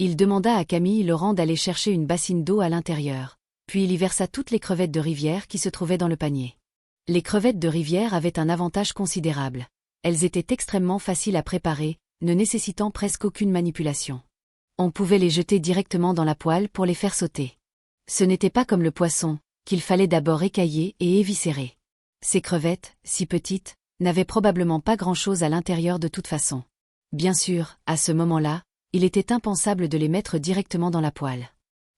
Il demanda à Camille Laurent d'aller chercher une bassine d'eau à l'intérieur, puis il y versa toutes les crevettes de rivière qui se trouvaient dans le panier. Les crevettes de rivière avaient un avantage considérable. Elles étaient extrêmement faciles à préparer, ne nécessitant presque aucune manipulation. On pouvait les jeter directement dans la poêle pour les faire sauter. Ce n'était pas comme le poisson, qu'il fallait d'abord écailler et éviscérer. Ces crevettes, si petites, n'avaient probablement pas grand-chose à l'intérieur de toute façon. Bien sûr, à ce moment-là, il était impensable de les mettre directement dans la poêle.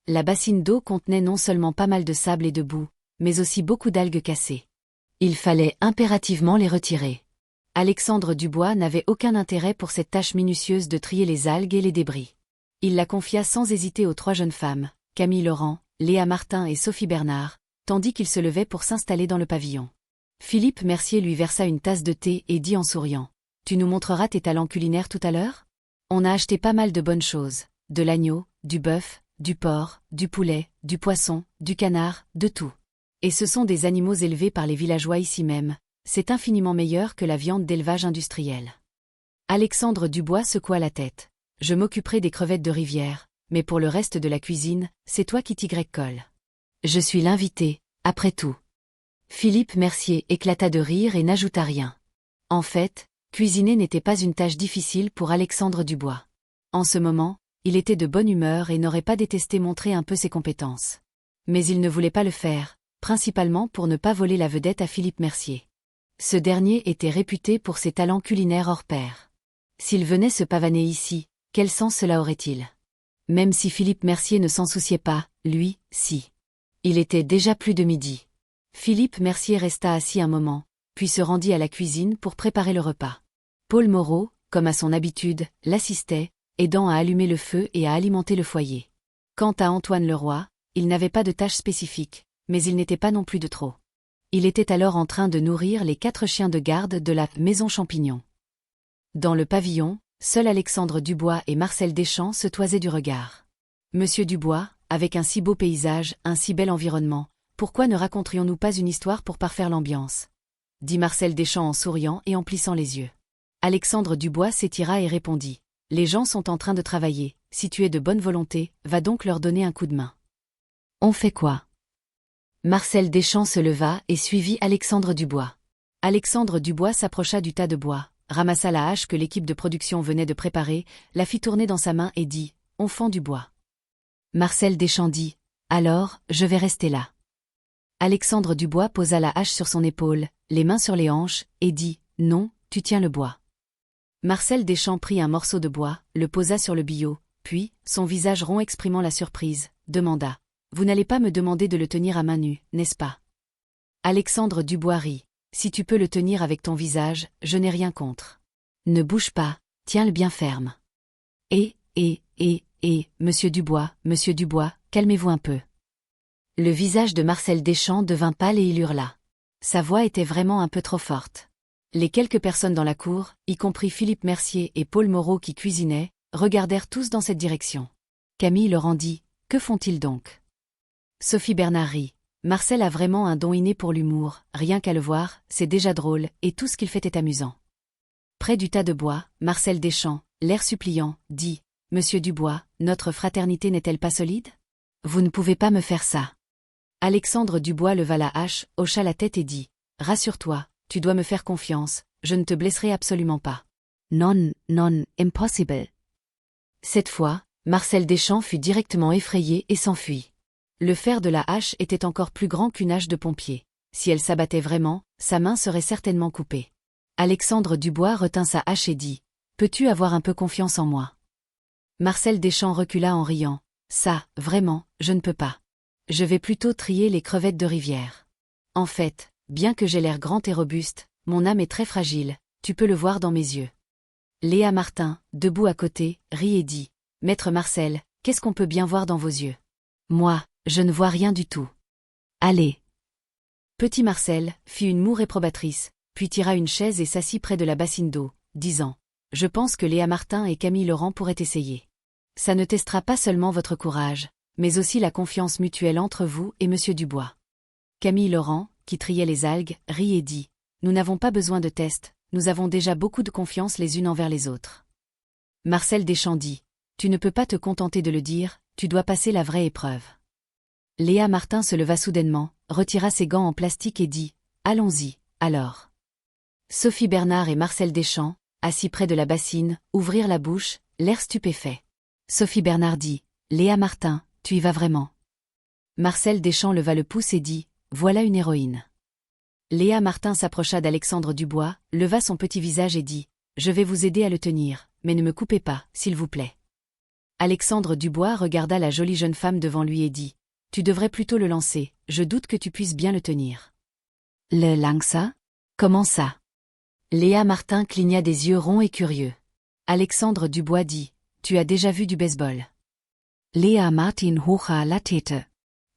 La bassine d'eau contenait non seulement pas mal de sable et de boue, mais aussi beaucoup d'algues cassées. Il fallait impérativement les retirer. Alexandre Dubois n'avait aucun intérêt pour cette tâche minutieuse de trier les algues et les débris. Il la confia sans hésiter aux 3 jeunes femmes, Camille Laurent, Léa Martin et Sophie Bernard, tandis qu'il se levait pour s'installer dans le pavillon. Philippe Mercier lui versa une tasse de thé et dit en souriant : « Tu nous montreras tes talents culinaires tout à l'heure ? On a acheté pas mal de bonnes choses, de l'agneau, du bœuf, du porc, du poulet, du poisson, du canard, de tout. Et ce sont des animaux élevés par les villageois ici même, c'est infiniment meilleur que la viande d'élevage industriel. » Alexandre Dubois secoua la tête. « Je m'occuperai des crevettes de rivière, mais pour le reste de la cuisine, c'est toi qui t'y colle. Je suis l'invité, après tout. » Philippe Mercier éclata de rire et n'ajouta rien. En fait, cuisiner n'était pas une tâche difficile pour Alexandre Dubois. En ce moment, il était de bonne humeur et n'aurait pas détesté montrer un peu ses compétences. Mais il ne voulait pas le faire, principalement pour ne pas voler la vedette à Philippe Mercier. Ce dernier était réputé pour ses talents culinaires hors pair. S'il venait se pavaner ici, quel sens cela aurait-il ? Même si Philippe Mercier ne s'en souciait pas, lui, si. Il était déjà plus de midi. Philippe Mercier resta assis un moment, puis se rendit à la cuisine pour préparer le repas. Paul Moreau, comme à son habitude, l'assistait, aidant à allumer le feu et à alimenter le foyer. Quant à Antoine Leroy, il n'avait pas de tâche spécifique, mais il n'était pas non plus de trop. Il était alors en train de nourrir les 4 chiens de garde de la Maison Champignon. Dans le pavillon, seul Alexandre Dubois et Marcel Deschamps se toisaient du regard. « Monsieur Dubois, avec un si beau paysage, un si bel environnement, pourquoi ne raconterions-nous pas une histoire pour parfaire l'ambiance ?» dit Marcel Deschamps en souriant et en plissant les yeux. Alexandre Dubois s'étira et répondit : « Les gens sont en train de travailler, si tu es de bonne volonté, va donc leur donner un coup de main. » « On fait quoi ?» Marcel Deschamps se leva et suivit Alexandre Dubois. Alexandre Dubois s'approcha du tas de bois, ramassa la hache que l'équipe de production venait de préparer, la fit tourner dans sa main et dit : « On fend du bois. » Marcel Deschamps dit : « Alors, je vais rester là. » Alexandre Dubois posa la hache sur son épaule, les mains sur les hanches, et dit : « Non, tu tiens le bois. » Marcel Deschamps prit un morceau de bois, le posa sur le billot, puis, son visage rond exprimant la surprise, demanda : « Vous n'allez pas me demander de le tenir à main nue, n'est-ce pas ? » Alexandre Dubois rit : « Si tu peux le tenir avec ton visage, je n'ai rien contre. Ne bouge pas, tiens-le bien ferme. » Monsieur Dubois, calmez-vous un peu. » Le visage de Marcel Deschamps devint pâle et il hurla. Sa voix était vraiment un peu trop forte. Les quelques personnes dans la cour, y compris Philippe Mercier et Paul Moreau qui cuisinaient, regardèrent tous dans cette direction. Camille Laurent dit : « Que font-ils donc ? » Sophie Bernard rit. Marcel a vraiment un don inné pour l'humour, rien qu'à le voir, c'est déjà drôle, et tout ce qu'il fait est amusant. Près du tas de bois, Marcel Deschamps, l'air suppliant, dit : « Monsieur Dubois, notre fraternité n'est-elle pas solide ? Vous ne pouvez pas me faire ça. » Alexandre Dubois leva la hache, hocha la tête et dit : « Rassure-toi, tu dois me faire confiance, je ne te blesserai absolument pas. »« Non, impossible. » Cette fois, Marcel Deschamps fut directement effrayé et s'enfuit. Le fer de la hache était encore plus grand qu'une hache de pompier. Si elle s'abattait vraiment, sa main serait certainement coupée. Alexandre Dubois retint sa hache et dit : « Peux-tu avoir un peu confiance en moi ? » Marcel Deschamps recula en riant. « Ça, vraiment, je ne peux pas. Je vais plutôt trier les crevettes de rivière. En fait, bien que j'ai l'air grand et robuste, mon âme est très fragile, tu peux le voir dans mes yeux. » Léa Martin, debout à côté, rit et dit : « Maître Marcel, qu'est-ce qu'on peut bien voir dans vos yeux ? Moi, je ne vois rien du tout. Allez. » Petit Marcel fit une moue réprobatrice, puis tira une chaise et s'assit près de la bassine d'eau, disant : « Je pense que Léa Martin et Camille Laurent pourraient essayer. Ça ne testera pas seulement votre courage, mais aussi la confiance mutuelle entre vous et Monsieur Dubois. » Camille Laurent, qui triait les algues, rit et dit : « Nous n'avons pas besoin de test, nous avons déjà beaucoup de confiance les unes envers les autres. » Marcel Deschamps dit : Tu ne peux pas te contenter de le dire, tu dois passer la vraie épreuve. Léa Martin se leva soudainement, retira ses gants en plastique et dit « Allons-y, alors ». Sophie Bernard et Marcel Deschamps, assis près de la bassine, ouvrirent la bouche, l'air stupéfait. Sophie Bernard dit « Léa Martin, tu y vas vraiment ?» Marcel Deschamps leva le pouce et dit « Voilà une héroïne ». Léa Martin s'approcha d'Alexandre Dubois, leva son petit visage et dit « Je vais vous aider à le tenir, mais ne me coupez pas, s'il vous plaît. » Alexandre Dubois regarda la jolie jeune femme devant lui et dit « Tu devrais plutôt le lancer, je doute que tu puisses bien le tenir. » Le lança? Comment ça? Léa Martin cligna des yeux ronds et curieux. Alexandre Dubois dit « Tu as déjà vu du baseball. » Léa Martin hocha la tête.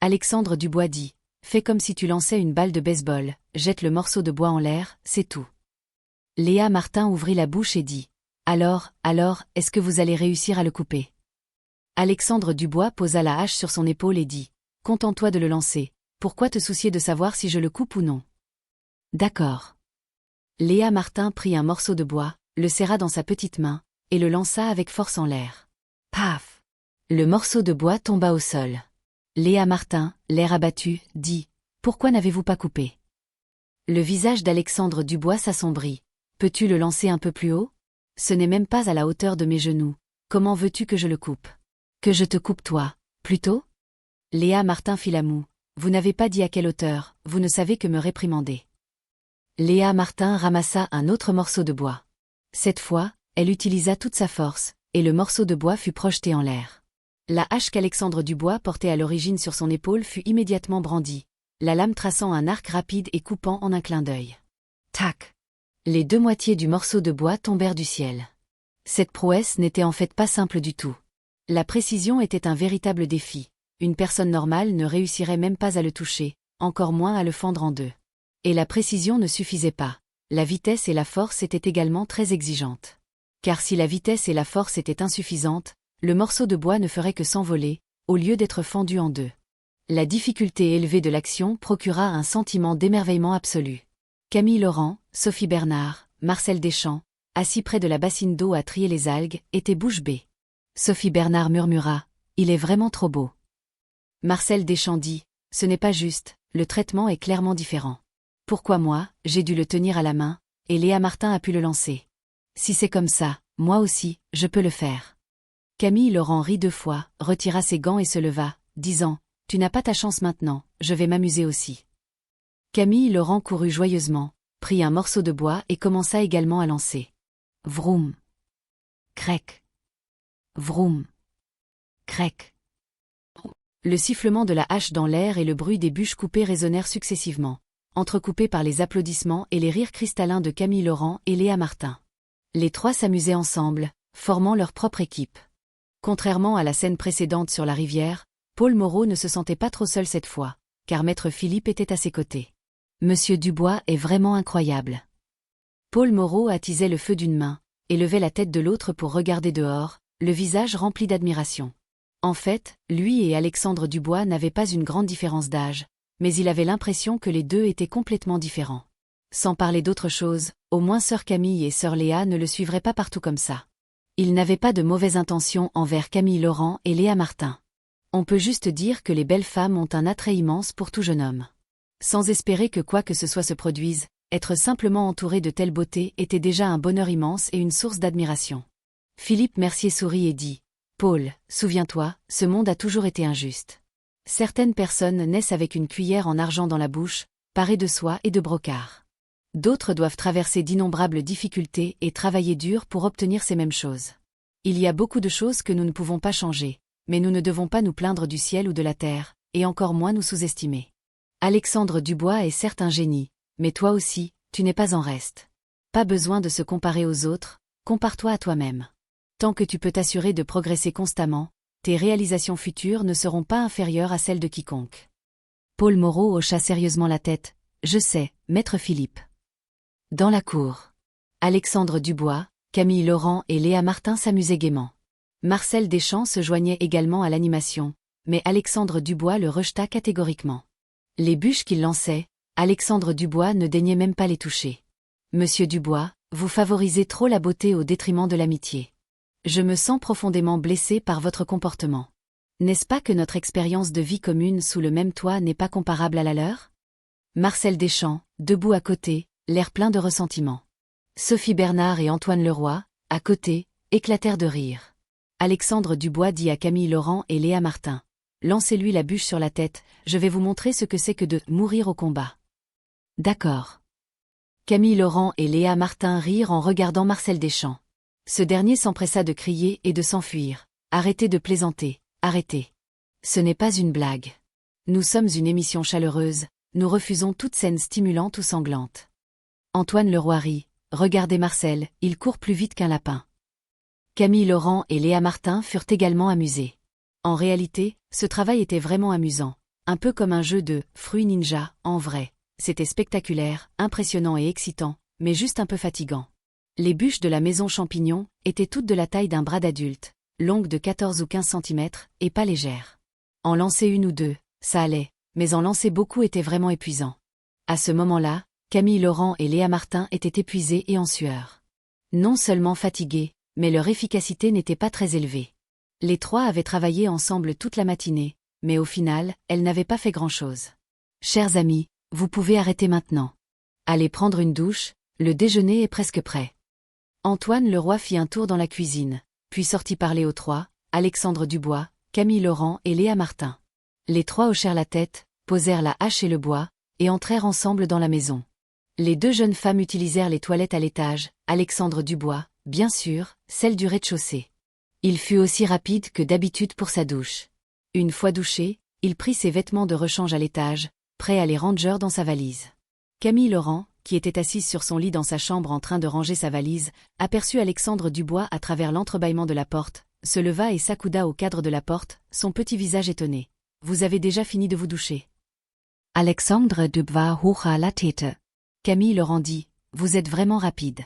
Alexandre Dubois dit « Fais comme si tu lançais une balle de baseball, jette le morceau de bois en l'air, c'est tout. » Léa Martin ouvrit la bouche et dit « Alors, est-ce que vous allez réussir à le couper ?» Alexandre Dubois posa la hache sur son épaule et dit « Contente-toi de le lancer, pourquoi te soucier de savoir si je le coupe ou non? » D'accord. Léa Martin prit un morceau de bois, le serra dans sa petite main, et le lança avec force en l'air. Paf! Le morceau de bois tomba au sol. Léa Martin, l'air abattu, dit « Pourquoi n'avez-vous pas coupé ?» Le visage d'Alexandre Dubois s'assombrit. « Peux-tu le lancer un peu plus haut? Ce n'est même pas à la hauteur de mes genoux. Comment veux-tu que je le coupe? Que je te coupe toi, plutôt? » Léa Martin fit la moue. « Vous n'avez pas dit à quelle hauteur, vous ne savez que me réprimander. » Léa Martin ramassa un autre morceau de bois. Cette fois, elle utilisa toute sa force, et le morceau de bois fut projeté en l'air. La hache qu'Alexandre Dubois portait à l'origine sur son épaule fut immédiatement brandie, la lame traçant un arc rapide et coupant en un clin d'œil. Tac! Les deux moitiés du morceau de bois tombèrent du ciel. Cette prouesse n'était en fait pas simple du tout. La précision était un véritable défi. Une personne normale ne réussirait même pas à le toucher, encore moins à le fendre en deux. Et la précision ne suffisait pas. La vitesse et la force étaient également très exigeantes. Car si la vitesse et la force étaient insuffisantes, le morceau de bois ne ferait que s'envoler, au lieu d'être fendu en deux. La difficulté élevée de l'action procura un sentiment d'émerveillement absolu. Camille Laurent, Sophie Bernard, Marcel Deschamps, assis près de la bassine d'eau à trier les algues, étaient bouche bée. Sophie Bernard murmura « Il est vraiment trop beau. » Marcel Deschamps dit « Ce n'est pas juste, le traitement est clairement différent. Pourquoi moi, j'ai dû le tenir à la main, et Léa Martin a pu le lancer? Si c'est comme ça, moi aussi, je peux le faire. » Camille Laurent rit 2 fois, retira ses gants et se leva, disant « Tu n'as pas ta chance maintenant, je vais m'amuser aussi. » Camille Laurent courut joyeusement, prit un morceau de bois et commença également à lancer. Vroom. Crec. Vroom. Crec. Le sifflement de la hache dans l'air et le bruit des bûches coupées résonnèrent successivement, entrecoupés par les applaudissements et les rires cristallins de Camille Laurent et Léa Martin. Les trois s'amusaient ensemble, formant leur propre équipe. Contrairement à la scène précédente sur la rivière, Paul Moreau ne se sentait pas trop seul cette fois, car Maître Philippe était à ses côtés. Monsieur Dubois est vraiment incroyable. Paul Moreau attisait le feu d'une main, et levait la tête de l'autre pour regarder dehors, le visage rempli d'admiration. En fait, lui et Alexandre Dubois n'avaient pas une grande différence d'âge, mais il avait l'impression que les deux étaient complètement différents. Sans parler d'autre chose, au moins sœur Camille et sœur Léa ne le suivraient pas partout comme ça. Il n'avait pas de mauvaises intentions envers Camille Laurent et Léa Martin. On peut juste dire que les belles femmes ont un attrait immense pour tout jeune homme. Sans espérer que quoi que ce soit se produise, être simplement entouré de telle beauté était déjà un bonheur immense et une source d'admiration. Philippe Mercier sourit et dit « Paul, souviens-toi, ce monde a toujours été injuste. Certaines personnes naissent avec une cuillère en argent dans la bouche, parées de soie et de brocart. D'autres doivent traverser d'innombrables difficultés et travailler dur pour obtenir ces mêmes choses. Il y a beaucoup de choses que nous ne pouvons pas changer, mais nous ne devons pas nous plaindre du ciel ou de la terre, et encore moins nous sous-estimer. Alexandre Dubois est certes un génie, mais toi aussi, tu n'es pas en reste. Pas besoin de se comparer aux autres, compare-toi à toi-même. Tant que tu peux t'assurer de progresser constamment, tes réalisations futures ne seront pas inférieures à celles de quiconque. » Paul Moreau hocha sérieusement la tête. « Je sais, Maître Philippe. » Dans la cour, Alexandre Dubois, Camille Laurent et Léa Martin s'amusaient gaiement. Marcel Deschamps se joignait également à l'animation, mais Alexandre Dubois le rejeta catégoriquement. Les bûches qu'il lançait, Alexandre Dubois ne daignait même pas les toucher. « Monsieur Dubois, vous favorisez trop la beauté au détriment de l'amitié. Je me sens profondément blessé par votre comportement. N'est-ce pas que notre expérience de vie commune sous le même toit n'est pas comparable à la leur? Marcel Deschamps, debout à côté, l'air plein de ressentiment. Sophie Bernard et Antoine Leroy, à côté, éclatèrent de rire. Alexandre Dubois dit à Camille Laurent et Léa Martin. Lancez-lui la bûche sur la tête, je vais vous montrer ce que c'est que de mourir au combat. D'accord. Camille Laurent et Léa Martin rirent en regardant Marcel Deschamps. Ce dernier s'empressa de crier et de s'enfuir. Arrêtez de plaisanter, arrêtez. Ce n'est pas une blague. Nous sommes une émission chaleureuse, nous refusons toute scène stimulante ou sanglante. Antoine Leroy rit. Regardez Marcel, il court plus vite qu'un lapin. Camille Laurent et Léa Martin furent également amusés. En réalité, ce travail était vraiment amusant. Un peu comme un jeu de « fruits ninja » en vrai. C'était spectaculaire, impressionnant et excitant, mais juste un peu fatigant. Les bûches de la maison champignon étaient toutes de la taille d'un bras d'adulte, longues de 14 ou 15 cm, et pas légères. En lancer une ou deux, ça allait, mais en lancer beaucoup était vraiment épuisant. À ce moment-là, Camille Laurent et Léa Martin étaient épuisés et en sueur. Non seulement fatigués, mais leur efficacité n'était pas très élevée. Les trois avaient travaillé ensemble toute la matinée, mais au final, elles n'avaient pas fait grand-chose. Chers amis, vous pouvez arrêter maintenant. Allez prendre une douche, le déjeuner est presque prêt. Antoine Leroy fit un tour dans la cuisine, puis sortit parler aux trois, Alexandre Dubois, Camille Laurent et Léa Martin. Les trois hochèrent la tête, posèrent la hache et le bois, et entrèrent ensemble dans la maison. Les deux jeunes femmes utilisèrent les toilettes à l'étage, Alexandre Dubois, bien sûr, celle du rez-de-chaussée. Il fut aussi rapide que d'habitude pour sa douche. Une fois douché, il prit ses vêtements de rechange à l'étage, prêt à les ranger dans sa valise. Camille Laurent, qui était assise sur son lit dans sa chambre en train de ranger sa valise, aperçut Alexandre Dubois à travers l'entrebâillement de la porte, se leva et s'accouda au cadre de la porte, son petit visage étonné. « Vous avez déjà fini de vous doucher ?» Alexandre Dubois hocha la tête. Camille Laurent dit « Vous êtes vraiment rapide. »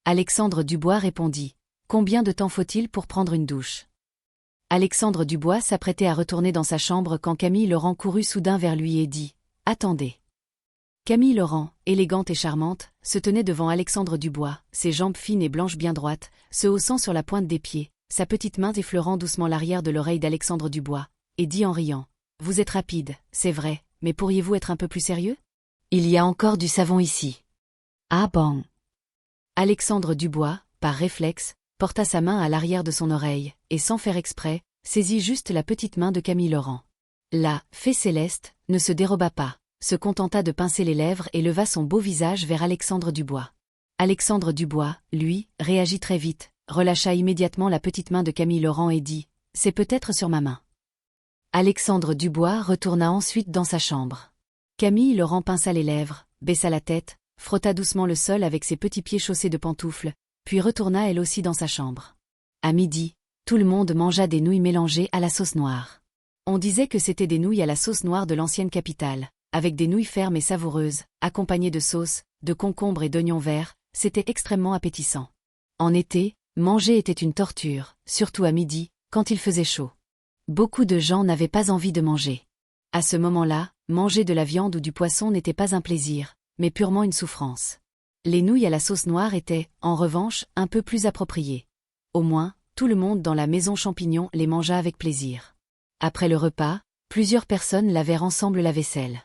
Alexandre Dubois répondit « Combien de temps faut-il pour prendre une douche ?» Alexandre Dubois s'apprêtait à retourner dans sa chambre quand Camille Laurent courut soudain vers lui et dit « Attendez !» Camille Laurent, élégante et charmante, se tenait devant Alexandre Dubois, ses jambes fines et blanches bien droites, se haussant sur la pointe des pieds, sa petite main effleurant doucement l'arrière de l'oreille d'Alexandre Dubois, et dit en riant « Vous êtes rapide, c'est vrai, mais pourriez-vous être un peu plus sérieux ? Il y a encore du savon ici. » Ah bon. Alexandre Dubois, par réflexe, porta sa main à l'arrière de son oreille, et sans faire exprès, saisit juste la petite main de Camille Laurent. La fée céleste ne se déroba pas, se contenta de pincer les lèvres et leva son beau visage vers Alexandre Dubois. Alexandre Dubois, lui, réagit très vite, relâcha immédiatement la petite main de Camille Laurent et dit « C'est peut-être sur ma main. » Alexandre Dubois retourna ensuite dans sa chambre. Camille Laurent pinça les lèvres, baissa la tête, frotta doucement le sol avec ses petits pieds chaussés de pantoufles, puis retourna elle aussi dans sa chambre. À midi, tout le monde mangea des nouilles mélangées à la sauce noire. On disait que c'était des nouilles à la sauce noire de l'ancienne capitale, avec des nouilles fermes et savoureuses, accompagnées de sauce, de concombres et d'oignons verts, c'était extrêmement appétissant. En été, manger était une torture, surtout à midi, quand il faisait chaud. Beaucoup de gens n'avaient pas envie de manger. À ce moment-là, manger de la viande ou du poisson n'était pas un plaisir, mais purement une souffrance. Les nouilles à la sauce noire étaient, en revanche, un peu plus appropriées. Au moins, tout le monde dans la maison champignon les mangea avec plaisir. Après le repas, plusieurs personnes lavèrent ensemble la vaisselle.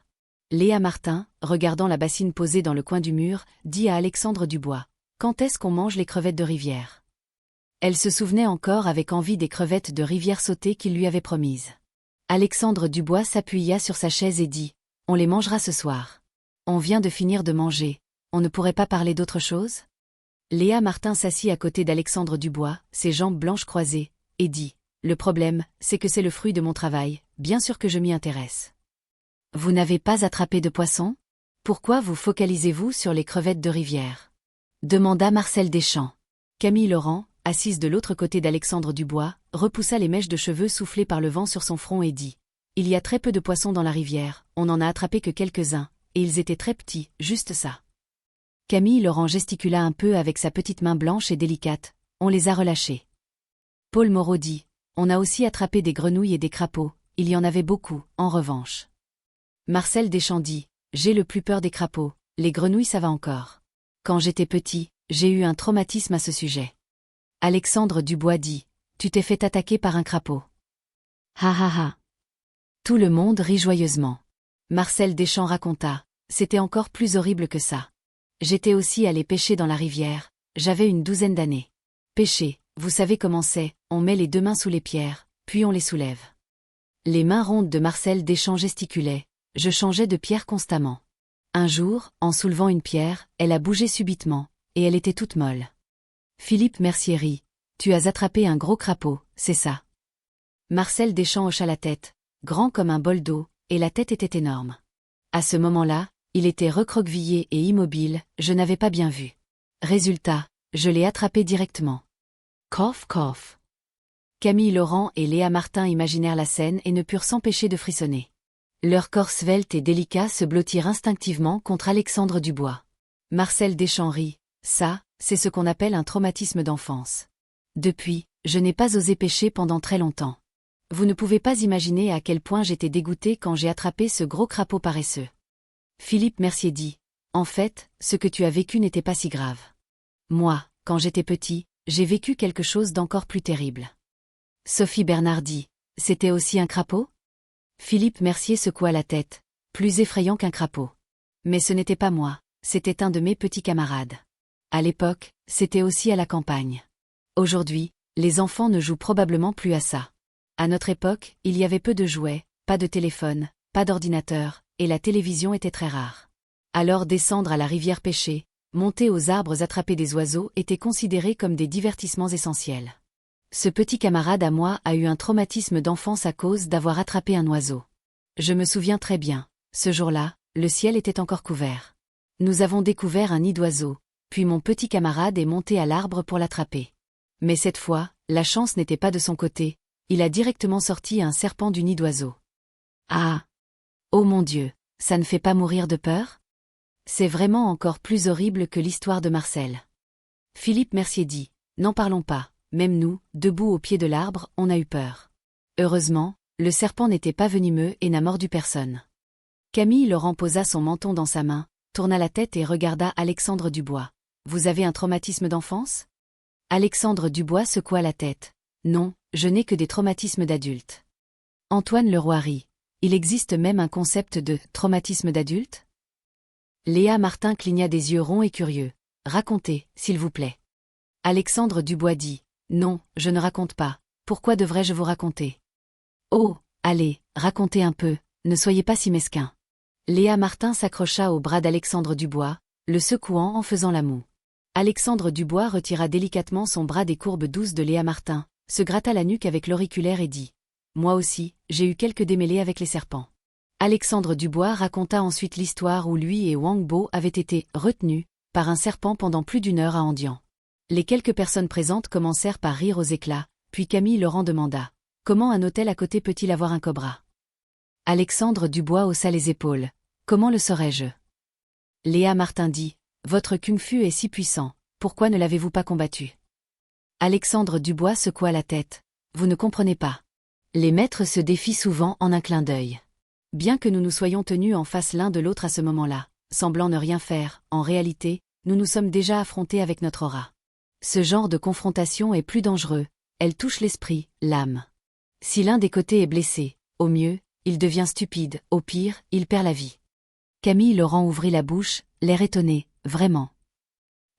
Léa Martin, regardant la bassine posée dans le coin du mur, dit à Alexandre Dubois « Quand est-ce qu'on mange les crevettes de rivière ?» Elle se souvenait encore avec envie des crevettes de rivière sautées qu'il lui avait promises. Alexandre Dubois s'appuya sur sa chaise et dit « On les mangera ce soir. On vient de finir de manger, on ne pourrait pas parler d'autre chose ?» Léa Martin s'assit à côté d'Alexandre Dubois, ses jambes blanches croisées, et dit « Le problème, c'est que c'est le fruit de mon travail, bien sûr que je m'y intéresse. » Vous n'avez pas attrapé de poisson ? Pourquoi vous focalisez-vous sur les crevettes de rivière ? Demanda Marcel Deschamps. Camille Laurent, assise de l'autre côté d'Alexandre Dubois, repoussa les mèches de cheveux soufflées par le vent sur son front et dit « Il y a très peu de poissons dans la rivière, on n'en a attrapé que quelques-uns, et ils étaient très petits, juste ça. » Camille Laurent gesticula un peu avec sa petite main blanche et délicate, on les a relâchés. Paul Moreau dit « On a aussi attrapé des grenouilles et des crapauds, il y en avait beaucoup, en revanche. » Marcel Deschamps dit « J'ai le plus peur des crapauds, les grenouilles ça va encore. Quand j'étais petit, j'ai eu un traumatisme à ce sujet. » Alexandre Dubois dit, tu t'es fait attaquer par un crapaud. Ha ha ha. Tout le monde rit joyeusement. Marcel Deschamps raconta, c'était encore plus horrible que ça. J'étais aussi allé pêcher dans la rivière, j'avais une 12aine d'années. Pêcher, vous savez comment c'est, on met les 2 mains sous les pierres, puis on les soulève. Les mains rondes de Marcel Deschamps gesticulaient, je changeais de pierre constamment. Un jour, en soulevant une pierre, elle a bougé subitement, et elle était toute molle. Philippe Mercier rit, tu as attrapé un gros crapaud, c'est ça. Marcel Deschamps hocha la tête, grand comme un bol d'eau, et la tête était énorme. À ce moment-là, il était recroquevillé et immobile, je n'avais pas bien vu. Résultat, je l'ai attrapé directement. Cough, cough. Camille Laurent et Léa Martin imaginèrent la scène et ne purent s'empêcher de frissonner. Leur corps svelte et délicat se blottirent instinctivement contre Alexandre Dubois. Marcel Deschamps rit, ça, c'est ce qu'on appelle un traumatisme d'enfance. Depuis, je n'ai pas osé pêcher pendant très longtemps. Vous ne pouvez pas imaginer à quel point j'étais dégoûté quand j'ai attrapé ce gros crapaud paresseux. Philippe Mercier dit, en fait, ce que tu as vécu n'était pas si grave. Moi, quand j'étais petit, j'ai vécu quelque chose d'encore plus terrible. Sophie Bernard dit, c'était aussi un crapaud ? Philippe Mercier secoua la tête, plus effrayant qu'un crapaud. Mais ce n'était pas moi, c'était un de mes petits camarades. À l'époque, c'était aussi à la campagne. Aujourd'hui, les enfants ne jouent probablement plus à ça. À notre époque, il y avait peu de jouets, pas de téléphone, pas d'ordinateur, et la télévision était très rare. Alors descendre à la rivière pêcher, monter aux arbres attraper des oiseaux était considéré comme des divertissements essentiels. Ce petit camarade à moi a eu un traumatisme d'enfance à cause d'avoir attrapé un oiseau. Je me souviens très bien, ce jour-là, le ciel était encore couvert. Nous avons découvert un nid d'oiseau, puis mon petit camarade est monté à l'arbre pour l'attraper. Mais cette fois, la chance n'était pas de son côté, il a directement sorti un serpent du nid d'oiseau. Ah! Oh mon Dieu, ça ne fait pas mourir de peur ? C'est vraiment encore plus horrible que l'histoire de Marcel. Philippe Mercier dit, n'en parlons pas, même nous, debout au pied de l'arbre, on a eu peur. Heureusement, le serpent n'était pas venimeux et n'a mordu personne. Camille Laurent posa son menton dans sa main, tourna la tête et regarda Alexandre Dubois. Vous avez un traumatisme d'enfance ? Alexandre Dubois secoua la tête. Non, je n'ai que des traumatismes d'adulte. Antoine Leroy rit. Il existe même un concept de traumatisme d'adulte ? Léa Martin cligna des yeux ronds et curieux. Racontez, s'il vous plaît. Alexandre Dubois dit. Non, je ne raconte pas. Pourquoi devrais-je vous raconter ? Oh, allez, racontez un peu, ne soyez pas si mesquin. Léa Martin s'accrocha au bras d'Alexandre Dubois, le secouant en faisant la moue. Alexandre Dubois retira délicatement son bras des courbes douces de Léa Martin, se gratta la nuque avec l'auriculaire et dit. Moi aussi, j'ai eu quelques démêlés avec les serpents. Alexandre Dubois raconta ensuite l'histoire où lui et Wang Bo avaient été retenus par un serpent pendant plus d'1 heure à Andian. Les quelques personnes présentes commencèrent par rire aux éclats, puis Camille Laurent demanda « Comment un hôtel à côté peut-il avoir un cobra ?» Alexandre Dubois haussa les épaules. « Comment le saurais-je » Léa Martin dit « Votre kung-fu est si puissant, pourquoi ne l'avez-vous pas combattu ?» Alexandre Dubois secoua la tête. « Vous ne comprenez pas. Les maîtres se défient souvent en un clin d'œil. Bien que nous nous soyons tenus en face l'un de l'autre à ce moment-là, semblant ne rien faire, en réalité, nous nous sommes déjà affrontés avec notre aura. Ce genre de confrontation est plus dangereux, elle touche l'esprit, l'âme. Si l'un des côtés est blessé, au mieux, il devient stupide, au pire, il perd la vie. Camille Laurent ouvrit la bouche, l'air étonné, vraiment.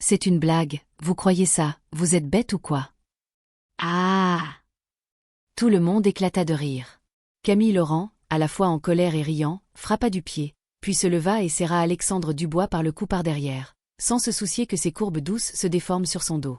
C'est une blague, vous croyez ça, vous êtes bête ou quoi ? Ah ! Tout le monde éclata de rire. Camille Laurent, à la fois en colère et riant, frappa du pied, puis se leva et serra Alexandre Dubois par le cou par derrière, sans se soucier que ses courbes douces se déforment sur son dos.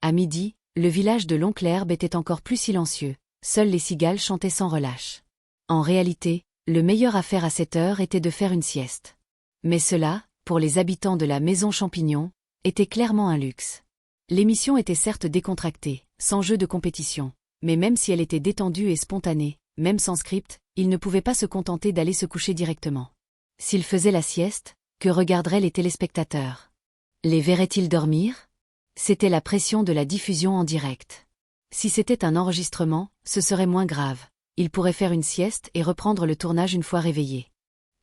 À midi, le village de l'Oncle-Herbe était encore plus silencieux, seules les cigales chantaient sans relâche. En réalité, le meilleur à faire à cette heure était de faire une sieste. Mais cela, pour les habitants de la maison Champignon, était clairement un luxe. L'émission était certes décontractée, sans jeu de compétition, mais même si elle était détendue et spontanée, même sans script, ils ne pouvaient pas se contenter d'aller se coucher directement. S'ils faisaient la sieste, que regarderaient les téléspectateurs ? Les verraient-ils dormir ? C'était la pression de la diffusion en direct. Si c'était un enregistrement, ce serait moins grave. Ils pourraient faire une sieste et reprendre le tournage une fois réveillés.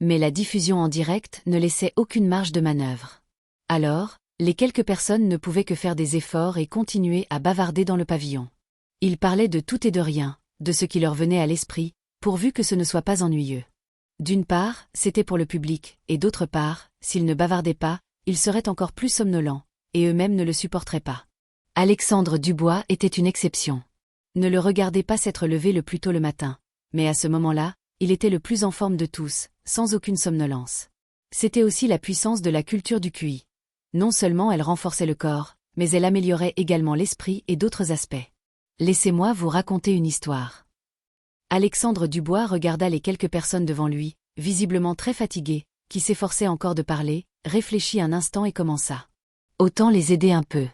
Mais la diffusion en direct ne laissait aucune marge de manœuvre. Alors, Les quelques personnes ne pouvaient que faire des efforts et continuer à bavarder dans le pavillon. Ils parlaient de tout et de rien, de ce qui leur venait à l'esprit, pourvu que ce ne soit pas ennuyeux. D'une part, c'était pour le public, et d'autre part, s'ils ne bavardaient pas, ils seraient encore plus somnolents, et eux-mêmes ne le supporteraient pas. Alexandre Dubois était une exception. Ne le regardez pas s'être levé le plus tôt le matin, mais à ce moment-là, il était le plus en forme de tous, sans aucune somnolence. C'était aussi la puissance de la culture du QI. Non seulement elle renforçait le corps, mais elle améliorait également l'esprit et d'autres aspects. Laissez-moi vous raconter une histoire. Alexandre Dubois regarda les quelques personnes devant lui, visiblement très fatiguées, qui s'efforçaient encore de parler, réfléchit un instant et commença. Autant les aider un peu.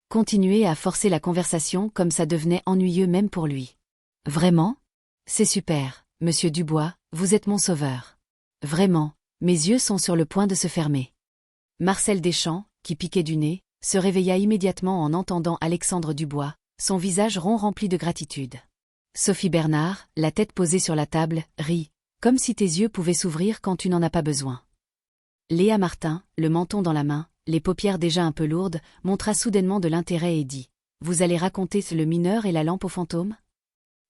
Continuer à forcer la conversation comme ça devenait ennuyeux même pour lui. Vraiment? C'est super, monsieur Dubois, vous êtes mon sauveur. Vraiment, mes yeux sont sur le point de se fermer. Marcel Deschamps, qui piquait du nez, se réveilla immédiatement en entendant Alexandre Dubois, son visage rond rempli de gratitude. Sophie Bernard, la tête posée sur la table, rit, comme si tes yeux pouvaient s'ouvrir quand tu n'en as pas besoin. Léa Martin, le menton dans la main, les paupières déjà un peu lourdes, montra soudainement de l'intérêt et dit « Vous allez raconter le mineur et la lampe au fantôme ?»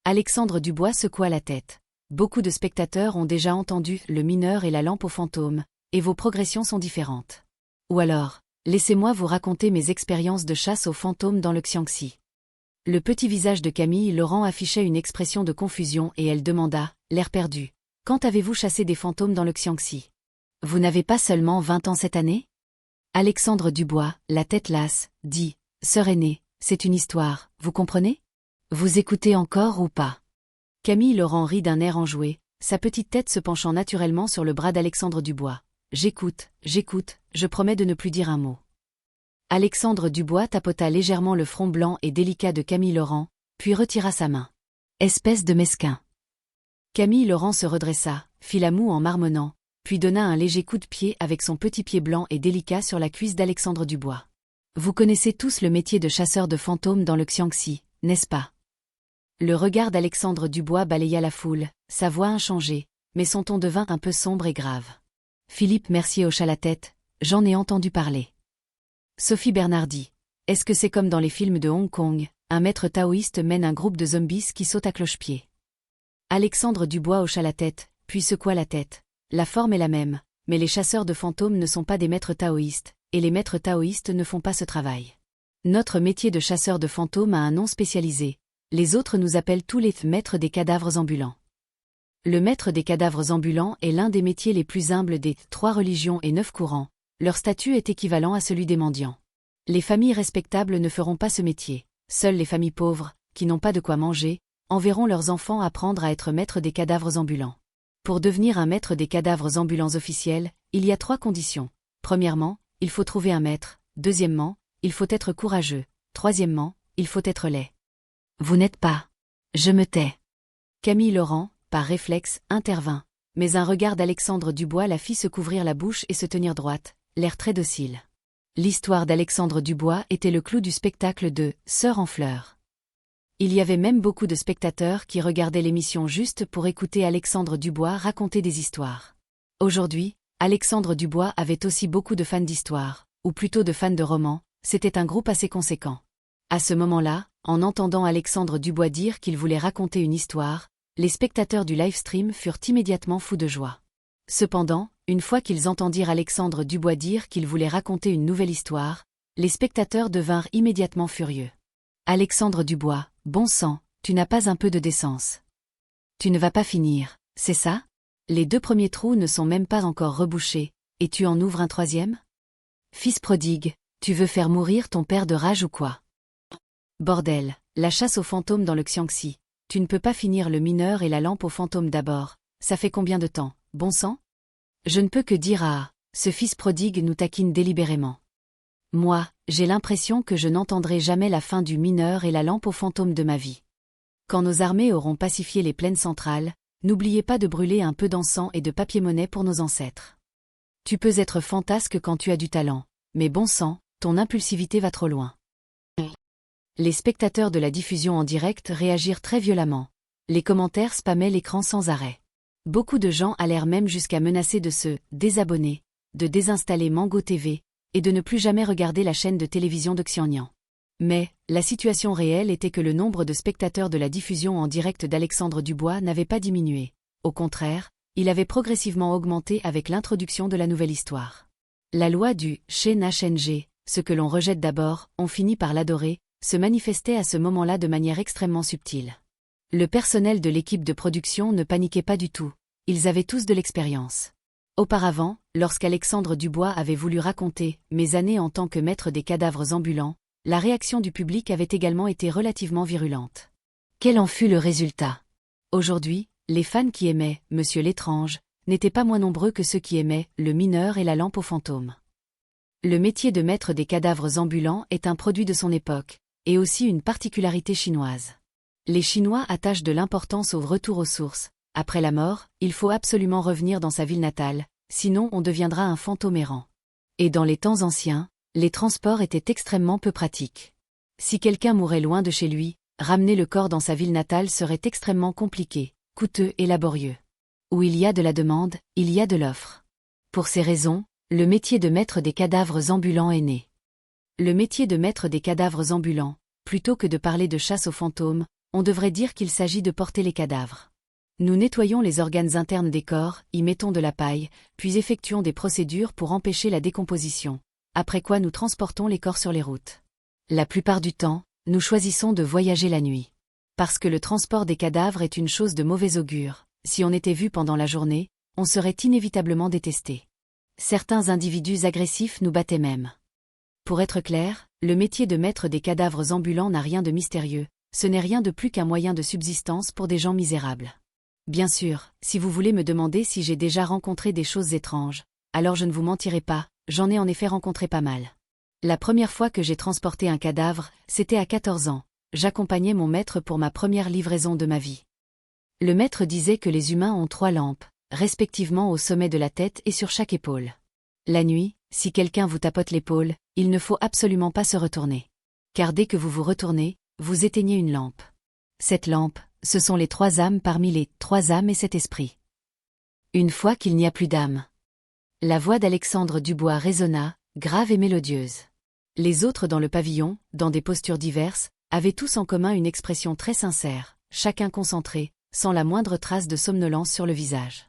Alexandre Dubois secoua la tête. Beaucoup de spectateurs ont déjà entendu le mineur et la lampe au fantôme, et vos progressions sont différentes. Ou alors, laissez-moi vous raconter mes expériences de chasse aux fantômes dans le Xiangxi. Le petit visage de Camille Laurent affichait une expression de confusion et elle demanda, l'air perdu. Quand avez-vous chassé des fantômes dans le Xiangxi? Vous n'avez pas seulement 20 ans cette année? Alexandre Dubois, la tête lasse, dit, sœur aînée, c'est une histoire, vous comprenez? Vous écoutez encore ou pas? Camille Laurent rit d'un air enjoué, sa petite tête se penchant naturellement sur le bras d'Alexandre Dubois. J'écoute, je promets de ne plus dire un mot. Alexandre Dubois tapota légèrement le front blanc et délicat de Camille Laurent, puis retira sa main. Espèce de mesquin. Camille Laurent se redressa, fit la moue en marmonnant, puis donna un léger coup de pied avec son petit pied blanc et délicat sur la cuisse d'Alexandre Dubois. Vous connaissez tous le métier de chasseur de fantômes dans le Xiangxi, n'est-ce pas? Le regard d'Alexandre Dubois balaya la foule, sa voix inchangée, mais son ton devint un peu sombre et grave. Philippe Mercier hocha la tête, j'en ai entendu parler. Sophie Bernard dit, est-ce que c'est comme dans les films de Hong Kong, un maître taoïste mène un groupe de zombies qui sautent à cloche-pied? Alexandre Dubois hocha la tête, puis secoua la tête. La forme est la même, mais les chasseurs de fantômes ne sont pas des maîtres taoïstes, et les maîtres taoïstes ne font pas ce travail. Notre métier de chasseur de fantômes a un nom spécialisé. Les autres nous appellent tous les maîtres des cadavres ambulants. Le maître des cadavres ambulants est l'un des métiers les plus humbles des 3 religions et 9 courants. Leur statut est équivalent à celui des mendiants. Les familles respectables ne feront pas ce métier. Seules les familles pauvres, qui n'ont pas de quoi manger, enverront leurs enfants apprendre à être maîtres des cadavres ambulants. Pour devenir un maître des cadavres ambulants officiels, il y a 3 conditions. Premièrement, il faut trouver un maître. Deuxièmement, il faut être courageux. Troisièmement, il faut être laid. Vous n'êtes pas. Je me tais. Camille Laurent, par réflexe, intervint. Mais un regard d'Alexandre Dubois la fit se couvrir la bouche et se tenir droite, l'air très docile. L'histoire d'Alexandre Dubois était le clou du spectacle de « Sœur en fleurs ». Il y avait même beaucoup de spectateurs qui regardaient l'émission juste pour écouter Alexandre Dubois raconter des histoires. Aujourd'hui, Alexandre Dubois avait aussi beaucoup de fans d'histoire, ou plutôt de fans de romans, c'était un groupe assez conséquent. À ce moment-là, en entendant Alexandre Dubois dire qu'il voulait raconter une histoire, les spectateurs du live-stream furent immédiatement fous de joie. Cependant, une fois qu'ils entendirent Alexandre Dubois dire qu'il voulait raconter une nouvelle histoire, les spectateurs devinrent immédiatement furieux. Alexandre Dubois, bon sang, tu n'as pas un peu de décence. Tu ne vas pas finir, c'est ça? Les 2 premiers trous ne sont même pas encore rebouchés, et tu en ouvres un 3e? Fils prodigue, tu veux faire mourir ton père de rage ou quoi? Bordel, la chasse aux fantômes dans le Xiangxi. Tu ne peux pas finir le mineur et la lampe aux fantômes d'abord, ça fait combien de temps, bon sang? Je ne peux que dire ce fils prodigue nous taquine délibérément. Moi, j'ai l'impression que je n'entendrai jamais la fin du mineur et la lampe aux fantômes de ma vie. Quand nos armées auront pacifié les plaines centrales, n'oubliez pas de brûler un peu d'encens et de papier-monnaie pour nos ancêtres. Tu peux être fantasque quand tu as du talent, mais bon sang, ton impulsivité va trop loin. Les spectateurs de la diffusion en direct réagirent très violemment. Les commentaires spammaient l'écran sans arrêt. Beaucoup de gens allèrent même jusqu'à menacer de se désabonner, de désinstaller Mango TV, et de ne plus jamais regarder la chaîne de télévision de Xiannian. Mais, la situation réelle était que le nombre de spectateurs de la diffusion en direct d'Alexandre Dubois n'avait pas diminué. Au contraire, il avait progressivement augmenté avec l'introduction de la nouvelle histoire. La loi du « Shen-Hng », ce que l'on rejette d'abord, on finit par l'adorer, se manifestait à ce moment-là de manière extrêmement subtile. Le personnel de l'équipe de production ne paniquait pas du tout, ils avaient tous de l'expérience. Auparavant, lorsqu'Alexandre Dubois avait voulu raconter « Mes années en tant que maître des cadavres ambulants », la réaction du public avait également été relativement virulente. Quel en fut le résultat? Aujourd'hui, les fans qui aimaient « Monsieur l'étrange » n'étaient pas moins nombreux que ceux qui aimaient « Le mineur et la lampe aux fantômes ». Le métier de maître des cadavres ambulants est un produit de son époque, et aussi une particularité chinoise. Les Chinois attachent de l'importance au retour aux sources. Après la mort, il faut absolument revenir dans sa ville natale, sinon on deviendra un fantôme errant. Et dans les temps anciens, les transports étaient extrêmement peu pratiques. Si quelqu'un mourait loin de chez lui, ramener le corps dans sa ville natale serait extrêmement compliqué, coûteux et laborieux. Où il y a de la demande, il y a de l'offre. Pour ces raisons, le métier de maître des cadavres ambulants est né. Le métier de maître des cadavres ambulants, plutôt que de parler de chasse aux fantômes, on devrait dire qu'il s'agit de porter les cadavres. Nous nettoyons les organes internes des corps, y mettons de la paille, puis effectuons des procédures pour empêcher la décomposition, après quoi nous transportons les corps sur les routes. La plupart du temps, nous choisissons de voyager la nuit. Parce que le transport des cadavres est une chose de mauvais augure, si on était vu pendant la journée, on serait inévitablement détesté. Certains individus agressifs nous battaient même. Pour être clair, le métier de maître des cadavres ambulants n'a rien de mystérieux, ce n'est rien de plus qu'un moyen de subsistance pour des gens misérables. Bien sûr, si vous voulez me demander si j'ai déjà rencontré des choses étranges, alors je ne vous mentirai pas, j'en ai en effet rencontré pas mal. La première fois que j'ai transporté un cadavre, c'était à 14 ans, j'accompagnais mon maître pour ma première livraison de ma vie. Le maître disait que les humains ont 3 lampes, respectivement au sommet de la tête et sur chaque épaule. La nuit, si quelqu'un vous tapote l'épaule, il ne faut absolument pas se retourner. Car dès que vous vous retournez, vous éteignez une lampe. Cette lampe, ce sont les 3 âmes parmi les 3 âmes et cet esprit. Une fois qu'il n'y a plus d'âme. La voix d'Alexandre Dubois résonna, grave et mélodieuse. Les autres dans le pavillon, dans des postures diverses, avaient tous en commun une expression très sincère, chacun concentré, sans la moindre trace de somnolence sur le visage.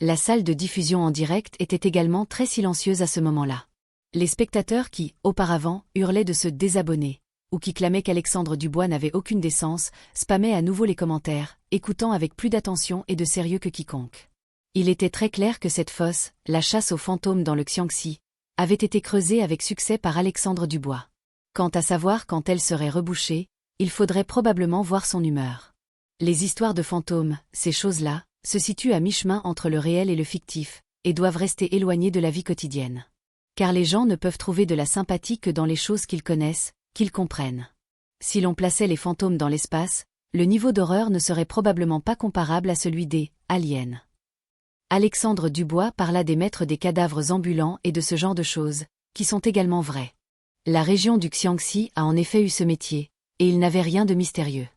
La salle de diffusion en direct était également très silencieuse à ce moment-là. Les spectateurs qui, auparavant, hurlaient de se désabonner, ou qui clamaient qu'Alexandre Dubois n'avait aucune décence, spammaient à nouveau les commentaires, écoutant avec plus d'attention et de sérieux que quiconque. Il était très clair que cette fosse, la chasse aux fantômes dans le Xiangxi, avait été creusée avec succès par Alexandre Dubois. Quant à savoir quand elle serait rebouchée, il faudrait probablement voir son humeur. Les histoires de fantômes, ces choses-là, se situent à mi-chemin entre le réel et le fictif, et doivent rester éloignées de la vie quotidienne. Car les gens ne peuvent trouver de la sympathie que dans les choses qu'ils connaissent, qu'ils comprennent. Si l'on plaçait les fantômes dans l'espace, le niveau d'horreur ne serait probablement pas comparable à celui des « aliens ». Alexandre Dubois parla des maîtres des cadavres ambulants et de ce genre de choses, qui sont également vraies. La région du Xiangxi a en effet eu ce métier, et il n'avait rien de mystérieux.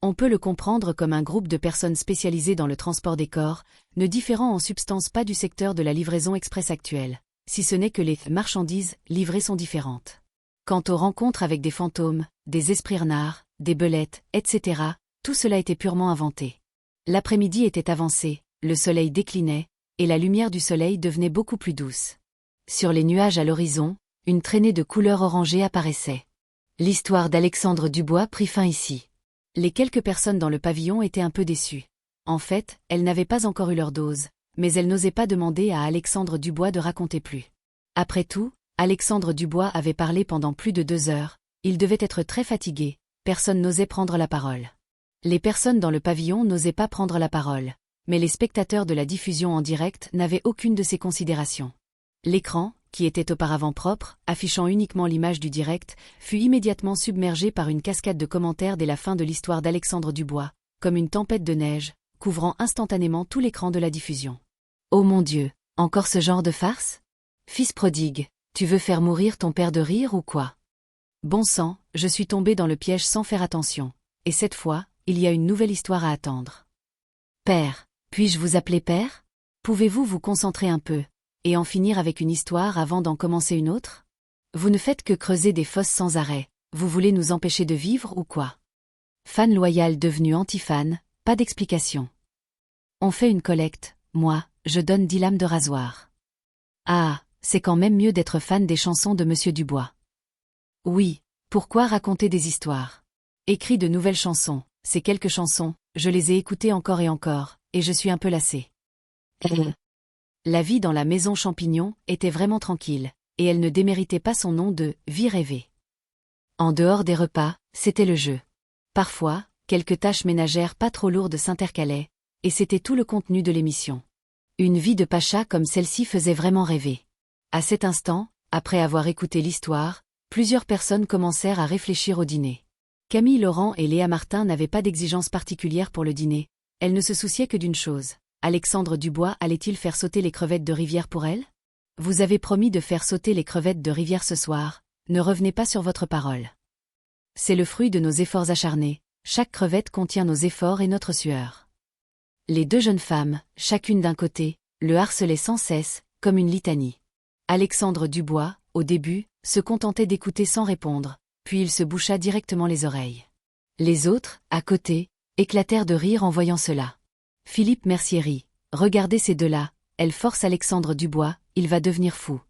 On peut le comprendre comme un groupe de personnes spécialisées dans le transport des corps, ne différant en substance pas du secteur de la livraison express actuelle, si ce n'est que les marchandises livrées sont différentes. Quant aux rencontres avec des fantômes, des esprits renards, des belettes, etc., tout cela était purement inventé. L'après-midi était avancé, le soleil déclinait, et la lumière du soleil devenait beaucoup plus douce. Sur les nuages à l'horizon, une traînée de couleurs orangées apparaissait. L'histoire d'Alexandre Dubois prit fin ici. Les quelques personnes dans le pavillon étaient un peu déçues. En fait, elles n'avaient pas encore eu leur dose, mais elles n'osaient pas demander à Alexandre Dubois de raconter plus. Après tout, Alexandre Dubois avait parlé pendant plus de 2 heures, il devait être très fatigué, personne n'osait prendre la parole. Les personnes dans le pavillon n'osaient pas prendre la parole, mais les spectateurs de la diffusion en direct n'avaient aucune de ces considérations. L'écran, qui était auparavant propre, affichant uniquement l'image du direct, fut immédiatement submergé par une cascade de commentaires dès la fin de l'histoire d'Alexandre Dubois, comme une tempête de neige, couvrant instantanément tout l'écran de la diffusion. Oh mon Dieu, encore ce genre de farce? Fils prodigue, tu veux faire mourir ton père de rire ou quoi? Bon sang, je suis tombé dans le piège sans faire attention, et cette fois, il y a une nouvelle histoire à attendre. Père, puis-je vous appeler père? Pouvez-vous vous concentrer un peu, et en finir avec une histoire avant d'en commencer une autre? Vous ne faites que creuser des fosses sans arrêt, vous voulez nous empêcher de vivre ou quoi? Fan loyal devenu anti-fan, pas d'explication. On fait une collecte, moi, je donne 10 lames de rasoir. Ah, c'est quand même mieux d'être fan des chansons de Monsieur Dubois. Oui, pourquoi raconter des histoires? Écris de nouvelles chansons, ces quelques chansons, je les ai écoutées encore et je suis un peu lassée. La vie dans la maison Champignon était vraiment tranquille, et elle ne déméritait pas son nom de « vie rêvée ». En dehors des repas, c'était le jeu. Parfois, quelques tâches ménagères pas trop lourdes s'intercalaient, et c'était tout le contenu de l'émission. Une vie de pacha comme celle-ci faisait vraiment rêver. À cet instant, après avoir écouté l'histoire, plusieurs personnes commencèrent à réfléchir au dîner. Camille Laurent et Léa Martin n'avaient pas d'exigence particulière pour le dîner, elles ne se souciaient que d'une chose. Alexandre Dubois allait-il faire sauter les crevettes de rivière pour elle? Vous avez promis de faire sauter les crevettes de rivière ce soir, ne revenez pas sur votre parole. C'est le fruit de nos efforts acharnés, chaque crevette contient nos efforts et notre sueur. Les deux jeunes femmes, chacune d'un côté, le harcelaient sans cesse, comme une litanie. Alexandre Dubois, au début, se contentait d'écouter sans répondre, puis il se boucha directement les oreilles. Les autres, à côté, éclatèrent de rire en voyant cela. Philippe Mercier rit. Regardez ces deux-là, elles forcent Alexandre Dubois, il va devenir fou.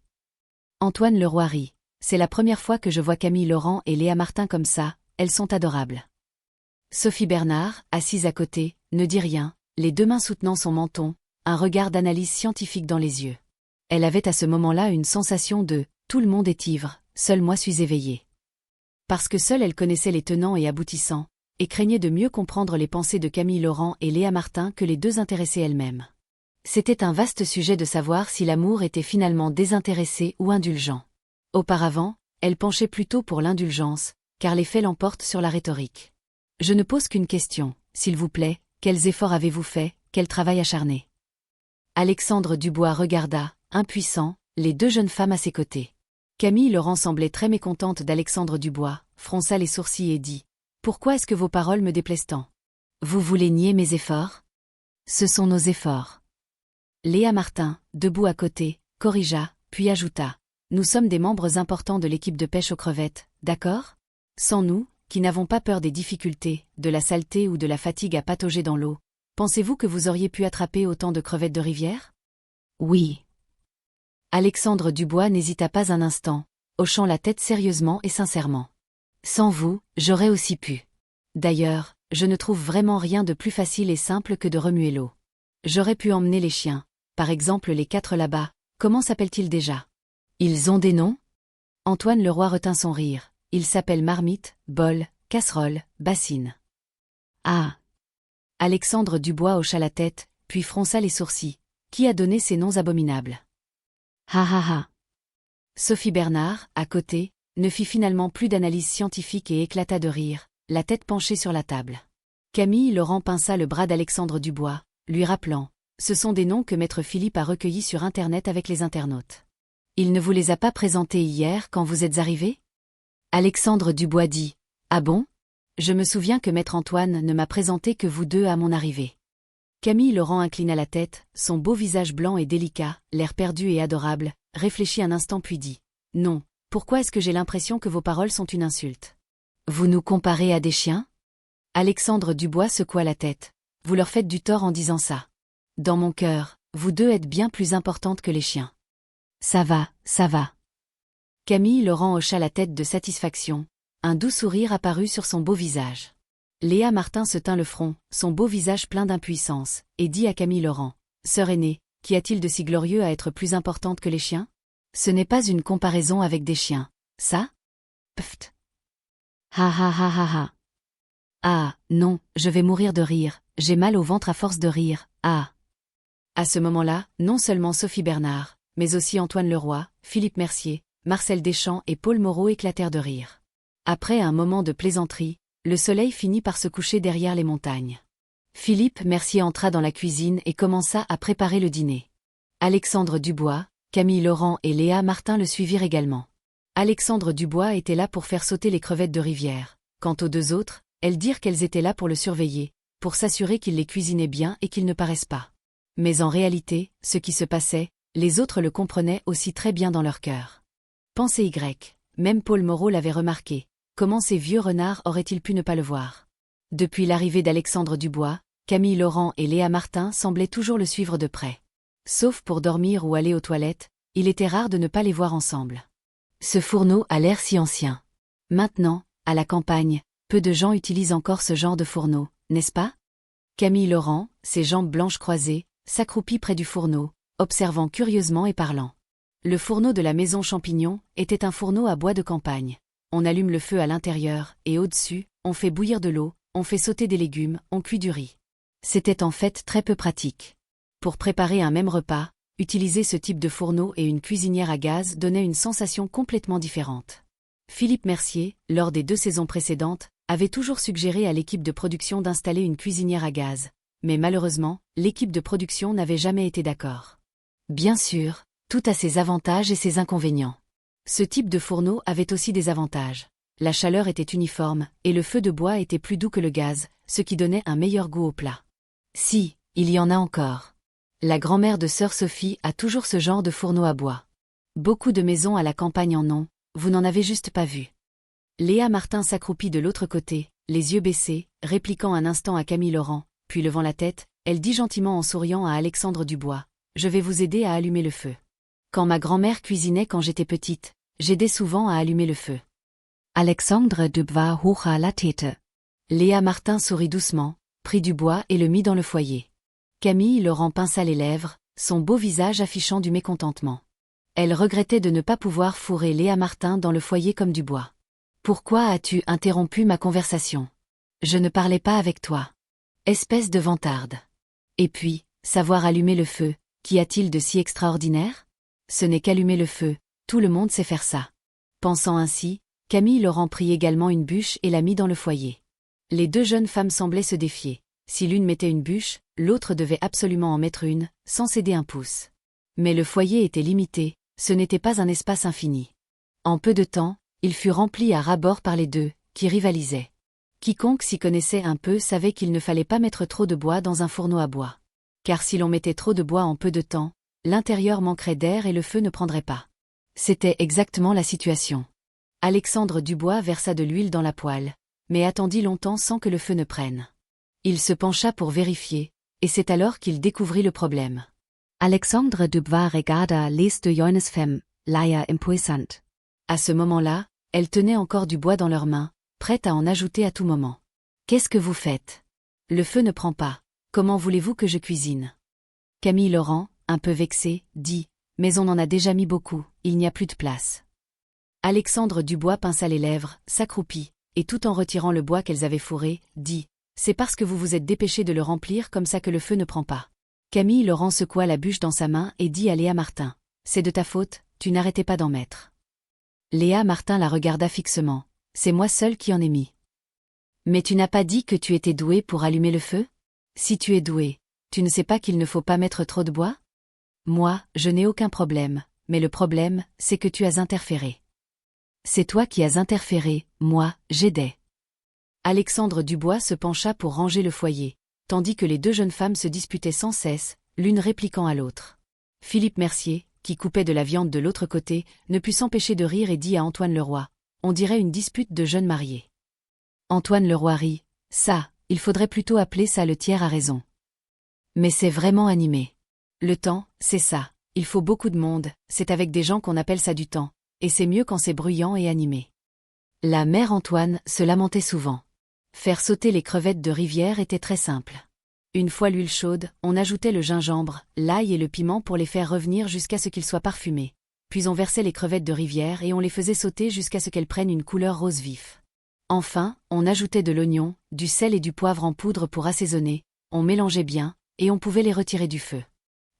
Antoine Leroy rit. C'est la première fois que je vois Camille Laurent et Léa Martin comme ça, elles sont adorables. Sophie Bernard, assise à côté, ne dit rien, les deux mains soutenant son menton, un regard d'analyse scientifique dans les yeux. Elle avait à ce moment-là une sensation de « tout le monde est ivre, seul moi suis éveillée ». Parce que seule elle connaissait les tenants et aboutissants, et craignait de mieux comprendre les pensées de Camille Laurent et Léa Martin que les deux intéressées elles-mêmes. C'était un vaste sujet de savoir si l'amour était finalement désintéressé ou indulgent. Auparavant, elle penchait plutôt pour l'indulgence, car les faits l'emportent sur la rhétorique. Je ne pose qu'une question, s'il vous plaît, quels efforts avez-vous fait, quel travail acharné? Alexandre Dubois regarda, impuissant, les deux jeunes femmes à ses côtés. Camille Laurent semblait très mécontente d'Alexandre Dubois, fronça les sourcils et dit « Pourquoi est-ce que vos paroles me déplaisent tant? Vous voulez nier mes efforts? Ce sont nos efforts. » Léa Martin, debout à côté, corrigea, puis ajouta « Nous sommes des membres importants de l'équipe de pêche aux crevettes, d'accord? Sans nous, qui n'avons pas peur des difficultés, de la saleté ou de la fatigue à patauger dans l'eau, pensez-vous que vous auriez pu attraper autant de crevettes de rivière? » Oui. Alexandre Dubois n'hésita pas un instant, hochant la tête sérieusement et sincèrement. Sans vous, j'aurais aussi pu. D'ailleurs, je ne trouve vraiment rien de plus facile et simple que de remuer l'eau. J'aurais pu emmener les chiens, par exemple les 4 là-bas, comment s'appellent-ils déjà? Ils ont des noms? Antoine Leroy retint son rire, ils s'appellent marmite, bol, casserole, bassine. Ah! Alexandre Dubois hocha la tête, puis fronça les sourcils. Qui a donné ces noms abominables? Ha ha ha! Sophie Bernard, à côté, ne fit finalement plus d'analyse scientifique et éclata de rire, la tête penchée sur la table. Camille Laurent pinça le bras d'Alexandre Dubois, lui rappelant « Ce sont des noms que maître Philippe a recueillis sur Internet avec les internautes. Il ne vous les a pas présentés hier quand vous êtes arrivés ?» Alexandre Dubois dit « Ah bon? Je me souviens que maître Antoine ne m'a présenté que vous deux à mon arrivée. » Camille Laurent inclina la tête, son beau visage blanc et délicat, l'air perdu et adorable, réfléchit un instant puis dit « Non, pourquoi est-ce que j'ai l'impression que vos paroles sont une insulte? Vous nous comparez à des chiens ?» Alexandre Dubois secoua la tête. « Vous leur faites du tort en disant ça. Dans mon cœur, vous deux êtes bien plus importantes que les chiens. » Ça va, ça va. Camille Laurent hocha la tête de satisfaction, un doux sourire apparut sur son beau visage. Léa Martin se tint le front, son beau visage plein d'impuissance, et dit à Camille Laurent, « Sœur aînée, qu'y a-t-il de si glorieux à être plus importante que les chiens? Ce n'est pas une comparaison avec des chiens, ça? Pft. Ha ha ha ha ha. Ah, non, je vais mourir de rire, j'ai mal au ventre à force de rire, ah. » À ce moment-là, non seulement Sophie Bernard, mais aussi Antoine Leroy, Philippe Mercier, Marcel Deschamps et Paul Moreau éclatèrent de rire. Après un moment de plaisanterie, le soleil finit par se coucher derrière les montagnes. Philippe Mercier entra dans la cuisine et commença à préparer le dîner. Alexandre Dubois, Camille Laurent et Léa Martin le suivirent également. Alexandre Dubois était là pour faire sauter les crevettes de rivière. Quant aux deux autres, elles dirent qu'elles étaient là pour le surveiller, pour s'assurer qu'il les cuisinait bien et qu'il ne paraisse pas. Mais en réalité, ce qui se passait, les autres le comprenaient aussi très bien dans leur cœur. Pensée Y. Même Paul Moreau l'avait remarqué. Comment ces vieux renards auraient-ils pu ne pas le voir? Depuis l'arrivée d'Alexandre Dubois, Camille Laurent et Léa Martin semblaient toujours le suivre de près. Sauf pour dormir ou aller aux toilettes, il était rare de ne pas les voir ensemble. Ce fourneau a l'air si ancien. Maintenant, à la campagne, peu de gens utilisent encore ce genre de fourneau, n'est-ce pas? Camille Laurent, ses jambes blanches croisées, s'accroupit près du fourneau, observant curieusement et parlant. Le fourneau de la maison Champignon était un fourneau à bois de campagne. On allume le feu à l'intérieur, et au-dessus, on fait bouillir de l'eau, on fait sauter des légumes, on cuit du riz. C'était en fait très peu pratique. Pour préparer un même repas, utiliser ce type de fourneau et une cuisinière à gaz donnait une sensation complètement différente. Philippe Mercier, lors des 2 saisons précédentes, avait toujours suggéré à l'équipe de production d'installer une cuisinière à gaz. Mais malheureusement, l'équipe de production n'avait jamais été d'accord. Bien sûr, tout a ses avantages et ses inconvénients. Ce type de fourneau avait aussi des avantages. La chaleur était uniforme, et le feu de bois était plus doux que le gaz, ce qui donnait un meilleur goût au plat. Si, il y en a encore. La grand-mère de sœur Sophie a toujours ce genre de fourneau à bois. Beaucoup de maisons à la campagne en ont, vous n'en avez juste pas vu. Léa Martin s'accroupit de l'autre côté, les yeux baissés, répliquant un instant à Camille Laurent, puis levant la tête, elle dit gentiment en souriant à Alexandre Dubois, « Je vais vous aider à allumer le feu. Quand ma grand-mère cuisinait quand j'étais petite, j'aidais souvent à allumer le feu. » Alexandre Dubois hocha la tête. Léa Martin sourit doucement, prit du bois et le mit dans le foyer. Camille Laurent pinça les lèvres, son beau visage affichant du mécontentement. Elle regrettait de ne pas pouvoir fourrer Léa Martin dans le foyer comme du bois. « Pourquoi as-tu interrompu ma conversation? Je ne parlais pas avec toi. Espèce de vantarde. Et puis, savoir allumer le feu, qu'y a-t-il de si extraordinaire? Ce n'est qu'allumer le feu, tout le monde sait faire ça. » Pensant ainsi, Camille Laurent prit également une bûche et la mit dans le foyer. Les 2 jeunes femmes semblaient se défier. Si l'une mettait une bûche, l'autre devait absolument en mettre une, sans céder un pouce. Mais le foyer était limité, ce n'était pas un espace infini. En peu de temps, il fut rempli à ras-bord par les 2, qui rivalisaient. Quiconque s'y connaissait un peu savait qu'il ne fallait pas mettre trop de bois dans un fourneau à bois. Car si l'on mettait trop de bois en peu de temps, l'intérieur manquerait d'air et le feu ne prendrait pas. C'était exactement la situation. Alexandre Dubois versa de l'huile dans la poêle, mais attendit longtemps sans que le feu ne prenne. Il se pencha pour vérifier, et c'est alors qu'il découvrit le problème. Alexandre Dubois regarda les 2 jeunes femmes, l'air impuissante. À ce moment-là, elles tenaient encore du bois dans leurs mains, prêtes à en ajouter à tout moment. « Qu'est-ce que vous faites? Le feu ne prend pas. Comment voulez-vous que je cuisine? » Camille Laurent, un peu vexé, dit « Mais on en a déjà mis beaucoup, il n'y a plus de place. » Alexandre Dubois pinça les lèvres, s'accroupit, et tout en retirant le bois qu'elles avaient fourré, dit « C'est parce que vous vous êtes dépêché de le remplir comme ça que le feu ne prend pas. » Camille Laurent secoua la bûche dans sa main et dit à Léa Martin « C'est de ta faute, tu n'arrêtais pas d'en mettre. » Léa Martin la regarda fixement. « C'est moi seule qui en ai mis. »« Mais tu n'as pas dit que tu étais douée pour allumer le feu? Si tu es douée, tu ne sais pas qu'il ne faut pas mettre trop de bois? Moi, je n'ai aucun problème, mais le problème, c'est que tu as interféré. » C'est toi qui as interféré, moi, j'aidais. Alexandre Dubois se pencha pour ranger le foyer, tandis que les 2 jeunes femmes se disputaient sans cesse, l'une répliquant à l'autre. Philippe Mercier, qui coupait de la viande de l'autre côté, ne put s'empêcher de rire et dit à Antoine Leroy, « On dirait une dispute de jeunes mariés. » Antoine Leroy rit, « Ça, il faudrait plutôt appeler ça le tiers à raison. » Mais c'est vraiment animé. Le temps, c'est ça, il faut beaucoup de monde, c'est avec des gens qu'on appelle ça du temps, et c'est mieux quand c'est bruyant et animé. La mère Antoine se lamentait souvent. Faire sauter les crevettes de rivière était très simple. Une fois l'huile chaude, on ajoutait le gingembre, l'ail et le piment pour les faire revenir jusqu'à ce qu'ils soient parfumés. Puis on versait les crevettes de rivière et on les faisait sauter jusqu'à ce qu'elles prennent une couleur rose vif. Enfin, on ajoutait de l'oignon, du sel et du poivre en poudre pour assaisonner, on mélangeait bien, et on pouvait les retirer du feu.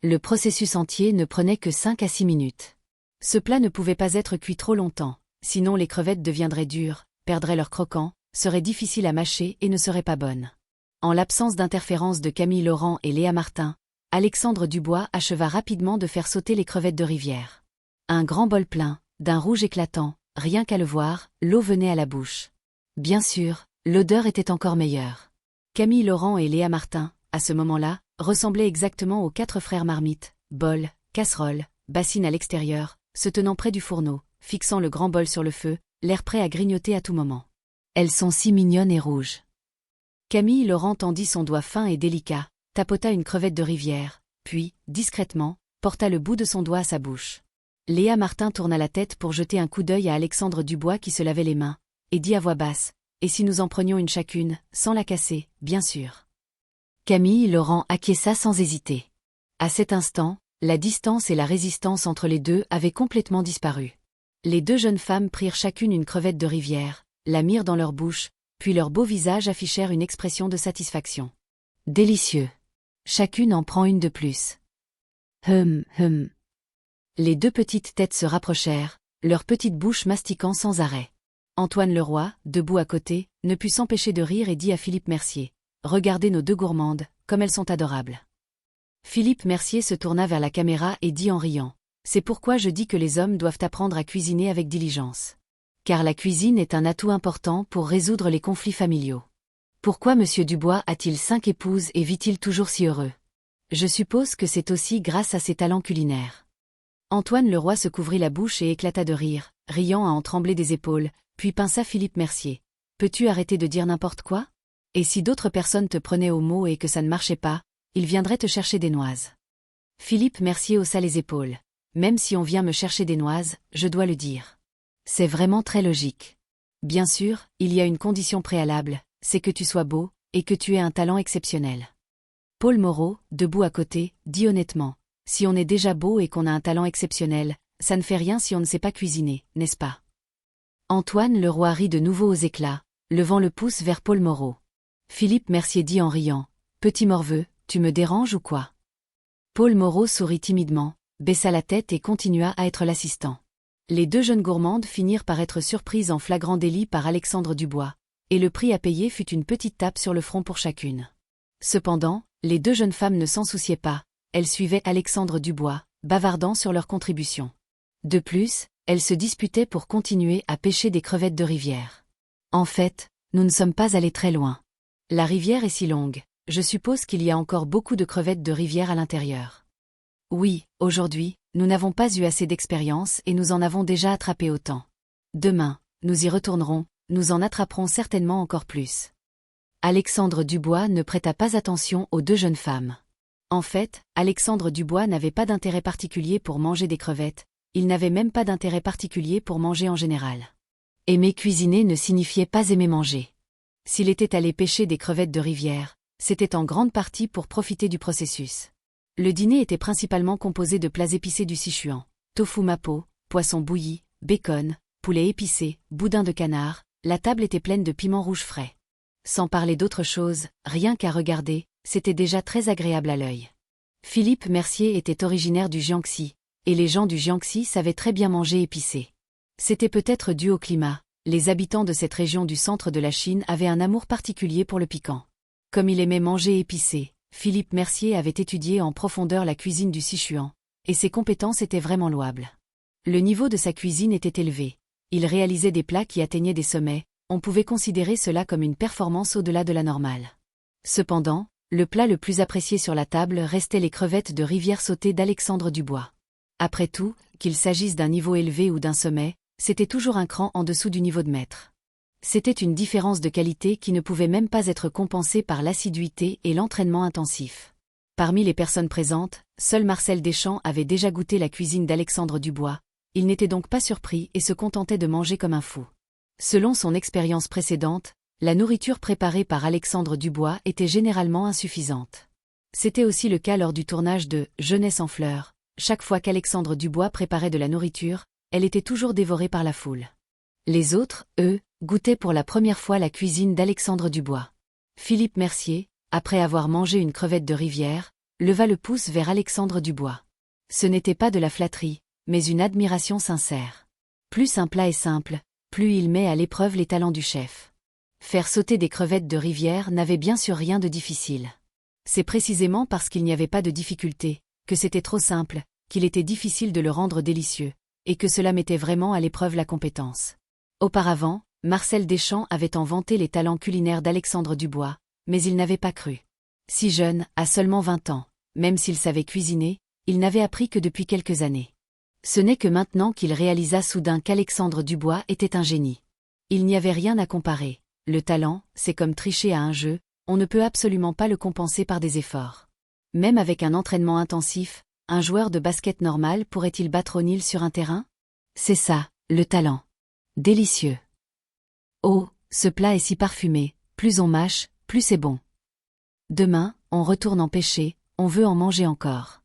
Le processus entier ne prenait que 5 à 6 minutes. Ce plat ne pouvait pas être cuit trop longtemps, sinon les crevettes deviendraient dures, perdraient leur croquant, seraient difficiles à mâcher et ne seraient pas bonnes. En l'absence d'interférence de Camille Laurent et Léa Martin, Alexandre Dubois acheva rapidement de faire sauter les crevettes de rivière. Un grand bol plein, d'un rouge éclatant, rien qu'à le voir, l'eau venait à la bouche. Bien sûr, l'odeur était encore meilleure. Camille Laurent et Léa Martin, à ce moment-là, ressemblaient exactement aux 4 frères marmites, bol, casserole, bassine à l'extérieur, se tenant près du fourneau, fixant le grand bol sur le feu, l'air prêt à grignoter à tout moment. Elles sont si mignonnes et rouges. Camille Laurent tendit son doigt fin et délicat, tapota une crevette de rivière, puis, discrètement, porta le bout de son doigt à sa bouche. Léa Martin tourna la tête pour jeter un coup d'œil à Alexandre Dubois qui se lavait les mains, et dit à voix basse, « Et si nous en prenions une chacune, sans la casser, bien sûr ?» Camille Laurent acquiesça sans hésiter. À cet instant, la distance et la résistance entre les deux avaient complètement disparu. Les deux jeunes femmes prirent chacune une crevette de rivière, la mirent dans leur bouche, puis leurs beaux visages affichèrent une expression de satisfaction. « Délicieux. Chacune en prend une de plus. » Hum. Les deux petites têtes se rapprochèrent, leurs petites bouches mastiquant sans arrêt. Antoine Leroy, debout à côté, ne put s'empêcher de rire et dit à Philippe Mercier, « Regardez nos deux gourmandes, comme elles sont adorables. » Philippe Mercier se tourna vers la caméra et dit en riant, « C'est pourquoi je dis que les hommes doivent apprendre à cuisiner avec diligence. Car la cuisine est un atout important pour résoudre les conflits familiaux. Pourquoi M. Dubois a-t-il 5 épouses et vit-il toujours si heureux? Je suppose que c'est aussi grâce à ses talents culinaires. » Antoine Leroy se couvrit la bouche et éclata de rire, riant à en trembler des épaules, puis pinça Philippe Mercier. « Peux-tu arrêter de dire n'importe quoi? Et si d'autres personnes te prenaient au mot et que ça ne marchait pas, ils viendraient te chercher des noises. » Philippe Mercier haussa les épaules. « Même si on vient me chercher des noises, je dois le dire. C'est vraiment très logique. Bien sûr, il y a une condition préalable, c'est que tu sois beau, et que tu aies un talent exceptionnel. » Paul Moreau, debout à côté, dit honnêtement, « Si on est déjà beau et qu'on a un talent exceptionnel, ça ne fait rien si on ne sait pas cuisiner, n'est-ce pas? » Antoine Leroy rit de nouveau aux éclats, levant le pouce vers Paul Moreau. Philippe Mercier dit en riant, « Petit morveux, tu me déranges ou quoi? » Paul Moreau sourit timidement, baissa la tête et continua à être l'assistant. Les deux jeunes gourmandes finirent par être surprises en flagrant délit par Alexandre Dubois, et le prix à payer fut une petite tape sur le front pour chacune. Cependant, les deux jeunes femmes ne s'en souciaient pas, elles suivaient Alexandre Dubois, bavardant sur leur contribution. De plus, elles se disputaient pour continuer à pêcher des crevettes de rivière. En fait, nous ne sommes pas allés très loin. La rivière est si longue, je suppose qu'il y a encore beaucoup de crevettes de rivière à l'intérieur. Oui, aujourd'hui, nous n'avons pas eu assez d'expérience et nous en avons déjà attrapé autant. Demain, nous y retournerons, nous en attraperons certainement encore plus. Alexandre Dubois ne prêta pas attention aux deux jeunes femmes. En fait, Alexandre Dubois n'avait pas d'intérêt particulier pour manger des crevettes, il n'avait même pas d'intérêt particulier pour manger en général. Aimer cuisiner ne signifiait pas aimer manger. S'il était allé pêcher des crevettes de rivière, c'était en grande partie pour profiter du processus. Le dîner était principalement composé de plats épicés du Sichuan, tofu mapo, poisson bouilli, bacon, poulet épicé, boudin de canard, la table était pleine de piments rouges frais. Sans parler d'autre chose, rien qu'à regarder, c'était déjà très agréable à l'œil. Philippe Mercier était originaire du Jiangxi, et les gens du Jiangxi savaient très bien manger épicé. C'était peut-être dû au climat, les habitants de cette région du centre de la Chine avaient un amour particulier pour le piquant. Comme il aimait manger épicé, Philippe Mercier avait étudié en profondeur la cuisine du Sichuan, et ses compétences étaient vraiment louables. Le niveau de sa cuisine était élevé. Il réalisait des plats qui atteignaient des sommets, on pouvait considérer cela comme une performance au-delà de la normale. Cependant, le plat le plus apprécié sur la table restait les crevettes de rivière sautées d'Alexandre Dubois. Après tout, qu'il s'agisse d'un niveau élevé ou d'un sommet, c'était toujours un cran en dessous du niveau de maître. C'était une différence de qualité qui ne pouvait même pas être compensée par l'assiduité et l'entraînement intensif. Parmi les personnes présentes, seul Marcel Deschamps avait déjà goûté la cuisine d'Alexandre Dubois, il n'était donc pas surpris et se contentait de manger comme un fou. Selon son expérience précédente, la nourriture préparée par Alexandre Dubois était généralement insuffisante. C'était aussi le cas lors du tournage de « Jeunesse en fleurs ». Chaque fois qu'Alexandre Dubois préparait de la nourriture, elle était toujours dévorée par la foule. Les autres, eux, goûtaient pour la première fois la cuisine d'Alexandre Dubois. Philippe Mercier, après avoir mangé une crevette de rivière, leva le pouce vers Alexandre Dubois. Ce n'était pas de la flatterie, mais une admiration sincère. Plus un plat est simple, plus il met à l'épreuve les talents du chef. Faire sauter des crevettes de rivière n'avait bien sûr rien de difficile. C'est précisément parce qu'il n'y avait pas de difficulté, que c'était trop simple, qu'il était difficile de le rendre délicieux, et que cela mettait vraiment à l'épreuve la compétence. Auparavant, Marcel Deschamps avait vanté les talents culinaires d'Alexandre Dubois, mais il n'avait pas cru. Si jeune, à seulement 20 ans, même s'il savait cuisiner, il n'avait appris que depuis quelques années. Ce n'est que maintenant qu'il réalisa soudain qu'Alexandre Dubois était un génie. Il n'y avait rien à comparer. Le talent, c'est comme tricher à un jeu, on ne peut absolument pas le compenser par des efforts. Même avec un entraînement intensif, un joueur de basket normal pourrait-il battre O'Neal sur un terrain? C'est ça, le talent. Délicieux. Oh, ce plat est si parfumé, plus on mâche, plus c'est bon. Demain, on retourne en pêcher, on veut en manger encore.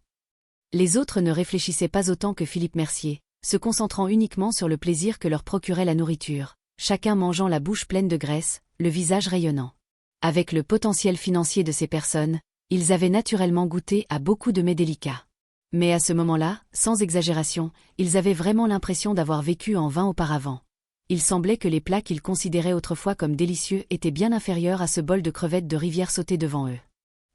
Les autres ne réfléchissaient pas autant que Philippe Mercier, se concentrant uniquement sur le plaisir que leur procurait la nourriture, chacun mangeant la bouche pleine de graisse, le visage rayonnant. Avec le potentiel financier de ces personnes, ils avaient naturellement goûté à beaucoup de mets délicats. Mais à ce moment-là, sans exagération, ils avaient vraiment l'impression d'avoir vécu en vain auparavant. Il semblait que les plats qu'ils considéraient autrefois comme délicieux étaient bien inférieurs à ce bol de crevettes de rivière sautées devant eux.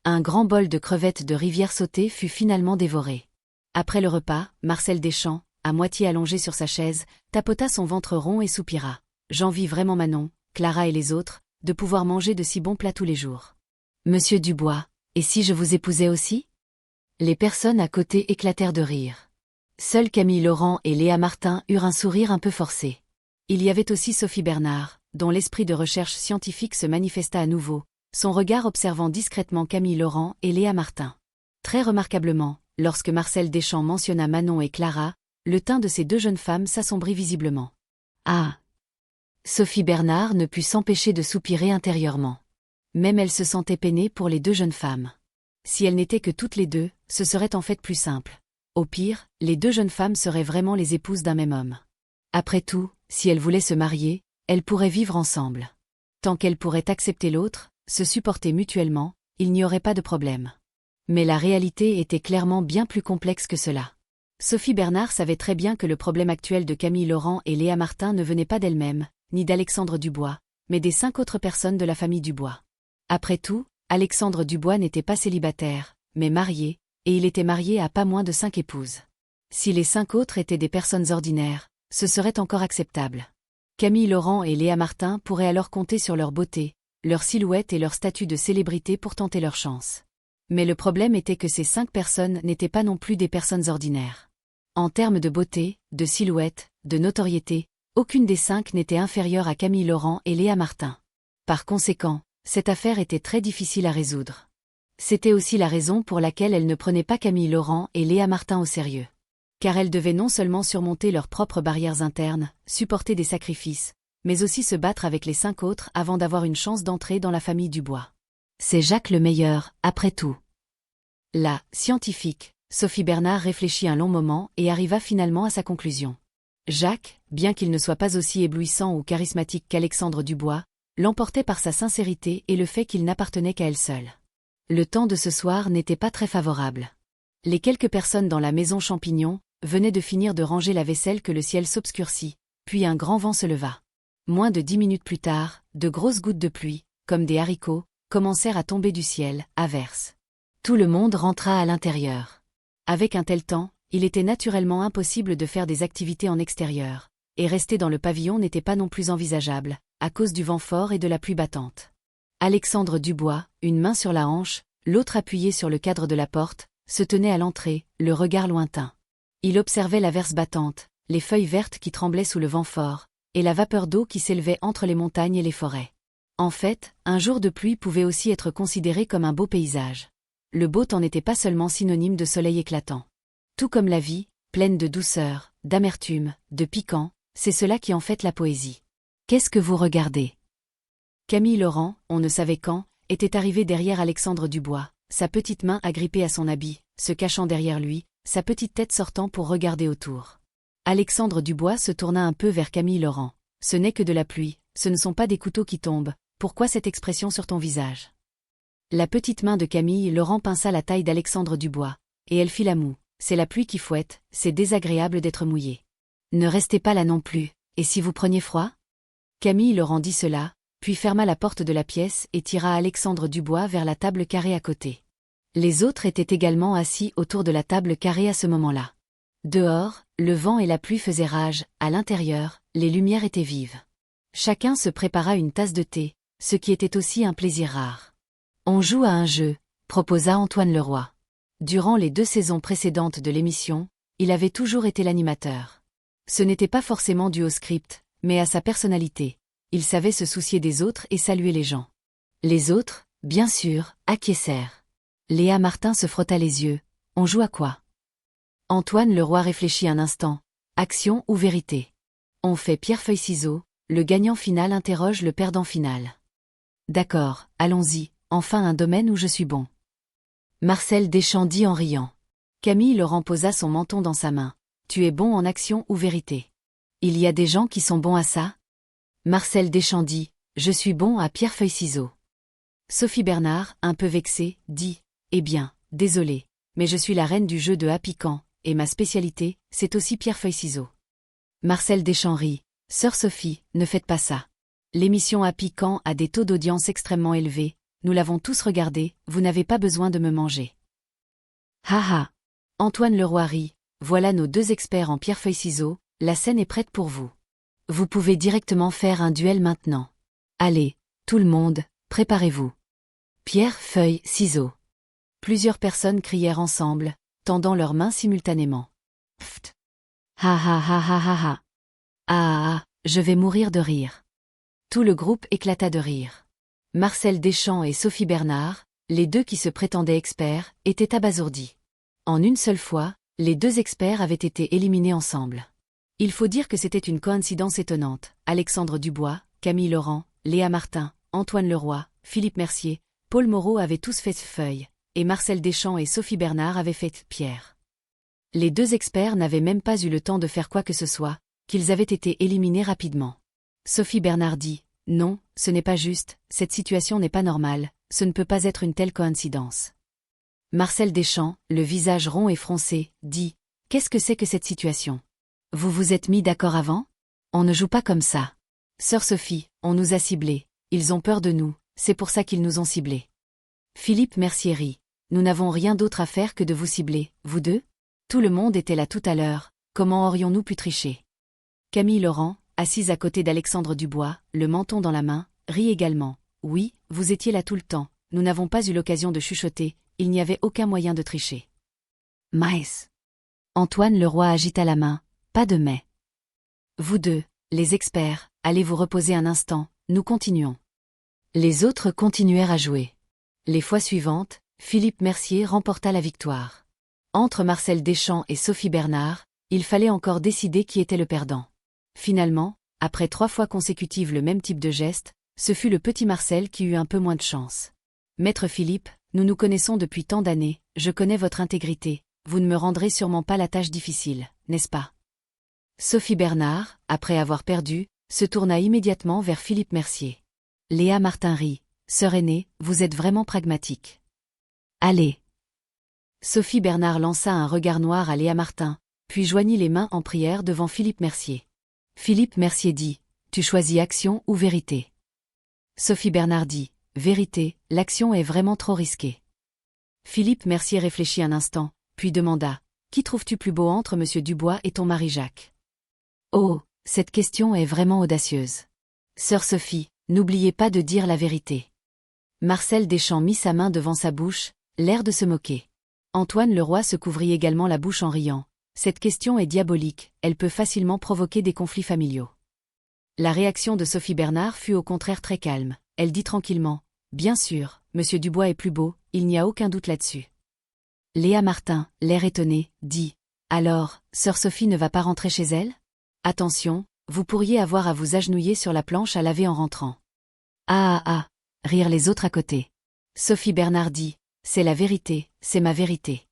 Un grand bol de crevettes de rivière sautées fut finalement dévoré. Après le repas, Marcel Deschamps, à moitié allongé sur sa chaise, tapota son ventre rond et soupira. J'envie vraiment Manon, Clara et les autres, de pouvoir manger de si bons plats tous les jours. Monsieur Dubois, et si je vous épousais aussi? Les personnes à côté éclatèrent de rire. Seuls Camille Laurent et Léa Martin eurent un sourire un peu forcé. Il y avait aussi Sophie Bernard, dont l'esprit de recherche scientifique se manifesta à nouveau, son regard observant discrètement Camille Laurent et Léa Martin. Très remarquablement, lorsque Marcel Deschamps mentionna Manon et Clara, le teint de ces deux jeunes femmes s'assombrit visiblement. Ah! Sophie Bernard ne put s'empêcher de soupirer intérieurement. Même elle se sentait peinée pour les deux jeunes femmes. Si elles n'étaient que toutes les deux, ce serait en fait plus simple. Au pire, les deux jeunes femmes seraient vraiment les épouses d'un même homme. Après tout, si elles voulaient se marier, elles pourraient vivre ensemble. Tant qu'elles pourraient accepter l'autre, se supporter mutuellement, il n'y aurait pas de problème. Mais la réalité était clairement bien plus complexe que cela. Sophie Bernard savait très bien que le problème actuel de Camille Laurent et Léa Martin ne venait pas d'elle-même, ni d'Alexandre Dubois, mais des 5 autres personnes de la famille Dubois. Après tout, Alexandre Dubois n'était pas célibataire, mais marié, et il était marié à pas moins de 5 épouses. Si les 5 autres étaient des personnes ordinaires, ce serait encore acceptable. Camille Laurent et Léa Martin pourraient alors compter sur leur beauté, leur silhouette et leur statut de célébrité pour tenter leur chance. Mais le problème était que ces 5 personnes n'étaient pas non plus des personnes ordinaires. En termes de beauté, de silhouette, de notoriété, aucune des 5 n'était inférieure à Camille Laurent et Léa Martin. Par conséquent, cette affaire était très difficile à résoudre. C'était aussi la raison pour laquelle elle ne prenait pas Camille Laurent et Léa Martin au sérieux. Car elles devaient non seulement surmonter leurs propres barrières internes, supporter des sacrifices, mais aussi se battre avec les 5 autres avant d'avoir une chance d'entrer dans la famille Dubois. C'est Jacques le meilleur, après tout. La scientifique, Sophie Bernard réfléchit un long moment et arriva finalement à sa conclusion. Jacques, bien qu'il ne soit pas aussi éblouissant ou charismatique qu'Alexandre Dubois, l'emportait par sa sincérité et le fait qu'il n'appartenait qu'à elle seule. Le temps de ce soir n'était pas très favorable. Les quelques personnes dans la maison Champignon venaient de finir de ranger la vaisselle que le ciel s'obscurcit, puis un grand vent se leva. Moins de 10 minutes plus tard, de grosses gouttes de pluie, comme des haricots, commencèrent à tomber du ciel, à verse. Tout le monde rentra à l'intérieur. Avec un tel temps, il était naturellement impossible de faire des activités en extérieur, et rester dans le pavillon n'était pas non plus envisageable, à cause du vent fort et de la pluie battante. Alexandre Dubois, une main sur la hanche, l'autre appuyée sur le cadre de la porte, se tenait à l'entrée, le regard lointain. Il observait l'averse battante, les feuilles vertes qui tremblaient sous le vent fort, et la vapeur d'eau qui s'élevait entre les montagnes et les forêts. En fait, un jour de pluie pouvait aussi être considéré comme un beau paysage. Le beau temps n'était pas seulement synonyme de soleil éclatant. Tout comme la vie, pleine de douceur, d'amertume, de piquant, c'est cela qui en fait la poésie. Qu'est-ce que vous regardez? Camille Laurent, on ne savait quand, était arrivé derrière Alexandre Dubois, sa petite main agrippée à son habit, se cachant derrière lui, sa petite tête sortant pour regarder autour. Alexandre Dubois se tourna un peu vers Camille Laurent. Ce n'est que de la pluie, ce ne sont pas des couteaux qui tombent, pourquoi cette expression sur ton visage? La petite main de Camille Laurent pinça la taille d'Alexandre Dubois, et elle fit la moue. C'est la pluie qui fouette, c'est désagréable d'être mouillé. Ne restez pas là non plus, et si vous preniez froid? Camille Laurent dit cela, puis ferma la porte de la pièce et tira Alexandre Dubois vers la table carrée à côté. Les autres étaient également assis autour de la table carrée à ce moment-là. Dehors, le vent et la pluie faisaient rage, à l'intérieur, les lumières étaient vives. Chacun se prépara une tasse de thé, ce qui était aussi un plaisir rare. On joue à un jeu, proposa Antoine Leroy. Durant les 2 saisons précédentes de l'émission, il avait toujours été l'animateur. Ce n'était pas forcément dû au script, mais à sa personnalité. Il savait se soucier des autres et saluer les gens. Les autres, bien sûr, acquiescèrent. Léa Martin se frotta les yeux. On joue à quoi? Antoine Leroy réfléchit un instant. Action ou vérité? On fait pierre-feuille-ciseaux, le gagnant final interroge le perdant final. D'accord, allons-y, enfin un domaine où je suis bon. Marcel Deschamps dit en riant. Camille Laurent posa son menton dans sa main. Tu es bon en action ou vérité? Il y a des gens qui sont bons à ça? Marcel Deschamps dit. Je suis bon à pierre-feuille-ciseaux. Sophie Bernard, un peu vexée, dit. Eh bien, désolée, mais je suis la reine du jeu de à piquant, et ma spécialité, c'est aussi pierre-feuille-ciseaux. Marcel Deschamps rit. Sœur Sophie, ne faites pas ça. L'émission à piquant a des taux d'audience extrêmement élevés, nous l'avons tous regardé, vous n'avez pas besoin de me manger. Ha. Antoine Leroy rit. Voilà nos deux experts en pierre-feuille-ciseaux, la scène est prête pour vous. Vous pouvez directement faire un duel maintenant. Allez, tout le monde, préparez-vous. Pierre, feuille, ciseaux. Plusieurs personnes crièrent ensemble, tendant leurs mains simultanément. Pft. Ha. Ah, je vais mourir de rire. Tout le groupe éclata de rire. Marcel Deschamps et Sophie Bernard, les deux qui se prétendaient experts, étaient abasourdis. En une seule fois, les deux experts avaient été éliminés ensemble. Il faut dire que c'était une coïncidence étonnante. Alexandre Dubois, Camille Laurent, Léa Martin, Antoine Leroy, Philippe Mercier, Paul Moreau avaient tous fait feuille, et Marcel Deschamps et Sophie Bernard avaient fait pierre. Les deux experts n'avaient même pas eu le temps de faire quoi que ce soit, qu'ils avaient été éliminés rapidement. Sophie Bernard dit, non, ce n'est pas juste, cette situation n'est pas normale, ce ne peut pas être une telle coïncidence. Marcel Deschamps, le visage rond et froncé, dit, qu'est-ce que c'est que cette situation? Vous vous êtes mis d'accord avant? On ne joue pas comme ça. Sœur Sophie, on nous a ciblés, ils ont peur de nous, c'est pour ça qu'ils nous ont ciblés. Philippe Mercier rit, nous n'avons rien d'autre à faire que de vous cibler, vous deux? Tout le monde était là tout à l'heure, comment aurions-nous pu tricher? Camille Laurent, assise à côté d'Alexandre Dubois, le menton dans la main, rit également. Oui, vous étiez là tout le temps, nous n'avons pas eu l'occasion de chuchoter, il n'y avait aucun moyen de tricher. Mais. Antoine Leroy agita la main, pas de mais. Vous deux, les experts, allez vous reposer un instant, nous continuons. Les autres continuèrent à jouer. Les fois suivantes, Philippe Mercier remporta la victoire. Entre Marcel Deschamps et Sophie Bernard, il fallait encore décider qui était le perdant. Finalement, après 3 fois consécutives le même type de geste, ce fut le petit Marcel qui eut un peu moins de chance. Maître Philippe, nous nous connaissons depuis tant d'années, je connais votre intégrité, vous ne me rendrez sûrement pas la tâche difficile, n'est-ce pas? Sophie Bernard, après avoir perdu, se tourna immédiatement vers Philippe Mercier. Léa Martin rit, sœur aînée, vous êtes vraiment pragmatique. Allez. Sophie Bernard lança un regard noir à Léa Martin, puis joignit les mains en prière devant Philippe Mercier. Philippe Mercier dit, tu choisis action ou vérité? Sophie Bernard dit, vérité, l'action est vraiment trop risquée. Philippe Mercier réfléchit un instant, puis demanda, qui trouves-tu plus beau entre Monsieur Dubois et ton mari Jacques? Oh, cette question est vraiment audacieuse. Sœur Sophie, n'oubliez pas de dire la vérité. Marcel Deschamps mit sa main devant sa bouche, l'air de se moquer. Antoine Leroy se couvrit également la bouche en riant. Cette question est diabolique, elle peut facilement provoquer des conflits familiaux. La réaction de Sophie Bernard fut au contraire très calme. Elle dit tranquillement, bien sûr, Monsieur Dubois est plus beau, il n'y a aucun doute là-dessus. Léa Martin, l'air étonné, dit, alors, sœur Sophie ne va pas rentrer chez elle? Attention, vous pourriez avoir à vous agenouiller sur la planche à laver en rentrant. Ah, rirent les autres à côté. Sophie Bernard dit, c'est la vérité, c'est ma vérité.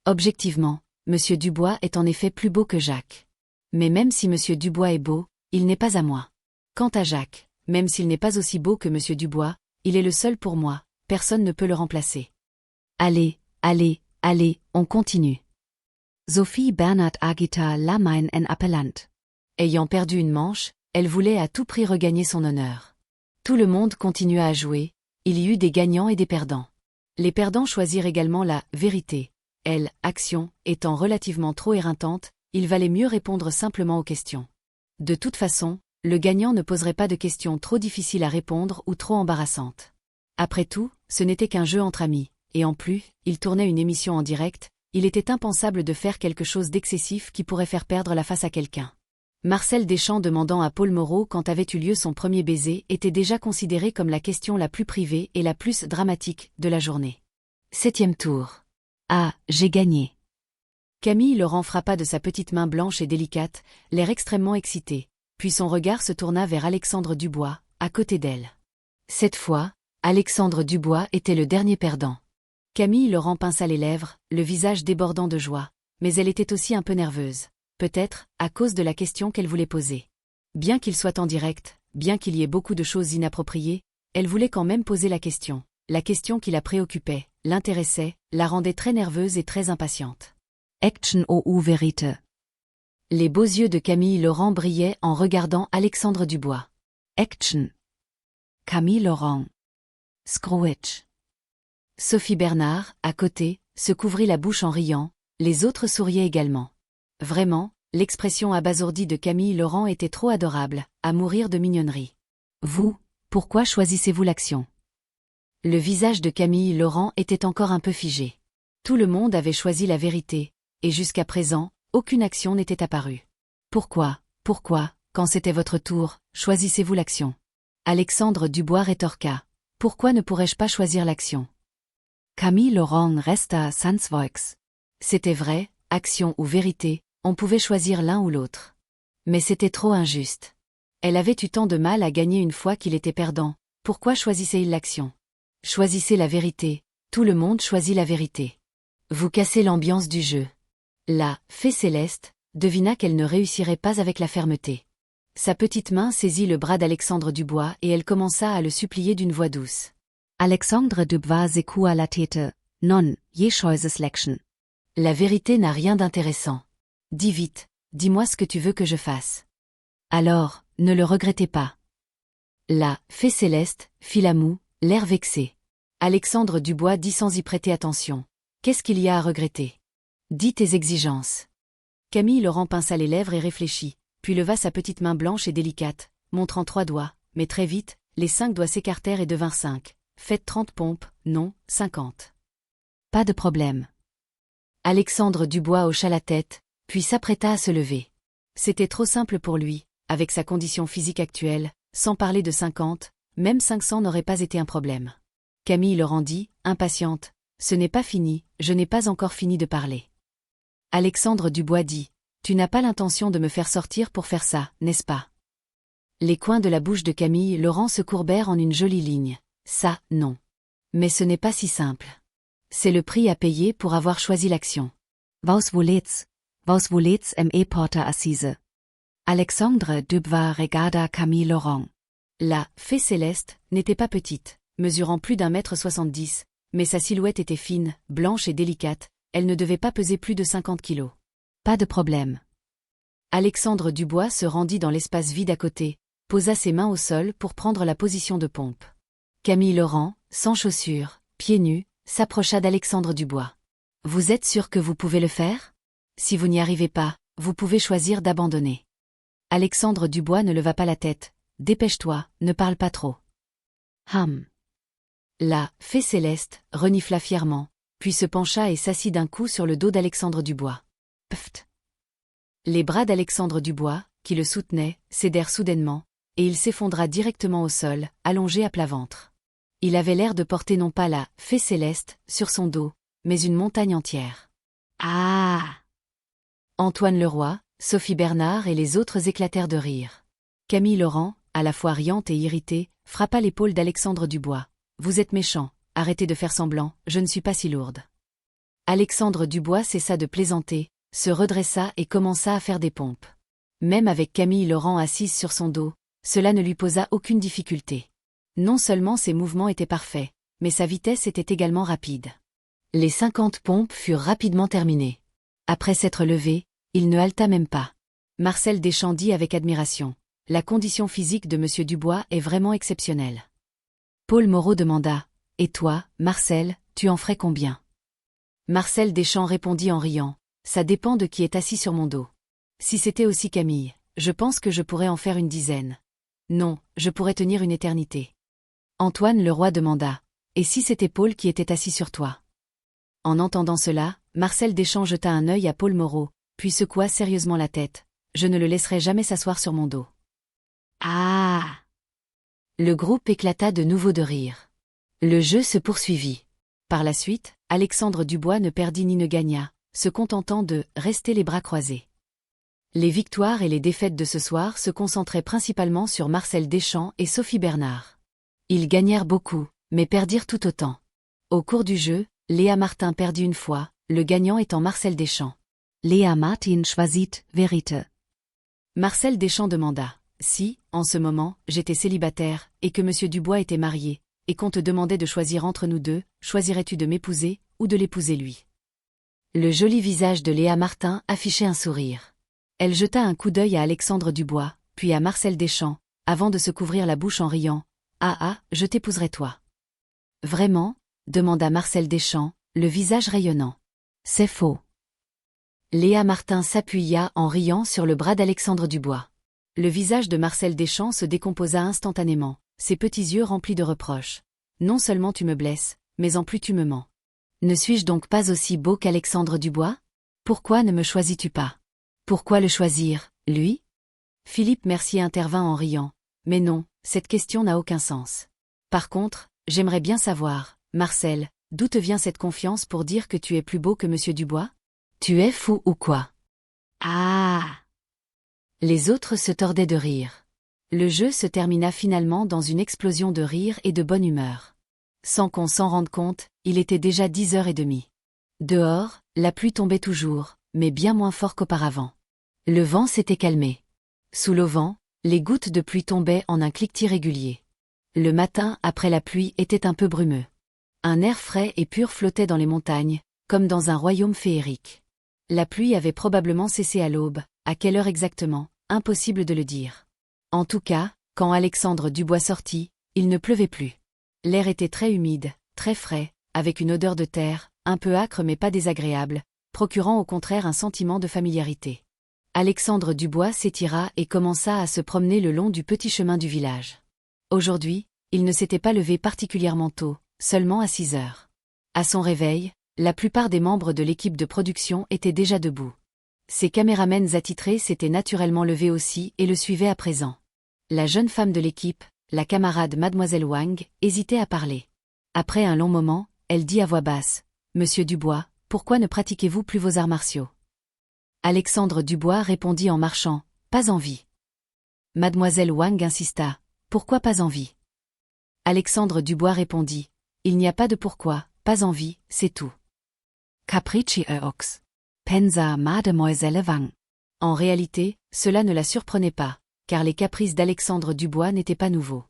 Objectivement, Monsieur Dubois est en effet plus beau que Jacques. Mais même si Monsieur Dubois est beau, il n'est pas à moi. Quant à Jacques, même s'il n'est pas aussi beau que Monsieur Dubois, il est le seul pour moi, personne ne peut le remplacer. Allez, on continue. Sophie Bernard agita la main en appelant. Ayant perdu une manche, elle voulait à tout prix regagner son honneur. Tout le monde continua à jouer, il y eut des gagnants et des perdants. Les perdants choisirent également la vérité. Elle, action, étant relativement trop éreintante, il valait mieux répondre simplement aux questions. De toute façon, le gagnant ne poserait pas de questions trop difficiles à répondre ou trop embarrassantes. Après tout, ce n'était qu'un jeu entre amis, et en plus, il tournait une émission en direct, Il était impensable de faire quelque chose d'excessif qui pourrait faire perdre la face à quelqu'un. Marcel Deschamps demandant à Paul Moreau quand avait eu lieu son premier baiser était déjà considéré comme la question la plus privée et la plus dramatique de la journée. 7e tour. Ah, j'ai gagné. Camille Laurent frappa de sa petite main blanche et délicate, l'air extrêmement excité, puis son regard se tourna vers Alexandre Dubois, à côté d'elle. Cette fois, Alexandre Dubois était le dernier perdant. Camille Laurent pinça les lèvres, le visage débordant de joie, mais elle était aussi un peu nerveuse. Peut-être, à cause de la question qu'elle voulait poser. Bien qu'il soit en direct, bien qu'il y ait beaucoup de choses inappropriées, elle voulait quand même poser la question qui la préoccupait, l'intéressait, la rendait très nerveuse et très impatiente. Action ou vérité. Les beaux yeux de Camille Laurent brillaient en regardant Alexandre Dubois. Action. Camille Laurent. Scrooge. Sophie Bernard, à côté, se couvrit la bouche en riant, les autres souriaient également. Vraiment, l'expression abasourdie de Camille Laurent était trop adorable, à mourir de mignonnerie. Vous, pourquoi choisissez-vous l'action? Le visage de Camille Laurent était encore un peu figé. Tout le monde avait choisi la vérité, et jusqu'à présent, aucune action n'était apparue. Pourquoi, quand c'était votre tour, choisissez-vous l'action? Alexandre Dubois rétorqua. Pourquoi ne pourrais-je pas choisir l'action? Camille Laurent resta sans voix. C'était vrai, action ou vérité, on pouvait choisir l'un ou l'autre. Mais c'était trop injuste. Elle avait eu tant de mal à gagner une fois qu'il était perdant, pourquoi choisissait-il l'action? Choisissez la vérité, tout le monde choisit la vérité. Vous cassez l'ambiance du jeu. La fée Céleste devina qu'elle ne réussirait pas avec la fermeté. Sa petite main saisit le bras d'Alexandre Dubois et elle commença à le supplier d'une voix douce. Alexandre Dubois secoua la tête. Non, je choisis l'action. La vérité n'a rien d'intéressant. Dis vite, dis-moi ce que tu veux que je fasse. Alors, ne le regrettez pas. La fée Céleste fit la moue, l'air vexé. Alexandre Dubois dit sans y prêter attention. Qu'est-ce qu'il y a à regretter? Dis tes exigences. Camille Laurent pinça les lèvres et réfléchit, puis leva sa petite main blanche et délicate, montrant 3 doigts, mais très vite, les 5 doigts s'écartèrent et devinrent 5. Faites 30 pompes, non, 50. Pas de problème. Alexandre Dubois hocha la tête, puis s'apprêta à se lever. C'était trop simple pour lui, avec sa condition physique actuelle, sans parler de 50, même 500 n'aurait pas été un problème. Camille le rendit, impatiente. Ce n'est pas fini, je n'ai pas encore fini de parler. Alexandre Dubois dit. Tu n'as pas l'intention de me faire sortir pour faire ça, n'est-ce pas? Les coins de la bouche de Camille Laurent se courbèrent en une jolie ligne. Ça, non. Mais ce n'est pas si simple. C'est le prix à payer pour avoir choisi l'action. Was voulez porter assise. Alexandre Dubois regarda Camille Laurent. La fée Céleste n'était pas petite, mesurant plus d'1,70 m, mais sa silhouette était fine, blanche et délicate, elle ne devait pas peser plus de 50 kilos. Pas de problème. Alexandre Dubois se rendit dans l'espace vide à côté, posa ses mains au sol pour prendre la position de pompe. Camille Laurent, sans chaussures, pieds nus, s'approcha d'Alexandre Dubois. Vous êtes sûr que vous pouvez le faire? Si vous n'y arrivez pas, vous pouvez choisir d'abandonner. Alexandre Dubois ne leva pas la tête. Dépêche-toi, ne parle pas trop. La fée Céleste renifla fièrement, puis se pencha et s'assit d'un coup sur le dos d'Alexandre Dubois. Pft. Les bras d'Alexandre Dubois, qui le soutenaient, cédèrent soudainement, et il s'effondra directement au sol, allongé à plat ventre. Il avait l'air de porter non pas la fée Céleste sur son dos, mais une montagne entière. Ah! Antoine Leroy, Sophie Bernard et les autres éclatèrent de rire. Camille Laurent, à la fois riante et irritée, frappa l'épaule d'Alexandre Dubois. Vous êtes méchant, arrêtez de faire semblant, je ne suis pas si lourde. Alexandre Dubois cessa de plaisanter, se redressa et commença à faire des pompes. Même avec Camille Laurent assise sur son dos, cela ne lui posa aucune difficulté. Non seulement ses mouvements étaient parfaits, mais sa vitesse était également rapide. Les 50 pompes furent rapidement terminées. Après s'être levé, il ne halta même pas. Marcel Deschamps dit avec admiration. La condition physique de M. Dubois est vraiment exceptionnelle. Paul Moreau demanda. Et toi, Marcel, tu en ferais combien? Marcel Deschamps répondit en riant. Ça dépend de qui est assis sur mon dos. Si c'était aussi Camille, je pense que je pourrais en faire une dizaine. Non, je pourrais tenir une éternité. Antoine Leroy demanda. Et si c'était Paul qui était assis sur toi? En entendant cela, Marcel Deschamps jeta un œil à Paul Moreau, puis secoua sérieusement la tête. Je ne le laisserai jamais s'asseoir sur mon dos. Ah! Le groupe éclata de nouveau de rire. Le jeu se poursuivit. Par la suite, Alexandre Dubois ne perdit ni ne gagna, se contentant de rester les bras croisés. Les victoires et les défaites de ce soir se concentraient principalement sur Marcel Deschamps et Sophie Bernard. Ils gagnèrent beaucoup, mais perdirent tout autant. Au cours du jeu, Léa Martin perdit une fois, le gagnant étant Marcel Deschamps. Léa Martin choisit vérité. Marcel Deschamps demanda, si, en ce moment, j'étais célibataire, et que Monsieur Dubois était marié, et qu'on te demandait de choisir entre nous deux, choisirais-tu de m'épouser, ou de l'épouser lui? Le joli visage de Léa Martin affichait un sourire. Elle jeta un coup d'œil à Alexandre Dubois, puis à Marcel Deschamps, avant de se couvrir la bouche en riant. « Ah, je t'épouserai toi. »« Vraiment ?» demanda Marcel Deschamps, le visage rayonnant. « C'est faux. » Léa Martin s'appuya en riant sur le bras d'Alexandre Dubois. Le visage de Marcel Deschamps se décomposa instantanément, ses petits yeux remplis de reproches. « Non seulement tu me blesses, mais en plus tu me mens. Ne suis-je donc pas aussi beau qu'Alexandre Dubois? Pourquoi ne me choisis-tu pas? Pourquoi le choisir, lui? » Philippe Mercier intervint en riant. « Mais non, cette question n'a aucun sens. Par contre, j'aimerais bien savoir, Marcel, d'où te vient cette confiance pour dire que tu es plus beau que Monsieur Dubois? Tu es fou ou quoi? » Ah! Les autres se tordaient de rire. Le jeu se termina finalement dans une explosion de rire et de bonne humeur. Sans qu'on s'en rende compte, il était déjà 10h30. Dehors, la pluie tombait toujours, mais bien moins fort qu'auparavant. Le vent s'était calmé. Sous l'auvent, les gouttes de pluie tombaient en un cliquetis régulier. Le matin après la pluie était un peu brumeux. Un air frais et pur flottait dans les montagnes, comme dans un royaume féerique. La pluie avait probablement cessé à l'aube, à quelle heure exactement, impossible de le dire. En tout cas, quand Alexandre Dubois sortit, il ne pleuvait plus. L'air était très humide, très frais, avec une odeur de terre, un peu âcre mais pas désagréable, procurant au contraire un sentiment de familiarité. Alexandre Dubois s'étira et commença à se promener le long du petit chemin du village. Aujourd'hui, il ne s'était pas levé particulièrement tôt, seulement à 6h. À son réveil, la plupart des membres de l'équipe de production étaient déjà debout. Ses caméramens attitrés s'étaient naturellement levés aussi et le suivaient à présent. La jeune femme de l'équipe, la camarade Mademoiselle Wang, hésitait à parler. Après un long moment, elle dit à voix basse, « Monsieur Dubois, pourquoi ne pratiquez-vous plus vos arts martiaux ?» Alexandre Dubois répondit en marchant, « Pas envie. » Mademoiselle Wang insista, « Pourquoi pas envie ?» Alexandre Dubois répondit, « Il n'y a pas de pourquoi, pas envie, c'est tout. » Capricci ox. Pensa Mademoiselle Wang. En réalité, cela ne la surprenait pas, car les caprices d'Alexandre Dubois n'étaient pas nouveaux.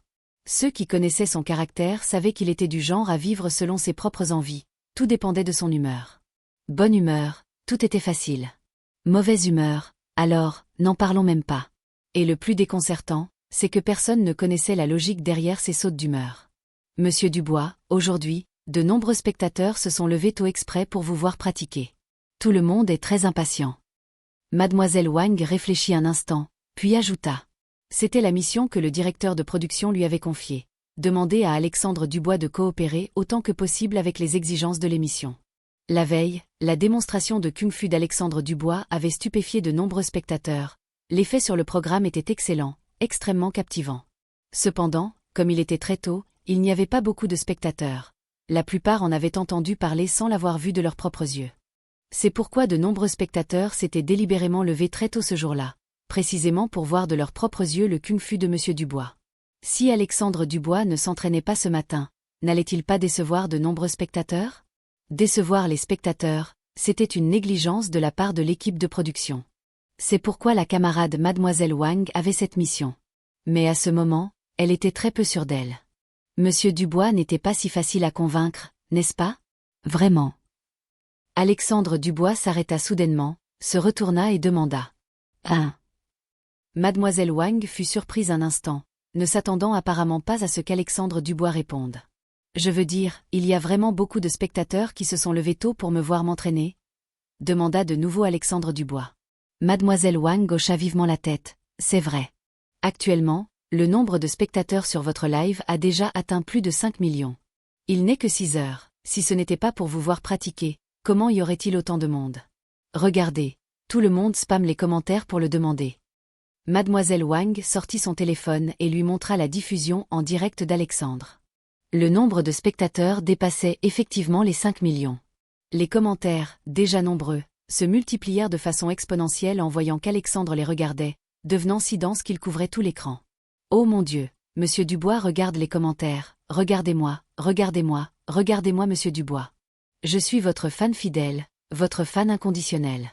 Ceux qui connaissaient son caractère savaient qu'il était du genre à vivre selon ses propres envies, tout dépendait de son humeur. Bonne humeur, tout était facile. Mauvaise humeur, alors, n'en parlons même pas. Et le plus déconcertant, c'est que personne ne connaissait la logique derrière ces sautes d'humeur. Monsieur Dubois, aujourd'hui, de nombreux spectateurs se sont levés tôt exprès pour vous voir pratiquer. Tout le monde est très impatient. Mademoiselle Wang réfléchit un instant, puis ajouta. C'était la mission que le directeur de production lui avait confiée. Demander à Alexandre Dubois de coopérer autant que possible avec les exigences de l'émission. La veille, la démonstration de kung-fu d'Alexandre Dubois avait stupéfié de nombreux spectateurs. L'effet sur le programme était excellent, extrêmement captivant. Cependant, comme il était très tôt, il n'y avait pas beaucoup de spectateurs. La plupart en avaient entendu parler sans l'avoir vu de leurs propres yeux. C'est pourquoi de nombreux spectateurs s'étaient délibérément levés très tôt ce jour-là, précisément pour voir de leurs propres yeux le kung-fu de Monsieur Dubois. Si Alexandre Dubois ne s'entraînait pas ce matin, n'allait-il pas décevoir de nombreux spectateurs? Décevoir les spectateurs, c'était une négligence de la part de l'équipe de production. C'est pourquoi la camarade Mademoiselle Wang avait cette mission. Mais à ce moment, elle était très peu sûre d'elle. Monsieur Dubois n'était pas si facile à convaincre, n'est-ce pas? Vraiment. Alexandre Dubois s'arrêta soudainement, se retourna et demanda. « Hein ?» Mademoiselle Wang fut surprise un instant, ne s'attendant apparemment pas à ce qu'Alexandre Dubois réponde. « Je veux dire, il y a vraiment beaucoup de spectateurs qui se sont levés tôt pour me voir m'entraîner ?» demanda de nouveau Alexandre Dubois. Mademoiselle Wang hocha vivement la tête. « C'est vrai. Actuellement, le nombre de spectateurs sur votre live a déjà atteint plus de 5 millions. Il n'est que 6 heures, si ce n'était pas pour vous voir pratiquer, Comment y aurait-il autant de monde? Regardez, tout le monde spamme les commentaires pour le demander. Mademoiselle Wang sortit son téléphone et lui montra la diffusion en direct d'Alexandre. Le nombre de spectateurs dépassait effectivement les 5 millions. Les commentaires, déjà nombreux, se multiplièrent de façon exponentielle en voyant qu'Alexandre les regardait, devenant si dense qu'il couvrait tout l'écran. Oh mon Dieu, Monsieur Dubois regarde les commentaires, regardez-moi, regardez-moi, regardez-moi Monsieur Dubois. Je suis votre fan fidèle, votre fan inconditionnel.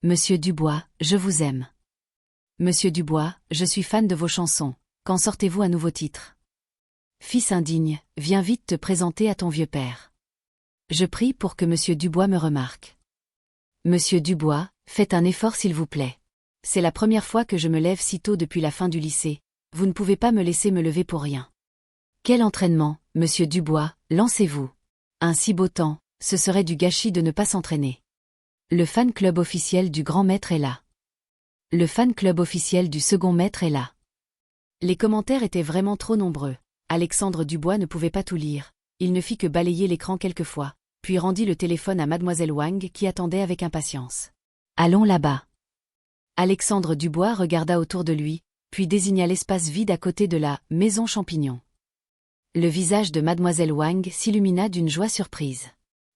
Monsieur Dubois, je vous aime. Monsieur Dubois, je suis fan de vos chansons, quand sortez-vous un nouveau titre? Fils indigne, viens vite te présenter à ton vieux père. Je prie pour que Monsieur Dubois me remarque. Monsieur Dubois, faites un effort s'il vous plaît. C'est la première fois que je me lève si tôt depuis la fin du lycée, vous ne pouvez pas me laisser me lever pour rien. Quel entraînement, Monsieur Dubois, lancez-vous. Un si beau temps, ce serait du gâchis de ne pas s'entraîner. Le fan club officiel du grand maître est là. Le fan club officiel du second maître est là. Les commentaires étaient vraiment trop nombreux. Alexandre Dubois ne pouvait pas tout lire. Il ne fit que balayer l'écran quelques fois, puis rendit le téléphone à Mademoiselle Wang qui attendait avec impatience. Allons là-bas. Alexandre Dubois regarda autour de lui, puis désigna l'espace vide à côté de la maison champignon. Le visage de Mademoiselle Wang s'illumina d'une joie surprise.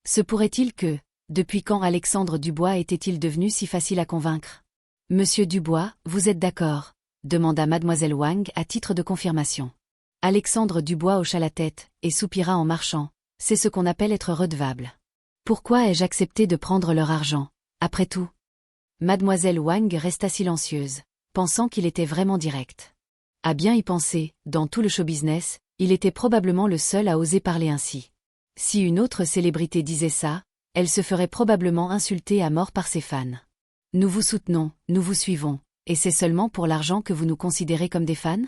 Se pourrait-il que, depuis quand Alexandre Dubois était-il devenu si facile à convaincre? Monsieur Dubois, vous êtes d'accord? Demanda Mademoiselle Wang à titre de confirmation. Alexandre Dubois hocha la tête, et soupira en marchant. C'est ce qu'on appelle être redevable. Pourquoi ai-je accepté de prendre leur argent, après tout? Mademoiselle Wang resta silencieuse, pensant qu'il était vraiment direct. À bien y penser, dans tout le show-business, il était probablement le seul à oser parler ainsi. Si une autre célébrité disait ça, elle se ferait probablement insulter à mort par ses fans. Nous vous soutenons, nous vous suivons, et c'est seulement pour l'argent que vous nous considérez comme des fans?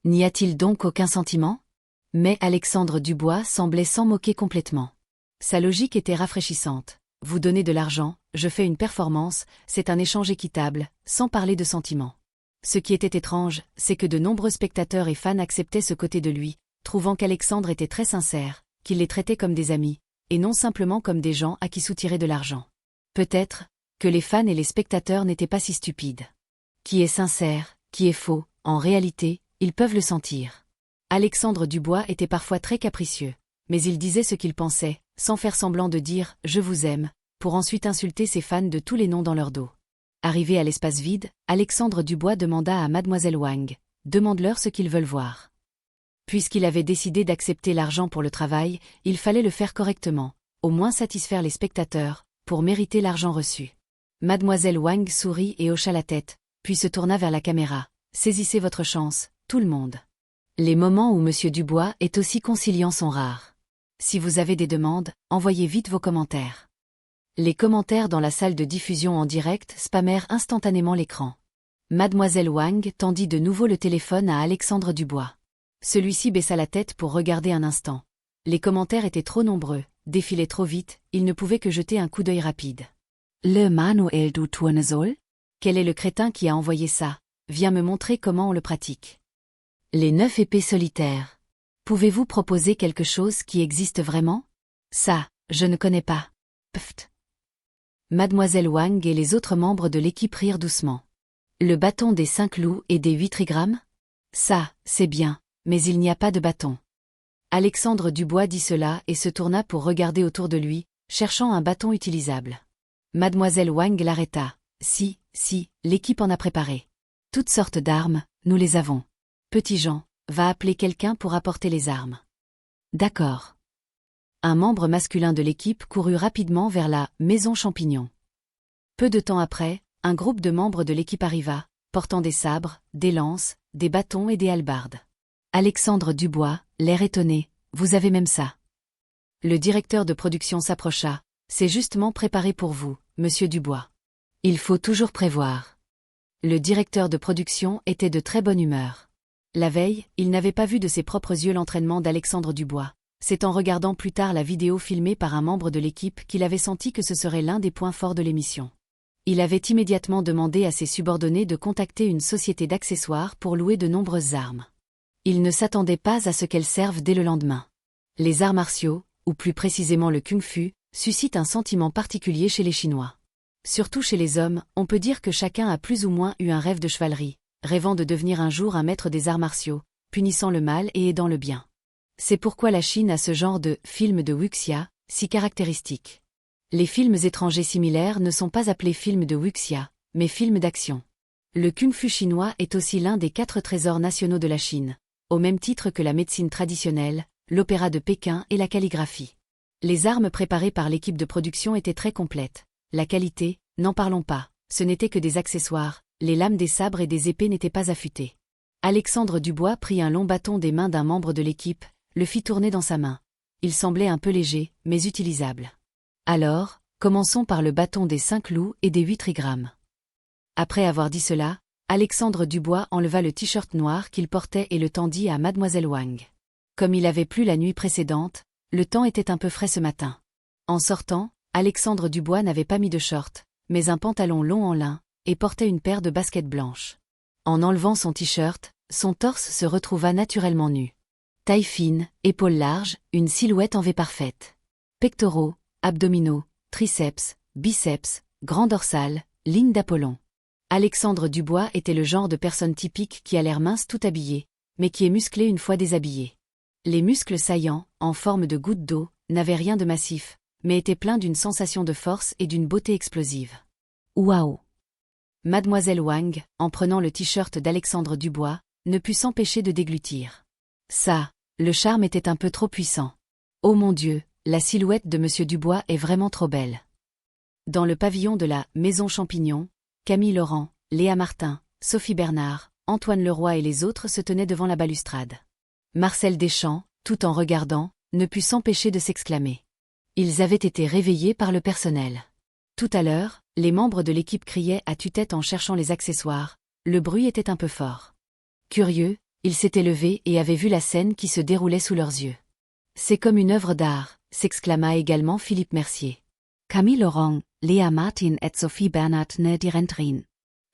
N'y a-t-il donc aucun sentiment? Mais Alexandre Dubois semblait s'en moquer complètement. Sa logique était rafraîchissante. Vous donnez de l'argent, je fais une performance, c'est un échange équitable, sans parler de sentiments. Ce qui était étrange, c'est que de nombreux spectateurs et fans acceptaient ce côté de lui, trouvant qu'Alexandre était très sincère, qu'il les traitait comme des amis, et non simplement comme des gens à qui soutirer de l'argent. Peut-être que les fans et les spectateurs n'étaient pas si stupides. Qui est sincère, qui est faux, en réalité, ils peuvent le sentir. Alexandre Dubois était parfois très capricieux, mais il disait ce qu'il pensait, sans faire semblant de dire « je vous aime », pour ensuite insulter ses fans de tous les noms dans leur dos. Arrivé à l'espace vide, Alexandre Dubois demanda à Mademoiselle Wang « demande-leur ce qu'ils veulent voir ». Puisqu'il avait décidé d'accepter l'argent pour le travail, il fallait le faire correctement, au moins satisfaire les spectateurs, pour mériter l'argent reçu. Mademoiselle Wang sourit et hocha la tête, puis se tourna vers la caméra. « Saisissez votre chance, tout le monde. » Les moments où Monsieur Dubois est aussi conciliant sont rares. Si vous avez des demandes, envoyez vite vos commentaires. Les commentaires dans la salle de diffusion en direct spammèrent instantanément l'écran. Mademoiselle Wang tendit de nouveau le téléphone à Alexandre Dubois. Celui-ci baissa la tête pour regarder un instant. Les commentaires étaient trop nombreux, défilaient trop vite, il ne pouvait que jeter un coup d'œil rapide. Le Manuel du Tournesol? Quel est le crétin qui a envoyé ça? Viens me montrer comment on le pratique. Les 9 épées solitaires. Pouvez-vous proposer quelque chose qui existe vraiment? Ça, je ne connais pas. Pft. Mademoiselle Wang et les autres membres de l'équipe rirent doucement. Le bâton des 5 loups et des 8 trigrammes? Ça, c'est bien, mais il n'y a pas de bâton. Alexandre Dubois dit cela et se tourna pour regarder autour de lui, cherchant un bâton utilisable. Mademoiselle Wang l'arrêta. Si, l'équipe en a préparé. Toutes sortes d'armes, nous les avons. Petit Jean, va appeler quelqu'un pour apporter les armes. D'accord. Un membre masculin de l'équipe courut rapidement vers la maison champignon. Peu de temps après, un groupe de membres de l'équipe arriva, portant des sabres, des lances, des bâtons et des hallebardes. Alexandre Dubois, l'air étonné, vous avez même ça. Le directeur de production s'approcha. C'est justement préparé pour vous, Monsieur Dubois. Il faut toujours prévoir. Le directeur de production était de très bonne humeur. La veille, il n'avait pas vu de ses propres yeux l'entraînement d'Alexandre Dubois. C'est en regardant plus tard la vidéo filmée par un membre de l'équipe qu'il avait senti que ce serait l'un des points forts de l'émission. Il avait immédiatement demandé à ses subordonnés de contacter une société d'accessoires pour louer de nombreuses armes. Il ne s'attendait pas à ce qu'elles servent dès le lendemain. Les arts martiaux, ou plus précisément le kung-fu, suscite un sentiment particulier chez les Chinois. Surtout chez les hommes, on peut dire que chacun a plus ou moins eu un rêve de chevalerie, rêvant de devenir un jour un maître des arts martiaux, punissant le mal et aidant le bien. C'est pourquoi la Chine a ce genre de « film de wuxia » si caractéristique. Les films étrangers similaires ne sont pas appelés films de wuxia, mais films d'action. Le kung-fu chinois est aussi l'un des 4 trésors nationaux de la Chine, au même titre que la médecine traditionnelle, l'opéra de Pékin et la calligraphie. Les armes préparées par l'équipe de production étaient très complètes. La qualité, n'en parlons pas, ce n'était que des accessoires, les lames des sabres et des épées n'étaient pas affûtées. Alexandre Dubois prit un long bâton des mains d'un membre de l'équipe, le fit tourner dans sa main. Il semblait un peu léger, mais utilisable. Alors, commençons par le bâton des 5 loups et des 8 trigrammes. Après avoir dit cela, Alexandre Dubois enleva le t-shirt noir qu'il portait et le tendit à Mademoiselle Wang. Comme il avait plu la nuit précédente, le temps était un peu frais ce matin. En sortant, Alexandre Dubois n'avait pas mis de short, mais un pantalon long en lin, et portait une paire de baskets blanches. En enlevant son t-shirt, son torse se retrouva naturellement nu. Taille fine, épaules larges, une silhouette en V parfaite. Pectoraux, abdominaux, triceps, biceps, grand dorsal, ligne d'Apollon. Alexandre Dubois était le genre de personne typique qui a l'air mince tout habillé, mais qui est musclé une fois déshabillé. Les muscles saillants, en forme de gouttes d'eau, n'avaient rien de massif, mais étaient pleins d'une sensation de force et d'une beauté explosive. Waouh! Mademoiselle Wang, en prenant le t-shirt d'Alexandre Dubois, ne put s'empêcher de déglutir. Ça, le charme était un peu trop puissant. Oh mon Dieu, la silhouette de Monsieur Dubois est vraiment trop belle. Dans le pavillon de la Maison Champignon, Camille Laurent, Léa Martin, Sophie Bernard, Antoine Leroy et les autres se tenaient devant la balustrade. Marcel Deschamps, tout en regardant, ne put s'empêcher de s'exclamer. Ils avaient été réveillés par le personnel. Tout à l'heure, les membres de l'équipe criaient à tue-tête en cherchant les accessoires, le bruit était un peu fort. Curieux, ils s'étaient levés et avaient vu la scène qui se déroulait sous leurs yeux. C'est comme une œuvre d'art, s'exclama également Philippe Mercier. Camille Laurent, Léa Martin et Sophie Bernard ne dirent rien.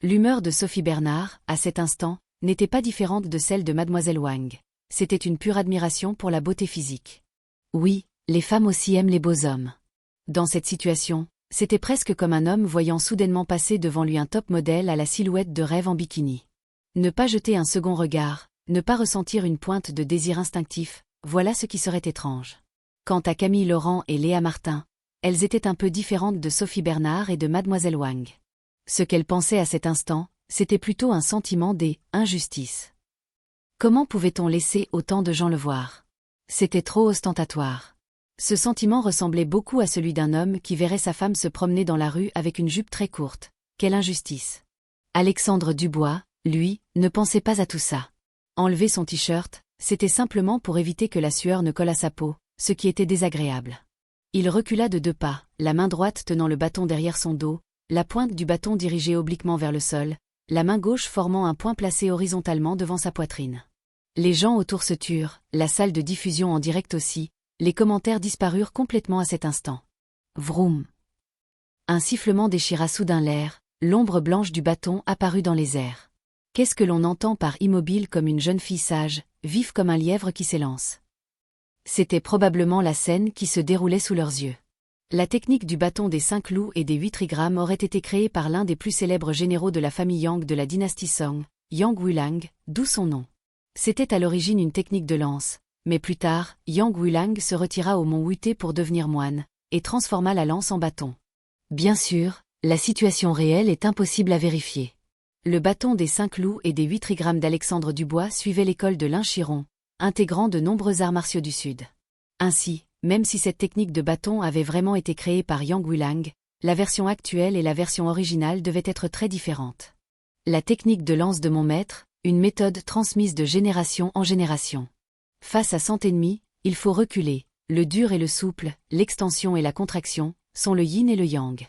L'humeur de Sophie Bernard, à cet instant, n'était pas différente de celle de Mademoiselle Wang. C'était une pure admiration pour la beauté physique. Oui, les femmes aussi aiment les beaux hommes. Dans cette situation, c'était presque comme un homme voyant soudainement passer devant lui un top modèle à la silhouette de rêve en bikini. Ne pas jeter un second regard, ne pas ressentir une pointe de désir instinctif, voilà ce qui serait étrange. Quant à Camille Laurent et Léa Martin, elles étaient un peu différentes de Sophie Bernard et de Mademoiselle Wang. Ce qu'elles pensaient à cet instant, c'était plutôt un sentiment d'injustice. Comment pouvait-on laisser autant de gens le voir? C'était trop ostentatoire. Ce sentiment ressemblait beaucoup à celui d'un homme qui verrait sa femme se promener dans la rue avec une jupe très courte. Quelle injustice! Alexandre Dubois, lui, ne pensait pas à tout ça. Enlever son t-shirt, c'était simplement pour éviter que la sueur ne colle à sa peau, ce qui était désagréable. Il recula de 2 pas, la main droite tenant le bâton derrière son dos, la pointe du bâton dirigée obliquement vers le sol, la main gauche formant un point placé horizontalement devant sa poitrine. Les gens autour se turent, la salle de diffusion en direct aussi, les commentaires disparurent complètement à cet instant. Vroom! Un sifflement déchira soudain l'air, l'ombre blanche du bâton apparut dans les airs. Qu'est-ce que l'on entend par immobile comme une jeune fille sage, vive comme un lièvre qui s'élance? C'était probablement la scène qui se déroulait sous leurs yeux. La technique du bâton des 5 loups et des 8 trigrammes aurait été créée par l'un des plus célèbres généraux de la famille Yang de la dynastie Song, Yang Wulang, d'où son nom. C'était à l'origine une technique de lance, mais plus tard, Yang Wulang se retira au mont Wuté pour devenir moine, et transforma la lance en bâton. Bien sûr, la situation réelle est impossible à vérifier. Le bâton des 5 loups et des 8 trigrammes d'Alexandre Dubois suivait l'école de Lin Chiron, intégrant de nombreux arts martiaux du Sud. Ainsi, même si cette technique de bâton avait vraiment été créée par Yang Wulang, la version actuelle et la version originale devaient être très différentes. La technique de lance de mon maître, une méthode transmise de génération en génération. Face à 100 ennemis, il faut reculer, le dur et le souple, l'extension et la contraction, sont le yin et le yang.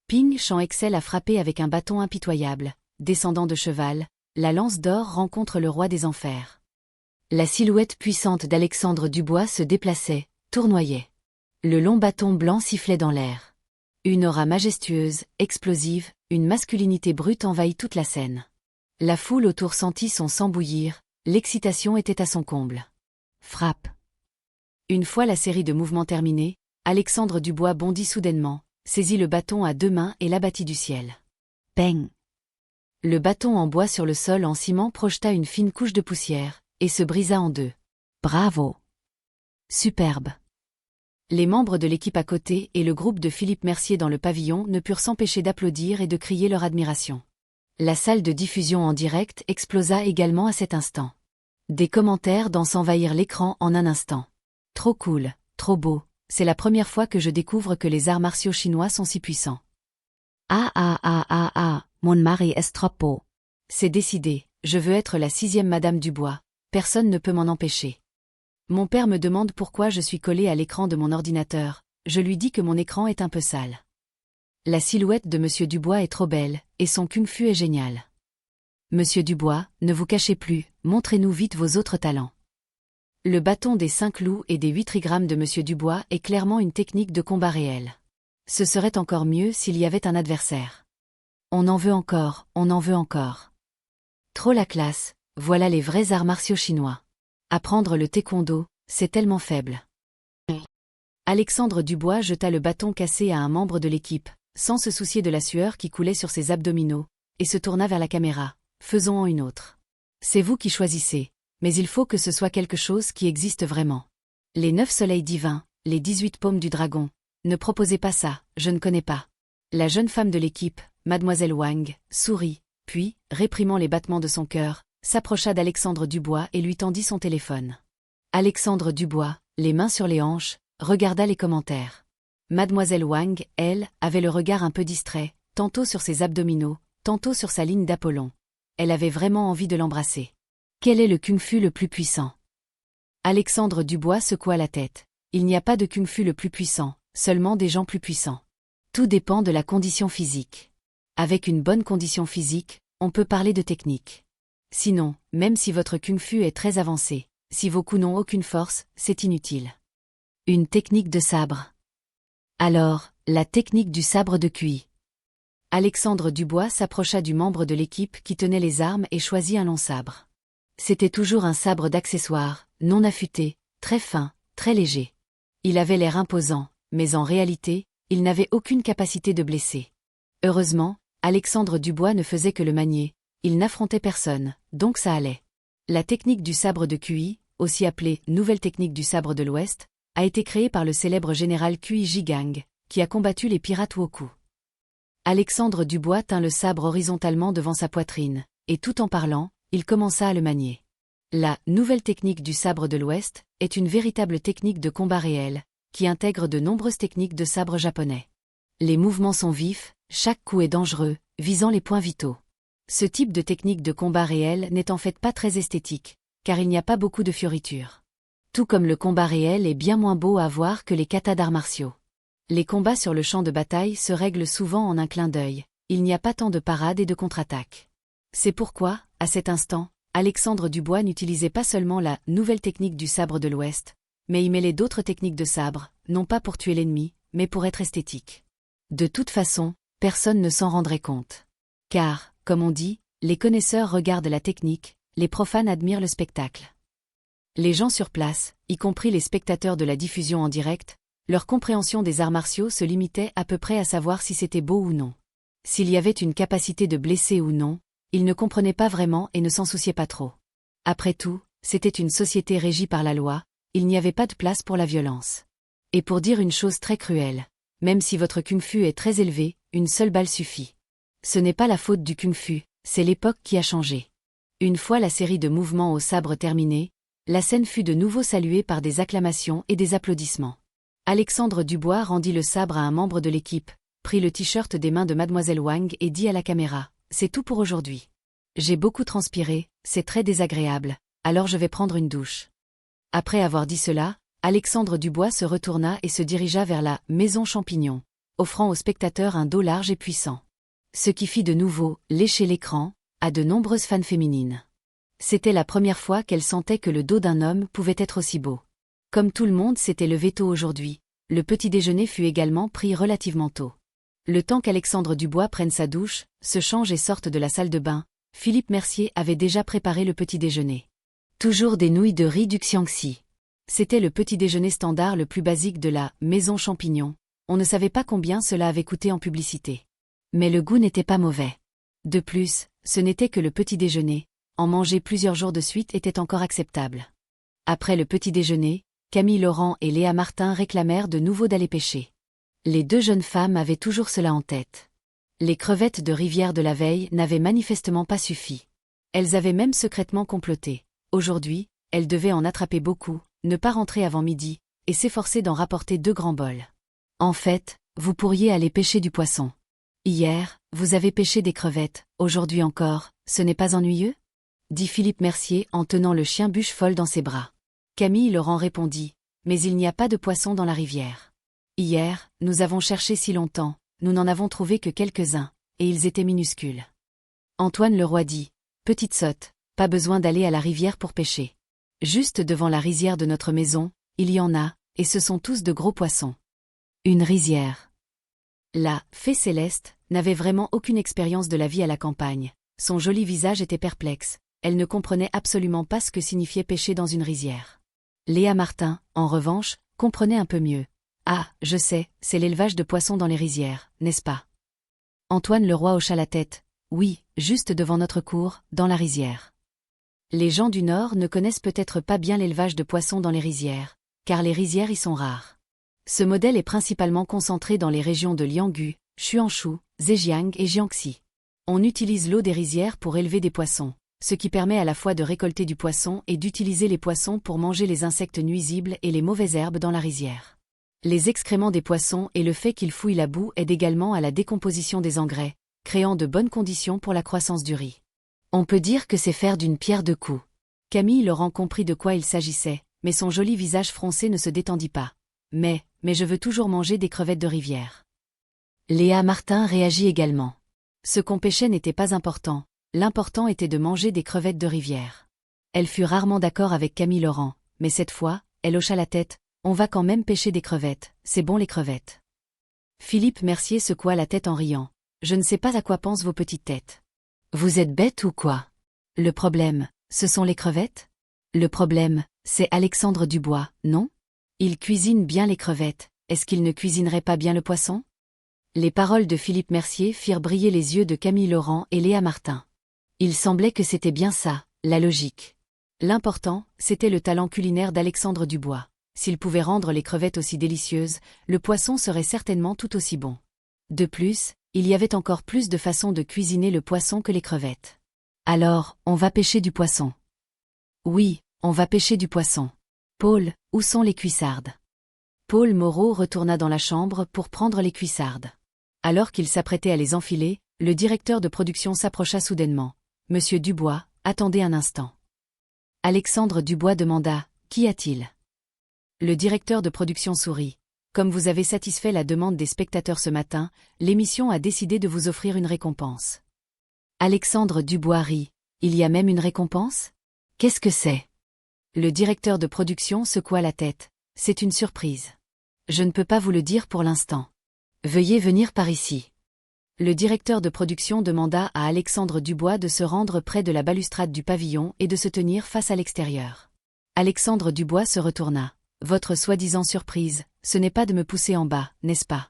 Ping Shan excelle à frapper avec un bâton impitoyable, descendant de cheval, la lance d'or rencontre le roi des enfers. La silhouette puissante d'Alexandre Dubois se déplaçait, tournoyait. Le long bâton blanc sifflait dans l'air. Une aura majestueuse, explosive, une masculinité brute envahit toute la scène. La foule autour sentit son sang bouillir, l'excitation était à son comble. Frappe. Une fois la série de mouvements terminée, Alexandre Dubois bondit soudainement, saisit le bâton à deux mains et l'abattit du ciel. Bang! Le bâton en bois sur le sol en ciment projeta une fine couche de poussière, et se brisa en deux. Bravo! Superbe! Les membres de l'équipe à côté et le groupe de Philippe Mercier dans le pavillon ne purent s'empêcher d'applaudir et de crier leur admiration. La salle de diffusion en direct explosa également à cet instant. Des commentaires dans s'envahir l'écran en un instant. Trop cool, trop beau, c'est la première fois que je découvre que les arts martiaux chinois sont si puissants. Mon mari est trop beau. C'est décidé, je veux être la 6e Madame Dubois, personne ne peut m'en empêcher. Mon père me demande pourquoi je suis collée à l'écran de mon ordinateur, je lui dis que mon écran est un peu sale. La silhouette de Monsieur Dubois est trop belle, et son kung-fu est génial. Monsieur Dubois, ne vous cachez plus, montrez-nous vite vos autres talents. Le bâton des 5 loups et des 8 trigrammes de Monsieur Dubois est clairement une technique de combat réel. Ce serait encore mieux s'il y avait un adversaire. On en veut encore, on en veut encore. Trop la classe, voilà les vrais arts martiaux chinois. Apprendre le taekwondo, c'est tellement faible. Alexandre Dubois jeta le bâton cassé à un membre de l'équipe, sans se soucier de la sueur qui coulait sur ses abdominaux, et se tourna vers la caméra. Faisons-en une autre. C'est vous qui choisissez, mais il faut que ce soit quelque chose qui existe vraiment. Les 9 soleils divins, les 18 paumes du dragon. Ne proposez pas ça, je ne connais pas. La jeune femme de l'équipe, Mademoiselle Wang, sourit, puis, réprimant les battements de son cœur, s'approcha d'Alexandre Dubois et lui tendit son téléphone. Alexandre Dubois, les mains sur les hanches, regarda les commentaires. Mademoiselle Wang, elle, avait le regard un peu distrait, tantôt sur ses abdominaux, tantôt sur sa ligne d'Apollon. Elle avait vraiment envie de l'embrasser. Quel est le kung-fu le plus puissant? Alexandre Dubois secoua la tête. Il n'y a pas de kung-fu le plus puissant, seulement des gens plus puissants. Tout dépend de la condition physique. Avec une bonne condition physique, on peut parler de technique. Sinon, même si votre kung-fu est très avancé, si vos coups n'ont aucune force, c'est inutile. Une technique de sabre. Alors, la technique du sabre de Cui. Alexandre Dubois s'approcha du membre de l'équipe qui tenait les armes et choisit un long sabre. C'était toujours un sabre d'accessoire, non affûté, très fin, très léger. Il avait l'air imposant, mais en réalité, il n'avait aucune capacité de blesser. Heureusement, Alexandre Dubois ne faisait que le manier, il n'affrontait personne, donc ça allait. La technique du sabre de Cui, aussi appelée nouvelle technique du sabre de l'Ouest, a été créée par le célèbre général Cui Jigang, qui a combattu les pirates Wokou. Alexandre Dubois tint le sabre horizontalement devant sa poitrine, et tout en parlant, il commença à le manier. La nouvelle technique du sabre de l'Ouest est une véritable technique de combat réel, qui intègre de nombreuses techniques de sabre japonais. Les mouvements sont vifs, chaque coup est dangereux, visant les points vitaux. Ce type de technique de combat réel n'est en fait pas très esthétique, car il n'y a pas beaucoup de fioritures. Tout comme le combat réel est bien moins beau à voir que les katas d'arts martiaux. Les combats sur le champ de bataille se règlent souvent en un clin d'œil, il n'y a pas tant de parades et de contre-attaques. C'est pourquoi, à cet instant, Alexandre Dubois n'utilisait pas seulement la nouvelle technique du sabre de l'Ouest, mais y mêlait d'autres techniques de sabre, non pas pour tuer l'ennemi, mais pour être esthétique. De toute façon, personne ne s'en rendrait compte. Car, comme on dit, les connaisseurs regardent la technique, les profanes admirent le spectacle. Les gens sur place, y compris les spectateurs de la diffusion en direct, leur compréhension des arts martiaux se limitait à peu près à savoir si c'était beau ou non. S'il y avait une capacité de blesser ou non, ils ne comprenaient pas vraiment et ne s'en souciaient pas trop. Après tout, c'était une société régie par la loi, il n'y avait pas de place pour la violence. Et pour dire une chose très cruelle, même si votre kung-fu est très élevé, une seule balle suffit. Ce n'est pas la faute du kung-fu, c'est l'époque qui a changé. Une fois la série de mouvements au sabre terminée, la scène fut de nouveau saluée par des acclamations et des applaudissements. Alexandre Dubois rendit le sabre à un membre de l'équipe, prit le t-shirt des mains de Mademoiselle Wang et dit à la caméra, « C'est tout pour aujourd'hui. J'ai beaucoup transpiré, c'est très désagréable, alors je vais prendre une douche. » Après avoir dit cela, Alexandre Dubois se retourna et se dirigea vers la « Maison Champignon », offrant aux spectateurs un dos large et puissant. Ce qui fit de nouveau lécher l'écran à de nombreuses fans féminines. C'était la première fois qu'elles sentaient que le dos d'un homme pouvait être aussi beau. Comme tout le monde s'était levé tôt aujourd'hui, le petit déjeuner fut également pris relativement tôt. Le temps qu'Alexandre Dubois prenne sa douche, se change et sorte de la salle de bain, Philippe Mercier avait déjà préparé le petit déjeuner. Toujours des nouilles de riz du Xiangxi. C'était le petit déjeuner standard le plus basique de la Maison Champignon. On ne savait pas combien cela avait coûté en publicité. Mais le goût n'était pas mauvais. De plus, ce n'était que le petit déjeuner. En manger plusieurs jours de suite était encore acceptable. Après le petit déjeuner, Camille Laurent et Léa Martin réclamèrent de nouveau d'aller pêcher. Les deux jeunes femmes avaient toujours cela en tête. Les crevettes de rivière de la veille n'avaient manifestement pas suffi. Elles avaient même secrètement comploté. Aujourd'hui, elles devaient en attraper beaucoup, ne pas rentrer avant midi, et s'efforcer d'en rapporter 2 grands bols. En fait, vous pourriez aller pêcher du poisson. Hier, vous avez pêché des crevettes, aujourd'hui encore, ce n'est pas ennuyeux ? Dit Philippe Mercier en tenant le chien Bûche-Folle dans ses bras. Camille Laurent répondit, mais il n'y a pas de poisson dans la rivière. Hier, nous avons cherché si longtemps, nous n'en avons trouvé que quelques-uns, et ils étaient minuscules. Antoine Leroy dit, petite sotte, pas besoin d'aller à la rivière pour pêcher. Juste devant la rizière de notre maison, il y en a, et ce sont tous de gros poissons. Une rizière. La fée Céleste n'avait vraiment aucune expérience de la vie à la campagne. Son joli visage était perplexe. Elle ne comprenait absolument pas ce que signifiait pêcher dans une rizière. Léa Martin, en revanche, comprenait un peu mieux. Ah, je sais, c'est l'élevage de poissons dans les rizières, n'est-ce pas? Antoine Leroy hocha la tête. Oui, juste devant notre cour, dans la rizière. Les gens du Nord ne connaissent peut-être pas bien l'élevage de poissons dans les rizières, car les rizières y sont rares. Ce modèle est principalement concentré dans les régions de Lianghu, Chuanshu, Zhejiang et Jiangxi. On utilise l'eau des rizières pour élever des poissons, ce qui permet à la fois de récolter du poisson et d'utiliser les poissons pour manger les insectes nuisibles et les mauvaises herbes dans la rizière. Les excréments des poissons et le fait qu'ils fouillent la boue aident également à la décomposition des engrais, créant de bonnes conditions pour la croissance du riz. On peut dire que c'est faire d'une pierre deux coups. Camille Laurent comprit de quoi il s'agissait, mais son joli visage froncé ne se détendit pas. Mais je veux toujours manger des crevettes de rivière. Léa Martin réagit également. Ce qu'on pêchait n'était pas important, l'important était de manger des crevettes de rivière. Elle fut rarement d'accord avec Camille Laurent, mais cette fois, elle hocha la tête, on va quand même pêcher des crevettes, c'est bon les crevettes. Philippe Mercier secoua la tête en riant. Je ne sais pas à quoi pensent vos petites têtes. Vous êtes bêtes ou quoi? Le problème, ce sont les crevettes? Le problème, c'est Alexandre Dubois, non? Il cuisine bien les crevettes, est-ce qu'il ne cuisinerait pas bien le poisson? Les paroles de Philippe Mercier firent briller les yeux de Camille Laurent et Léa Martin. Il semblait que c'était bien ça, la logique. L'important, c'était le talent culinaire d'Alexandre Dubois. S'il pouvait rendre les crevettes aussi délicieuses, le poisson serait certainement tout aussi bon. De plus, il y avait encore plus de façons de cuisiner le poisson que les crevettes. Alors, on va pêcher du poisson. Oui, on va pêcher du poisson. Paul, où sont les cuissardes? Paul Moreau retourna dans la chambre pour prendre les cuissardes. Alors qu'il s'apprêtait à les enfiler, le directeur de production s'approcha soudainement. Monsieur Dubois, attendez un instant. Alexandre Dubois demanda, qu'y a-t-il? Le directeur de production sourit. Comme vous avez satisfait la demande des spectateurs ce matin, l'émission a décidé de vous offrir une récompense. Alexandre Dubois rit. Il y a même une récompense? Qu'est-ce que c'est? Le directeur de production secoua la tête. C'est une surprise. Je ne peux pas vous le dire pour l'instant. Veuillez venir par ici. Le directeur de production demanda à Alexandre Dubois de se rendre près de la balustrade du pavillon et de se tenir face à l'extérieur. Alexandre Dubois se retourna. Votre soi-disant surprise, ce n'est pas de me pousser en bas, n'est-ce pas?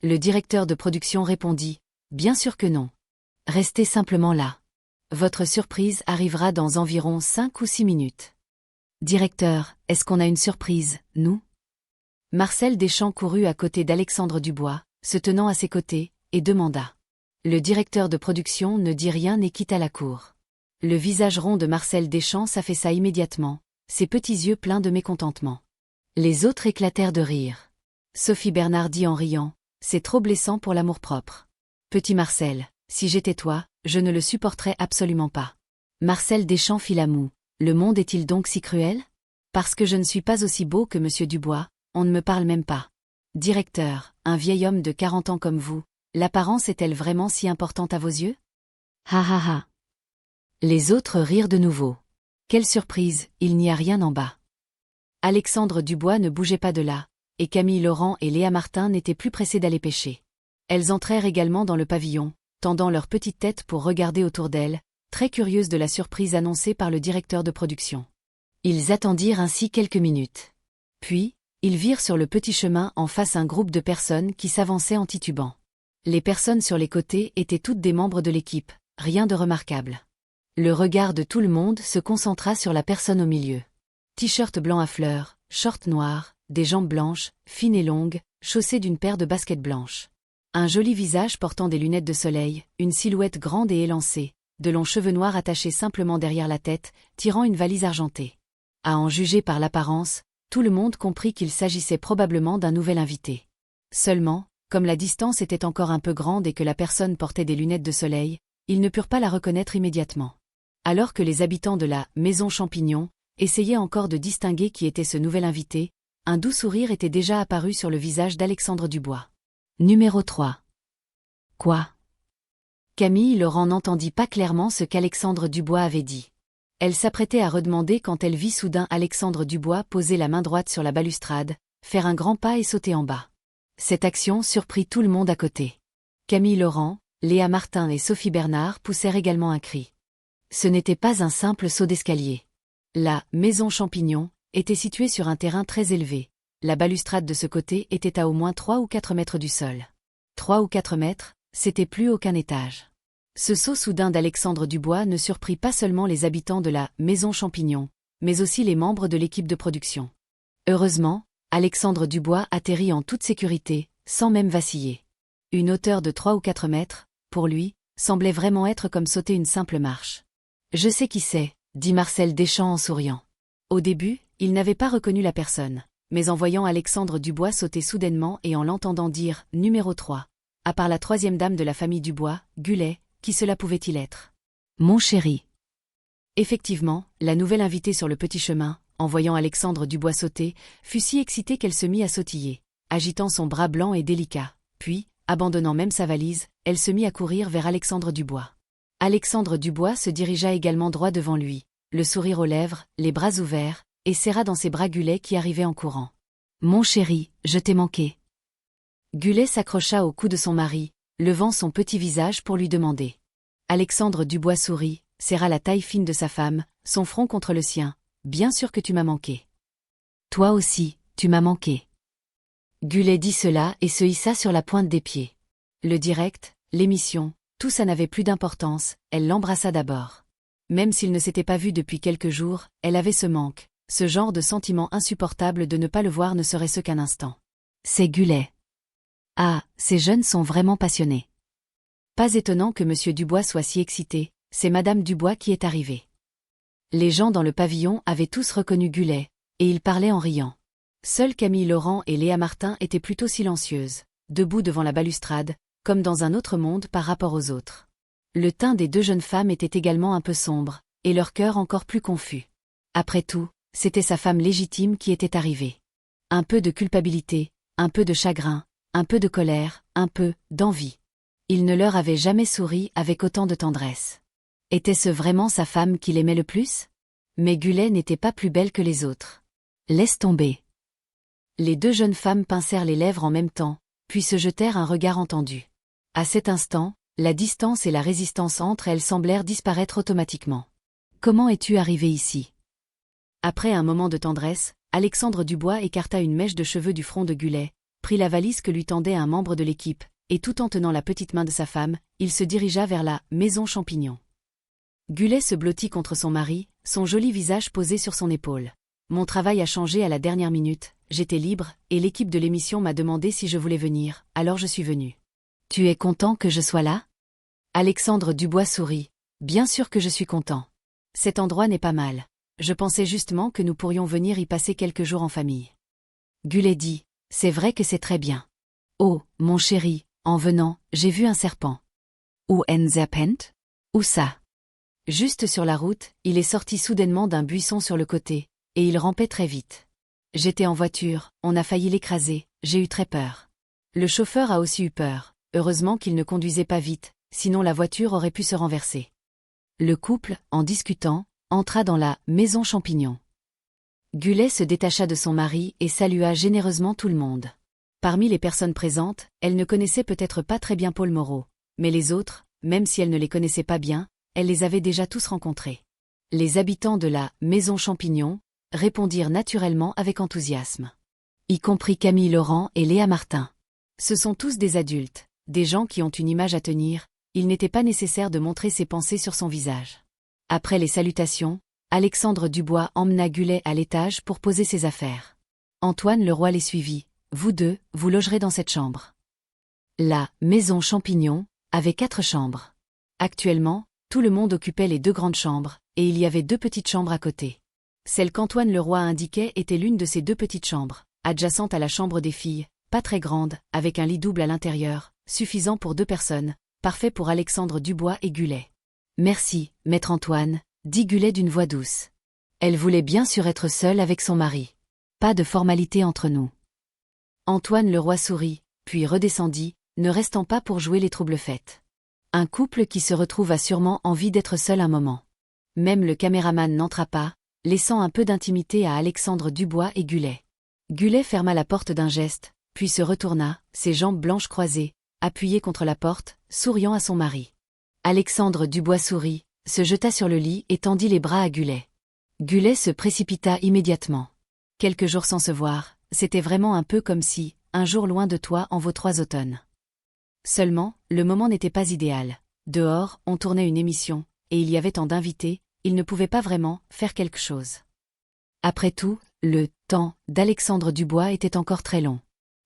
Le directeur de production répondit. Bien sûr que non. Restez simplement là. Votre surprise arrivera dans environ 5 ou 6 minutes. Directeur, est-ce qu'on a une surprise, nous? Marcel Deschamps courut à côté d'Alexandre Dubois, se tenant à ses côtés, et demanda. Le directeur de production ne dit rien et quitta la cour. Le visage rond de Marcel Deschamps s'affaissa immédiatement, ses petits yeux pleins de mécontentement. Les autres éclatèrent de rire. Sophie Bernard dit en riant, c'est trop blessant pour l'amour-propre. Petit Marcel, si j'étais toi, je ne le supporterais absolument pas. Marcel Deschamps fit la moue. Le monde est-il donc si cruel? Parce que je ne suis pas aussi beau que monsieur Dubois, on ne me parle même pas. Directeur, un vieil homme de 40 ans comme vous, l'apparence est-elle vraiment si importante à vos yeux? Ha ha ha. Les autres rirent de nouveau. Quelle surprise, il n'y a rien en bas. Alexandre Dubois ne bougeait pas de là, et Camille Laurent et Léa Martin n'étaient plus pressées d'aller pêcher. Elles entrèrent également dans le pavillon, tendant leur petite tête pour regarder autour d'elles, très curieuses de la surprise annoncée par le directeur de production. Ils attendirent ainsi quelques minutes. Puis, ils virent sur le petit chemin en face un groupe de personnes qui s'avançaient en titubant. Les personnes sur les côtés étaient toutes des membres de l'équipe, rien de remarquable. Le regard de tout le monde se concentra sur la personne au milieu. T-shirt blanc à fleurs, short noir, des jambes blanches, fines et longues, chaussées d'une paire de baskets blanches. Un joli visage portant des lunettes de soleil, une silhouette grande et élancée, de longs cheveux noirs attachés simplement derrière la tête, tirant une valise argentée. À en juger par l'apparence, tout le monde comprit qu'il s'agissait probablement d'un nouvel invité. Seulement, comme la distance était encore un peu grande et que la personne portait des lunettes de soleil, ils ne purent pas la reconnaître immédiatement. Alors que les habitants de la Maison Champignon essayaient encore de distinguer qui était ce nouvel invité, un doux sourire était déjà apparu sur le visage d'Alexandre Dubois. Numéro 3. Quoi? Camille Laurent n'entendit pas clairement ce qu'Alexandre Dubois avait dit. Elle s'apprêtait à redemander quand elle vit soudain Alexandre Dubois poser la main droite sur la balustrade, faire un grand pas et sauter en bas. Cette action surprit tout le monde à côté. Camille Laurent, Léa Martin et Sophie Bernard poussèrent également un cri. Ce n'était pas un simple saut d'escalier. La Maison Champignon était située sur un terrain très élevé. La balustrade de ce côté était à au moins 3 ou 4 mètres du sol. 3 ou 4 mètres, c'était plus aucun étage. Ce saut soudain d'Alexandre Dubois ne surprit pas seulement les habitants de la Maison Champignon, mais aussi les membres de l'équipe de production. Heureusement, Alexandre Dubois atterrit en toute sécurité, sans même vaciller. Une hauteur de 3 ou 4 mètres, pour lui, semblait vraiment être comme sauter une simple marche. « Je sais qui c'est », dit Marcel Deschamps en souriant. Au début, il n'avait pas reconnu la personne, mais en voyant Alexandre Dubois sauter soudainement et en l'entendant dire « numéro 3 », à part la troisième dame de la famille Dubois, Gullet, qui cela pouvait-il être? Mon chéri. Effectivement, la nouvelle invitée sur le petit chemin, en voyant Alexandre Dubois sauter, fut si excitée qu'elle se mit à sautiller, agitant son bras blanc et délicat, puis, abandonnant même sa valise, elle se mit à courir vers Alexandre Dubois. Alexandre Dubois se dirigea également droit devant lui, le sourire aux lèvres, les bras ouverts, et serra dans ses bras Gullet qui arrivait en courant. « Mon chéri, je t'ai manqué. » Gullet s'accrocha au cou de son mari, levant son petit visage pour lui demander. Alexandre Dubois sourit, serra la taille fine de sa femme, son front contre le sien. « Bien sûr que tu m'as manqué. »« Toi aussi, tu m'as manqué. » Gullet dit cela et se hissa sur la pointe des pieds. Le direct, l'émission, tout ça n'avait plus d'importance, elle l'embrassa d'abord. Même s'ils ne s'étaient pas vus depuis quelques jours, elle avait ce manque, ce genre de sentiment insupportable de ne pas le voir ne serait-ce qu'un instant. C'est Gullet. Ah, ces jeunes sont vraiment passionnés. Pas étonnant que M. Dubois soit si excité, c'est Madame Dubois qui est arrivée. Les gens dans le pavillon avaient tous reconnu Gullet, et ils parlaient en riant. Seuls Camille Laurent et Léa Martin étaient plutôt silencieuses, debout devant la balustrade, comme dans un autre monde par rapport aux autres. Le teint des deux jeunes femmes était également un peu sombre, et leur cœur encore plus confus. Après tout, c'était sa femme légitime qui était arrivée. Un peu de culpabilité, un peu de chagrin, un peu de colère, un peu d'envie. Il ne leur avait jamais souri avec autant de tendresse. Était-ce vraiment sa femme qu'il aimait le plus? Mais Gullet n'était pas plus belle que les autres. Laisse tomber. Les deux jeunes femmes pincèrent les lèvres en même temps, puis se jetèrent un regard entendu. À cet instant, la distance et la résistance entre elles semblèrent disparaître automatiquement. Comment es-tu arrivé ici? Après un moment de tendresse, Alexandre Dubois écarta une mèche de cheveux du front de Gullet, prit la valise que lui tendait un membre de l'équipe, et tout en tenant la petite main de sa femme, il se dirigea vers la Maison Champignon. Gullet se blottit contre son mari, son joli visage posé sur son épaule. Mon travail a changé à la dernière minute, j'étais libre, et l'équipe de l'émission m'a demandé si je voulais venir, alors je suis venu. Tu es content que je sois là? Alexandre Dubois sourit. Bien sûr que je suis content. Cet endroit n'est pas mal. Je pensais justement que nous pourrions venir y passer quelques jours en famille. Gullet dit. C'est vrai que c'est très bien. Oh, mon chéri, en venant, j'ai vu un serpent. Où ein Serpent? Où ça? Juste sur la route, il est sorti soudainement d'un buisson sur le côté, et il rampait très vite. J'étais en voiture, on a failli l'écraser, j'ai eu très peur. Le chauffeur a aussi eu peur, heureusement qu'il ne conduisait pas vite, sinon la voiture aurait pu se renverser. Le couple, en discutant, entra dans la Maison Champignon. Gullet se détacha de son mari et salua généreusement tout le monde. Parmi les personnes présentes, elle ne connaissait peut-être pas très bien Paul Moreau, mais les autres, même si elle ne les connaissait pas bien, elle les avait déjà tous rencontrés. Les habitants de la Maison Champignon répondirent naturellement avec enthousiasme. Y compris Camille Laurent et Léa Martin. Ce sont tous des adultes, des gens qui ont une image à tenir, il n'était pas nécessaire de montrer ses pensées sur son visage. Après les salutations, Alexandre Dubois emmena Gullet à l'étage pour poser ses affaires. Antoine Leroy les suivit. Vous deux, vous logerez dans cette chambre. La maison Champignon avait 4 chambres. Actuellement, tout le monde occupait les 2 grandes chambres, et il y avait 2 petites chambres à côté. Celle qu'Antoine Leroy indiquait était l'une de ces 2 petites chambres, adjacente à la chambre des filles, pas très grande, avec un lit double à l'intérieur, suffisant pour 2 personnes, parfait pour Alexandre Dubois et Gullet. Merci, maître Antoine, dit Gullet d'une voix douce. Elle voulait bien sûr être seule avec son mari. Pas de formalité entre nous. Antoine Leroy sourit, puis redescendit, ne restant pas pour jouer les trouble-fêtes. Un couple qui se retrouve a sûrement envie d'être seul un moment. Même le caméraman n'entra pas, laissant un peu d'intimité à Alexandre Dubois et Gullet. Gullet ferma la porte d'un geste, puis se retourna, ses jambes blanches croisées, appuyées contre la porte, souriant à son mari. Alexandre Dubois sourit, se jeta sur le lit et tendit les bras à Gullet. Gullet se précipita immédiatement. Quelques jours sans se voir, c'était vraiment un peu comme si, un jour loin de toi en vaut 3 automnes. Seulement, le moment n'était pas idéal. Dehors, on tournait une émission, et il y avait tant d'invités, il ne pouvait pas vraiment faire quelque chose. Après tout, le temps d'Alexandre Dubois était encore très long.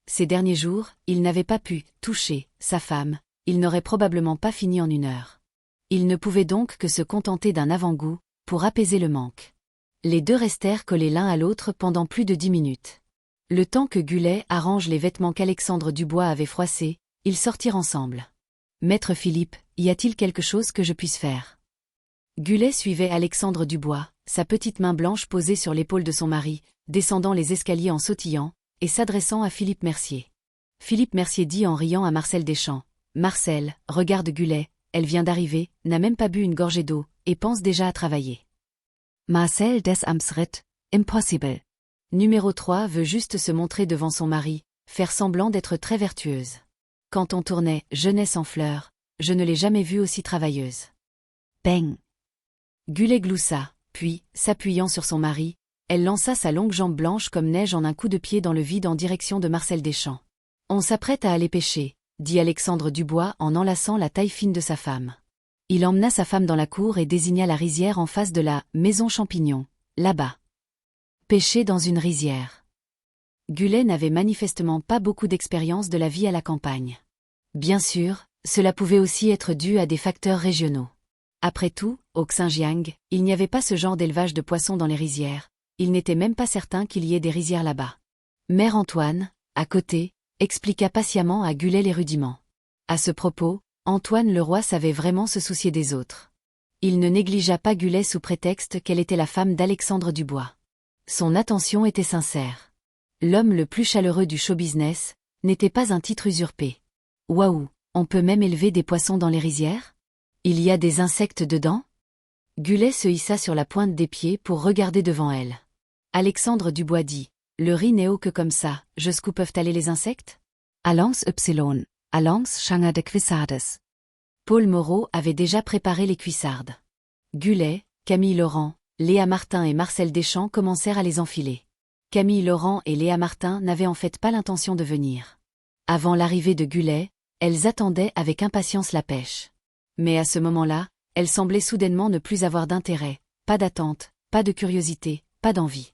Ces derniers jours, il n'avait pas pu toucher sa femme, il n'aurait probablement pas fini en 1 heure. Il ne pouvait donc que se contenter d'un avant-goût, pour apaiser le manque. Les 2 restèrent collés l'un à l'autre pendant plus de 10 minutes. Le temps que Gullet arrange les vêtements qu'Alexandre Dubois avait froissés, ils sortirent ensemble. Maître Philippe, y a-t-il quelque chose que je puisse faire? Gullet suivait Alexandre Dubois, sa petite main blanche posée sur l'épaule de son mari, descendant les escaliers en sautillant, et s'adressant à Philippe Mercier. Philippe Mercier dit en riant à Marcel Deschamps, « Marcel, regarde Gullet, elle vient d'arriver, n'a même pas bu une gorgée d'eau, et pense déjà à travailler. » Marcel des Amsret, impossible. Numéro 3 veut juste se montrer devant son mari, faire semblant d'être très vertueuse. Quand on tournait « Jeunesse en fleurs », je ne l'ai jamais vue aussi travailleuse. Bang! Gullet gloussa, puis, s'appuyant sur son mari, elle lança sa longue jambe blanche comme neige en un coup de pied dans le vide en direction de Marcel Deschamps. « On s'apprête à aller pêcher », dit Alexandre Dubois en enlaçant la taille fine de sa femme. Il emmena sa femme dans la cour et désigna la rizière en face de la maison Champignon, là-bas. Pêcher dans une rizière. Gullet n'avait manifestement pas beaucoup d'expérience de la vie à la campagne. Bien sûr, cela pouvait aussi être dû à des facteurs régionaux. Après tout, au Xinjiang, il n'y avait pas ce genre d'élevage de poissons dans les rizières, il n'était même pas certain qu'il y ait des rizières là-bas. Mère Antoine, à côté, expliqua patiemment à Gullet les rudiments. À ce propos, Antoine Leroy savait vraiment se soucier des autres. Il ne négligea pas Gullet sous prétexte qu'elle était la femme d'Alexandre Dubois. Son attention était sincère. L'homme le plus chaleureux du show-business n'était pas un titre usurpé. Waouh, on peut même élever des poissons dans les rizières? Il y a des insectes dedans? Gullet se hissa sur la pointe des pieds pour regarder devant elle. Alexandre Dubois dit, le riz n'est haut que comme ça, jusqu'où peuvent aller les insectes? Allons Ypsilon, allons Changer de Cuissardes. Paul Moreau avait déjà préparé les cuissardes. Gullet, Camille Laurent, Léa Martin et Marcel Deschamps commencèrent à les enfiler. Camille Laurent et Léa Martin n'avaient en fait pas l'intention de venir. Avant l'arrivée de Gullet, elles attendaient avec impatience la pêche. Mais à ce moment-là, elles semblaient soudainement ne plus avoir d'intérêt, pas d'attente, pas de curiosité, pas d'envie.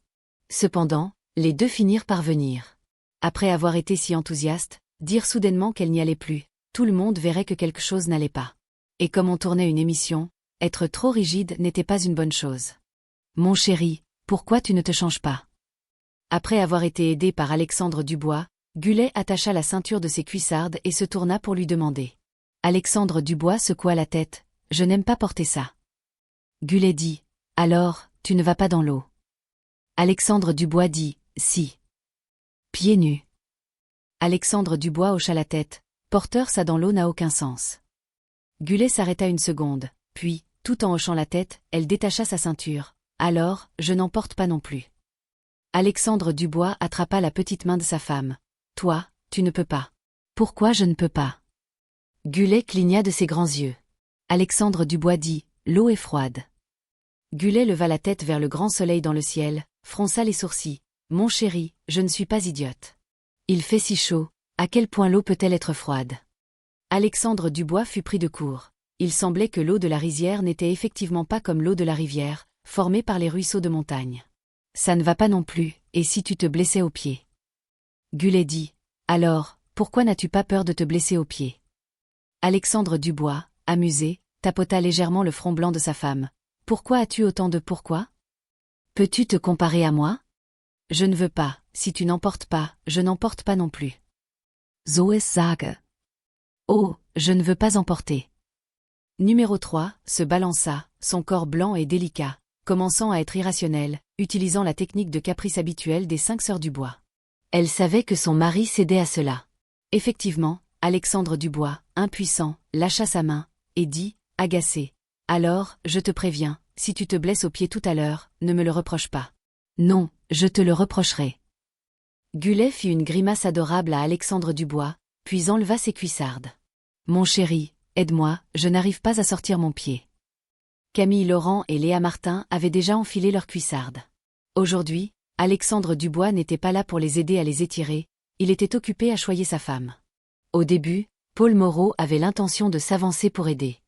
Cependant, les 2 finirent par venir. Après avoir été si enthousiastes, dire soudainement qu'elles n'y allaient plus, tout le monde verrait que quelque chose n'allait pas. Et comme on tournait une émission, être trop rigide n'était pas une bonne chose. Mon chéri, pourquoi tu ne te changes pas? Après avoir été aidé par Alexandre Dubois, Gullet attacha la ceinture de ses cuissardes et se tourna pour lui demander. Alexandre Dubois secoua la tête, « Je n'aime pas porter ça. » Gullet dit, « Alors, tu ne vas pas dans l'eau. » Alexandre Dubois dit, « Si. » Pieds nus. Alexandre Dubois hocha la tête, « Porteur ça dans l'eau n'a aucun sens. » Gullet s'arrêta une seconde, puis, tout en hochant la tête, elle détacha sa ceinture. « Alors, je n'en porte pas non plus. » Alexandre Dubois attrapa la petite main de sa femme. « Toi, tu ne peux pas. »« Pourquoi je ne peux pas ?» Gullet cligna de ses grands yeux. Alexandre Dubois dit, « L'eau est froide. » Gullet leva la tête vers le grand soleil dans le ciel, fronça les sourcils. Mon chéri, je ne suis pas idiote. Il fait si chaud, à quel point l'eau peut-elle être froide? Alexandre Dubois fut pris de court. Il semblait que l'eau de la rizière n'était effectivement pas comme l'eau de la rivière, formée par les ruisseaux de montagne. Ça ne va pas non plus, et si tu te blessais aux pieds? Gullet dit. Alors, pourquoi n'as-tu pas peur de te blesser aux pieds? Alexandre Dubois, amusé, tapota légèrement le front blanc de sa femme. Pourquoi as-tu autant de pourquoi? Peux-tu te comparer à moi? Je ne veux pas, si tu n'emportes pas, je n'emporte pas non plus. So es sage. Oh, je ne veux pas emporter. Numéro 3, se balança, son corps blanc et délicat, commençant à être irrationnel, utilisant la technique de caprice habituelle des 5 sœurs du bois. Elle savait que son mari cédait à cela. Effectivement, Alexandre Dubois, impuissant, lâcha sa main, et dit, agacé. Alors, je te préviens, si tu te blesses au pied tout à l'heure, ne me le reproche pas. Non, je te le reprocherai. Gullet fit une grimace adorable à Alexandre Dubois, puis enleva ses cuissardes. Mon chéri, aide-moi, je n'arrive pas à sortir mon pied. Camille Laurent et Léa Martin avaient déjà enfilé leurs cuissardes. Aujourd'hui, Alexandre Dubois n'était pas là pour les aider à les étirer, il était occupé à choyer sa femme. Au début, Paul Moreau avait l'intention de s'avancer pour aider.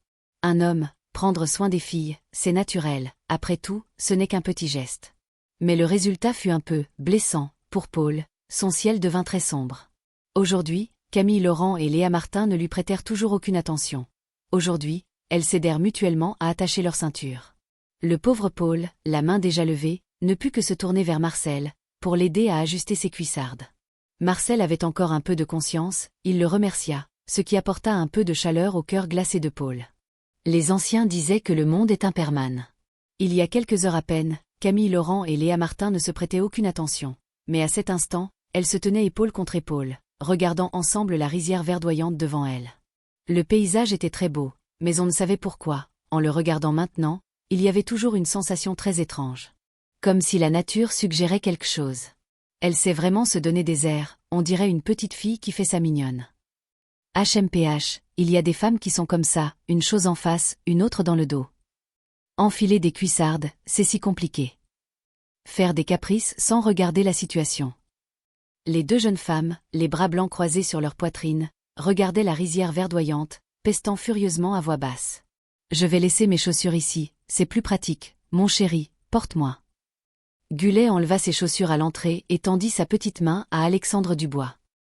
Un homme, prendre soin des filles, c'est naturel, après tout, ce n'est qu'un petit geste. Mais le résultat fut un peu blessant, pour Paul, son ciel devint très sombre. Aujourd'hui, Camille Laurent et Léa Martin ne lui prêtèrent toujours aucune attention. Aujourd'hui, elles s'aidèrent mutuellement à attacher leur ceinture. Le pauvre Paul, la main déjà levée, ne put que se tourner vers Marcel, pour l'aider à ajuster ses cuissardes. Marcel avait encore un peu de conscience, il le remercia, ce qui apporta un peu de chaleur au cœur glacé de Paul. Les anciens disaient que le monde est impermanent. Il y a quelques heures à peine, Camille Laurent et Léa Martin ne se prêtaient aucune attention, mais à cet instant, elles se tenaient épaule contre épaule, regardant ensemble la rizière verdoyante devant elles. Le paysage était très beau, mais on ne savait pourquoi, en le regardant maintenant, il y avait toujours une sensation très étrange. Comme si la nature suggérait quelque chose. Elle sait vraiment se donner des airs, on dirait une petite fille qui fait sa mignonne. HMPH, il y a des femmes qui sont comme ça, une chose en face, une autre dans le dos. Enfiler des cuissardes, c'est si compliqué. Faire des caprices sans regarder la situation. Les deux jeunes femmes, les bras blancs croisés sur leur poitrine, regardaient la rizière verdoyante, pestant furieusement à voix basse. Je vais laisser mes chaussures ici, c'est plus pratique, mon chéri, porte-moi. Gullet enleva ses chaussures à l'entrée et tendit sa petite main à Alexandre Dubois.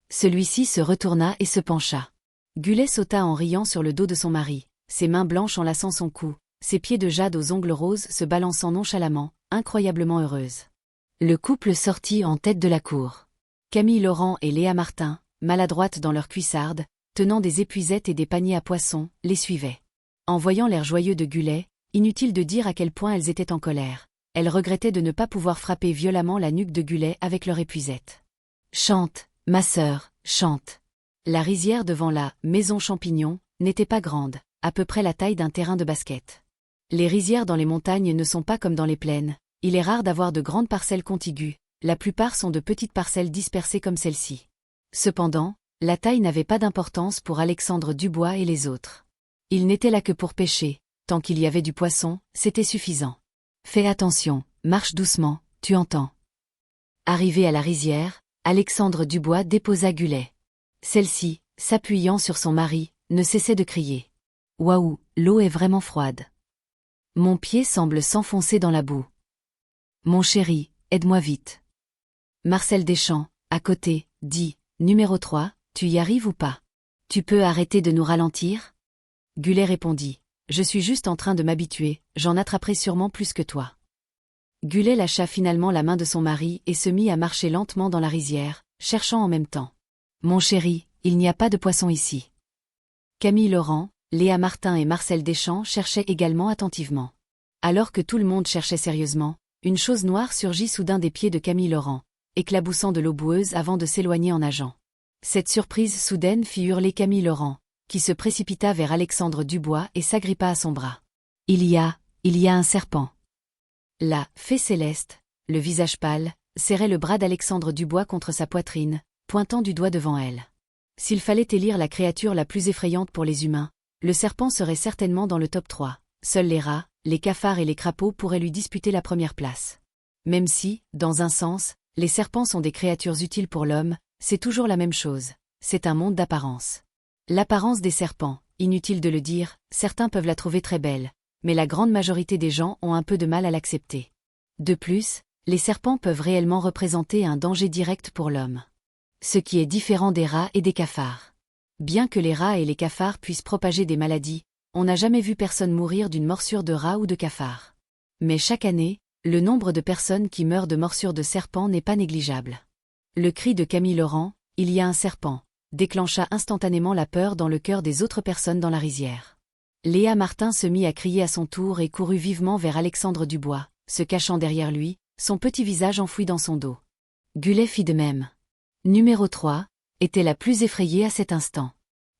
Celui-ci se retourna et se pencha. Gullet sauta en riant sur le dos de son mari, ses mains blanches enlaçant son cou, ses pieds de jade aux ongles roses se balançant nonchalamment, incroyablement heureuse. Le couple sortit en tête de la cour. Camille Laurent et Léa Martin, maladroites dans leurs cuissardes, tenant des épuisettes et des paniers à poissons, les suivaient. En voyant l'air joyeux de Gullet, inutile de dire à quel point elles étaient en colère. Elles regrettaient de ne pas pouvoir frapper violemment la nuque de Gullet avec leur épuisette. Chante, ma sœur, chante. La rizière devant la maison Champignon n'était pas grande, à peu près la taille d'un terrain de basket. Les rizières dans les montagnes ne sont pas comme dans les plaines, il est rare d'avoir de grandes parcelles contiguës, la plupart sont de petites parcelles dispersées comme celle-ci. Cependant, la taille n'avait pas d'importance pour Alexandre Dubois et les autres. Ils n'étaient là que pour pêcher, tant qu'il y avait du poisson, c'était suffisant. Fais attention, marche doucement, tu entends. Arrivé à la rizière, Alexandre Dubois déposa Gullet. Celle-ci, s'appuyant sur son mari, ne cessait de crier. Waouh, l'eau est vraiment froide. Mon pied semble s'enfoncer dans la boue. Mon chéri, aide-moi vite. Marcel Deschamps, à côté, dit, numéro 3, tu y arrives ou pas? Tu peux arrêter de nous ralentir? Gullet répondit. Je suis juste en train de m'habituer, j'en attraperai sûrement plus que toi. Gullet lâcha finalement la main de son mari et se mit à marcher lentement dans la rizière, cherchant en même temps. Mon chéri, il n'y a pas de poisson ici. Camille Laurent, Léa Martin et Marcel Deschamps cherchaient également attentivement. Alors que tout le monde cherchait sérieusement, une chose noire surgit soudain des pieds de Camille Laurent, éclaboussant de l'eau boueuse avant de s'éloigner en nageant. Cette surprise soudaine fit hurler Camille Laurent, qui se précipita vers Alexandre Dubois et s'agrippa à son bras. Il y a un serpent. La fée céleste, le visage pâle, serrait le bras d'Alexandre Dubois contre sa poitrine, pointant du doigt devant elle. S'il fallait élire la créature la plus effrayante pour les humains, le serpent serait certainement dans le top 3. Seuls les rats, les cafards et les crapauds pourraient lui disputer la première place. Même si, dans un sens, les serpents sont des créatures utiles pour l'homme, c'est toujours la même chose. C'est un monde d'apparence. L'apparence des serpents, inutile de le dire, certains peuvent la trouver très belle, mais la grande majorité des gens ont un peu de mal à l'accepter. De plus, les serpents peuvent réellement représenter un danger direct pour l'homme. Ce qui est différent des rats et des cafards. Bien que les rats et les cafards puissent propager des maladies, on n'a jamais vu personne mourir d'une morsure de rat ou de cafard. Mais chaque année, le nombre de personnes qui meurent de morsures de serpent n'est pas négligeable. Le cri de Camille Laurent, « Il y a un serpent », déclencha instantanément la peur dans le cœur des autres personnes dans la rizière. Léa Martin se mit à crier à son tour et courut vivement vers Alexandre Dubois, se cachant derrière lui, son petit visage enfoui dans son dos. Gullet fit de même. Numéro 3, était la plus effrayée à cet instant.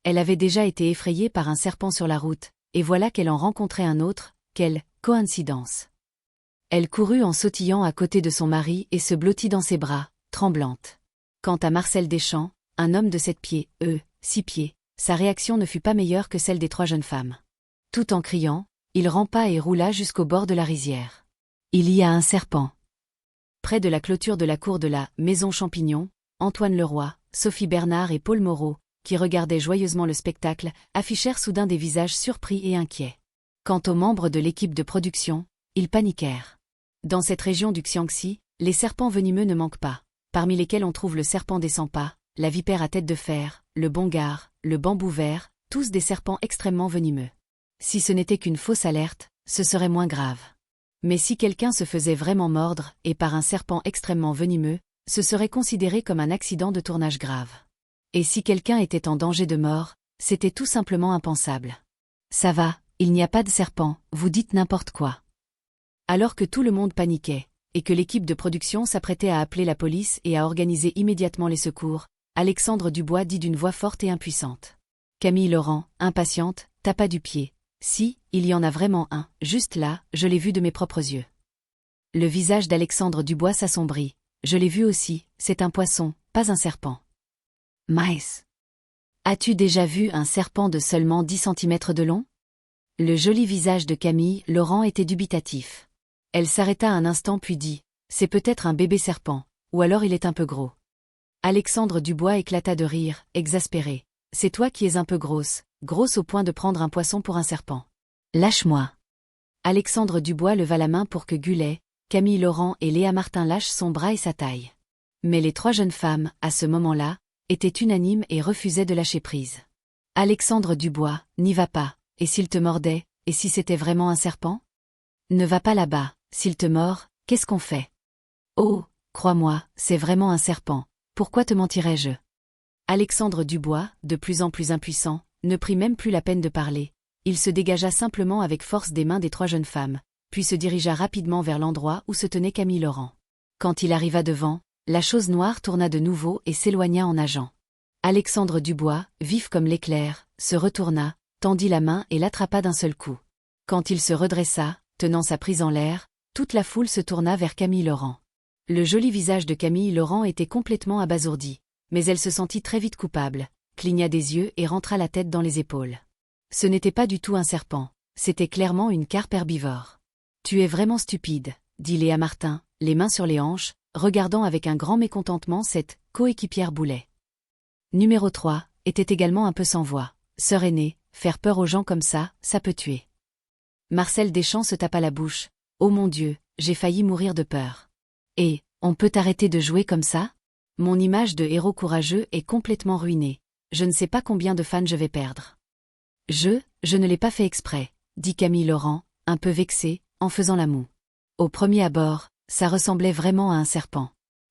Elle avait déjà été effrayée par un serpent sur la route, et voilà qu'elle en rencontrait un autre, quelle coïncidence. Elle courut en sautillant à côté de son mari et se blottit dans ses bras, tremblante. Quant à Marcel Deschamps, un homme de 7 pieds, 6 pieds, sa réaction ne fut pas meilleure que celle des 3 jeunes femmes. Tout en criant, il rampa et roula jusqu'au bord de la rizière. Il y a un serpent. Près de la clôture de la cour de la Maison Champignon, Antoine Leroy, Sophie Bernard et Paul Moreau, qui regardaient joyeusement le spectacle, affichèrent soudain des visages surpris et inquiets. Quant aux membres de l'équipe de production, ils paniquèrent. Dans cette région du Xiangxi, les serpents venimeux ne manquent pas, parmi lesquels on trouve le serpent des 100 pas, la vipère à tête de fer, le bongare, le bambou vert, tous des serpents extrêmement venimeux. Si ce n'était qu'une fausse alerte, ce serait moins grave. Mais si quelqu'un se faisait vraiment mordre, et par un serpent extrêmement venimeux, ce serait considéré comme un accident de tournage grave. Et si quelqu'un était en danger de mort, c'était tout simplement impensable. Ça va, il n'y a pas de serpent, vous dites n'importe quoi. Alors que tout le monde paniquait, et que l'équipe de production s'apprêtait à appeler la police et à organiser immédiatement les secours, Alexandre Dubois dit d'une voix forte et impuissante. Camille Laurent, impatiente, tapa du pied. Si, il y en a vraiment un, juste là, je l'ai vu de mes propres yeux. Le visage d'Alexandre Dubois s'assombrit. Je l'ai vu aussi, c'est un poisson, pas un serpent. Maïs. As-tu déjà vu un serpent de seulement 10 centimètres de long? Le joli visage de Camille Laurent était dubitatif. Elle s'arrêta un instant puis dit, c'est peut-être un bébé serpent, ou alors il est un peu gros. Alexandre Dubois éclata de rire, exaspéré. C'est toi qui es un peu grosse, grosse au point de prendre un poisson pour un serpent. Lâche-moi. Alexandre Dubois leva la main pour que Gullet, Camille Laurent et Léa Martin lâchent son bras et sa taille. Mais les 3 jeunes femmes, à ce moment-là, étaient unanimes et refusaient de lâcher prise. Alexandre Dubois, n'y va pas, et s'il te mordait, et si c'était vraiment un serpent? Ne va pas là-bas, s'il te mord, qu'est-ce qu'on fait? Oh, crois-moi, c'est vraiment un serpent, pourquoi te mentirais-je? Alexandre Dubois, de plus en plus impuissant, ne prit même plus la peine de parler. Il se dégagea simplement avec force des mains des 3 jeunes femmes, puis se dirigea rapidement vers l'endroit où se tenait Camille Laurent. Quand il arriva devant, la chose noire tourna de nouveau et s'éloigna en nageant. Alexandre Dubois, vif comme l'éclair, se retourna, tendit la main et l'attrapa d'un seul coup. Quand il se redressa, tenant sa prise en l'air, toute la foule se tourna vers Camille Laurent. Le joli visage de Camille Laurent était complètement abasourdi, mais elle se sentit très vite coupable, cligna des yeux et rentra la tête dans les épaules. Ce n'était pas du tout un serpent, c'était clairement une carpe herbivore. Tu es vraiment stupide, dit Léa Martin, les mains sur les hanches, regardant avec un grand mécontentement cette coéquipière Boulet. Numéro 3, était également un peu sans voix. Sœur aînée, faire peur aux gens comme ça peut tuer. Marcel Deschamps se tapa la bouche. Oh mon Dieu, j'ai failli mourir de peur. Et, on peut arrêter de jouer comme ça? Mon image de héros courageux est complètement ruinée. Je ne sais pas combien de fans je vais perdre. Je ne l'ai pas fait exprès, dit Camille Laurent, un peu vexée, en faisant la moue. Au premier abord, ça ressemblait vraiment à un serpent.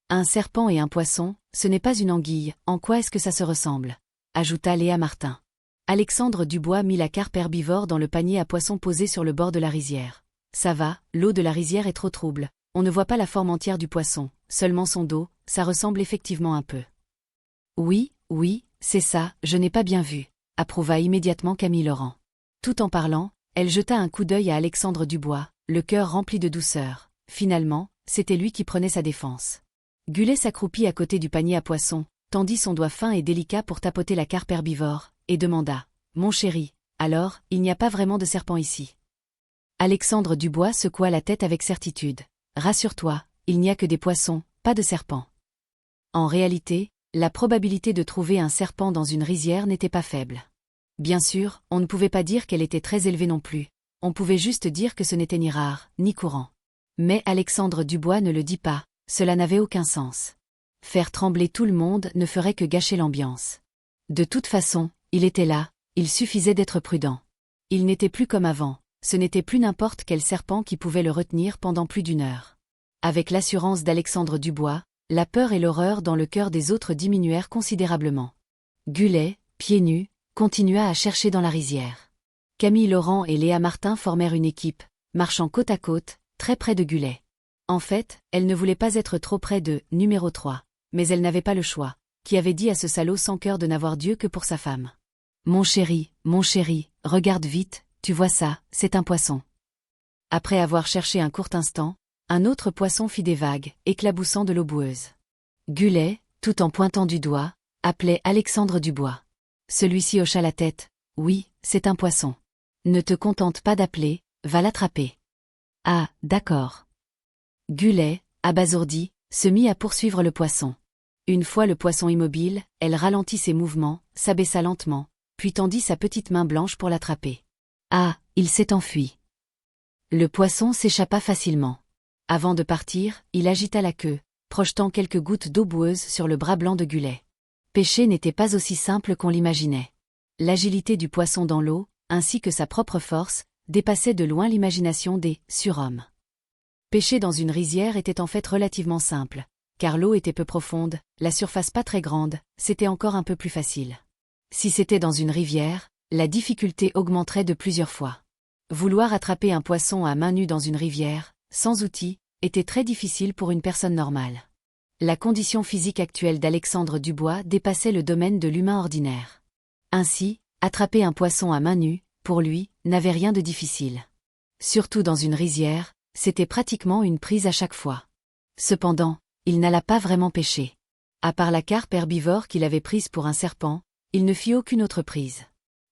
Un serpent et un poisson, ce n'est pas une anguille, en quoi est-ce que ça se ressemble? Ajouta Léa Martin. Alexandre Dubois mit la carpe herbivore dans le panier à poissons posé sur le bord de la rizière. Ça va, l'eau de la rizière est trop trouble, on ne voit pas la forme entière du poisson, seulement son dos, ça ressemble effectivement un peu. Oui, c'est ça, je n'ai pas bien vu, approuva immédiatement Camille Laurent. Tout en parlant, elle jeta un coup d'œil à Alexandre Dubois, le cœur rempli de douceur. Finalement, c'était lui qui prenait sa défense. Gullet s'accroupit à côté du panier à poissons, tendit son doigt fin et délicat pour tapoter la carpe herbivore, et demanda « Mon chéri, alors, il n'y a pas vraiment de serpent ici ?» Alexandre Dubois secoua la tête avec certitude. « Rassure-toi, il n'y a que des poissons, pas de serpents. En réalité, la probabilité de trouver un serpent dans une rizière n'était pas faible. Bien sûr, on ne pouvait pas dire qu'elle était très élevée non plus, on pouvait juste dire que ce n'était ni rare, ni courant. Mais Alexandre Dubois ne le dit pas, cela n'avait aucun sens. Faire trembler tout le monde ne ferait que gâcher l'ambiance. De toute façon, il était là, il suffisait d'être prudent. Il n'était plus comme avant, ce n'était plus n'importe quel serpent qui pouvait le retenir pendant plus d'une heure. Avec l'assurance d'Alexandre Dubois, la peur et l'horreur dans le cœur des autres diminuèrent considérablement. Gullet, pieds nus, continua à chercher dans la rizière. Camille Laurent et Léa Martin formèrent une équipe, marchant côte à côte, très près de Gullet. En fait, elle ne voulait pas être trop près de numéro 3, mais elle n'avait pas le choix, qui avait dit à ce salaud sans cœur de n'avoir Dieu que pour sa femme. Mon chéri, regarde vite, tu vois ça, c'est un poisson. » Après avoir cherché un court instant, un autre poisson fit des vagues, éclaboussant de l'eau boueuse. Gullet, tout en pointant du doigt, appelait Alexandre Dubois. Celui-ci hocha la tête. « Oui, c'est un poisson. Ne te contente pas d'appeler, va l'attraper. »« Ah, d'accord. » Gullet, abasourdi, se mit à poursuivre le poisson. Une fois le poisson immobile, elle ralentit ses mouvements, s'abaissa lentement, puis tendit sa petite main blanche pour l'attraper. Ah, il s'est enfui. Le poisson s'échappa facilement. Avant de partir, il agita la queue, projetant quelques gouttes d'eau boueuse sur le bras blanc de Gullet. Pêcher n'était pas aussi simple qu'on l'imaginait. L'agilité du poisson dans l'eau, ainsi que sa propre force, dépassaient de loin l'imagination des surhommes. Pêcher dans une rizière était en fait relativement simple, car l'eau était peu profonde, la surface pas très grande, c'était encore un peu plus facile. Si c'était dans une rivière, la difficulté augmenterait de plusieurs fois. Vouloir attraper un poisson à main nue dans une rivière, sans outils, était très difficile pour une personne normale. La condition physique actuelle d'Alexandre Dubois dépassait le domaine de l'humain ordinaire. Ainsi, attraper un poisson à main nue, pour lui, n'avait rien de difficile. Surtout dans une rizière, c'était pratiquement une prise à chaque fois. Cependant, il n'alla pas vraiment pêcher. À part la carpe herbivore qu'il avait prise pour un serpent, il ne fit aucune autre prise.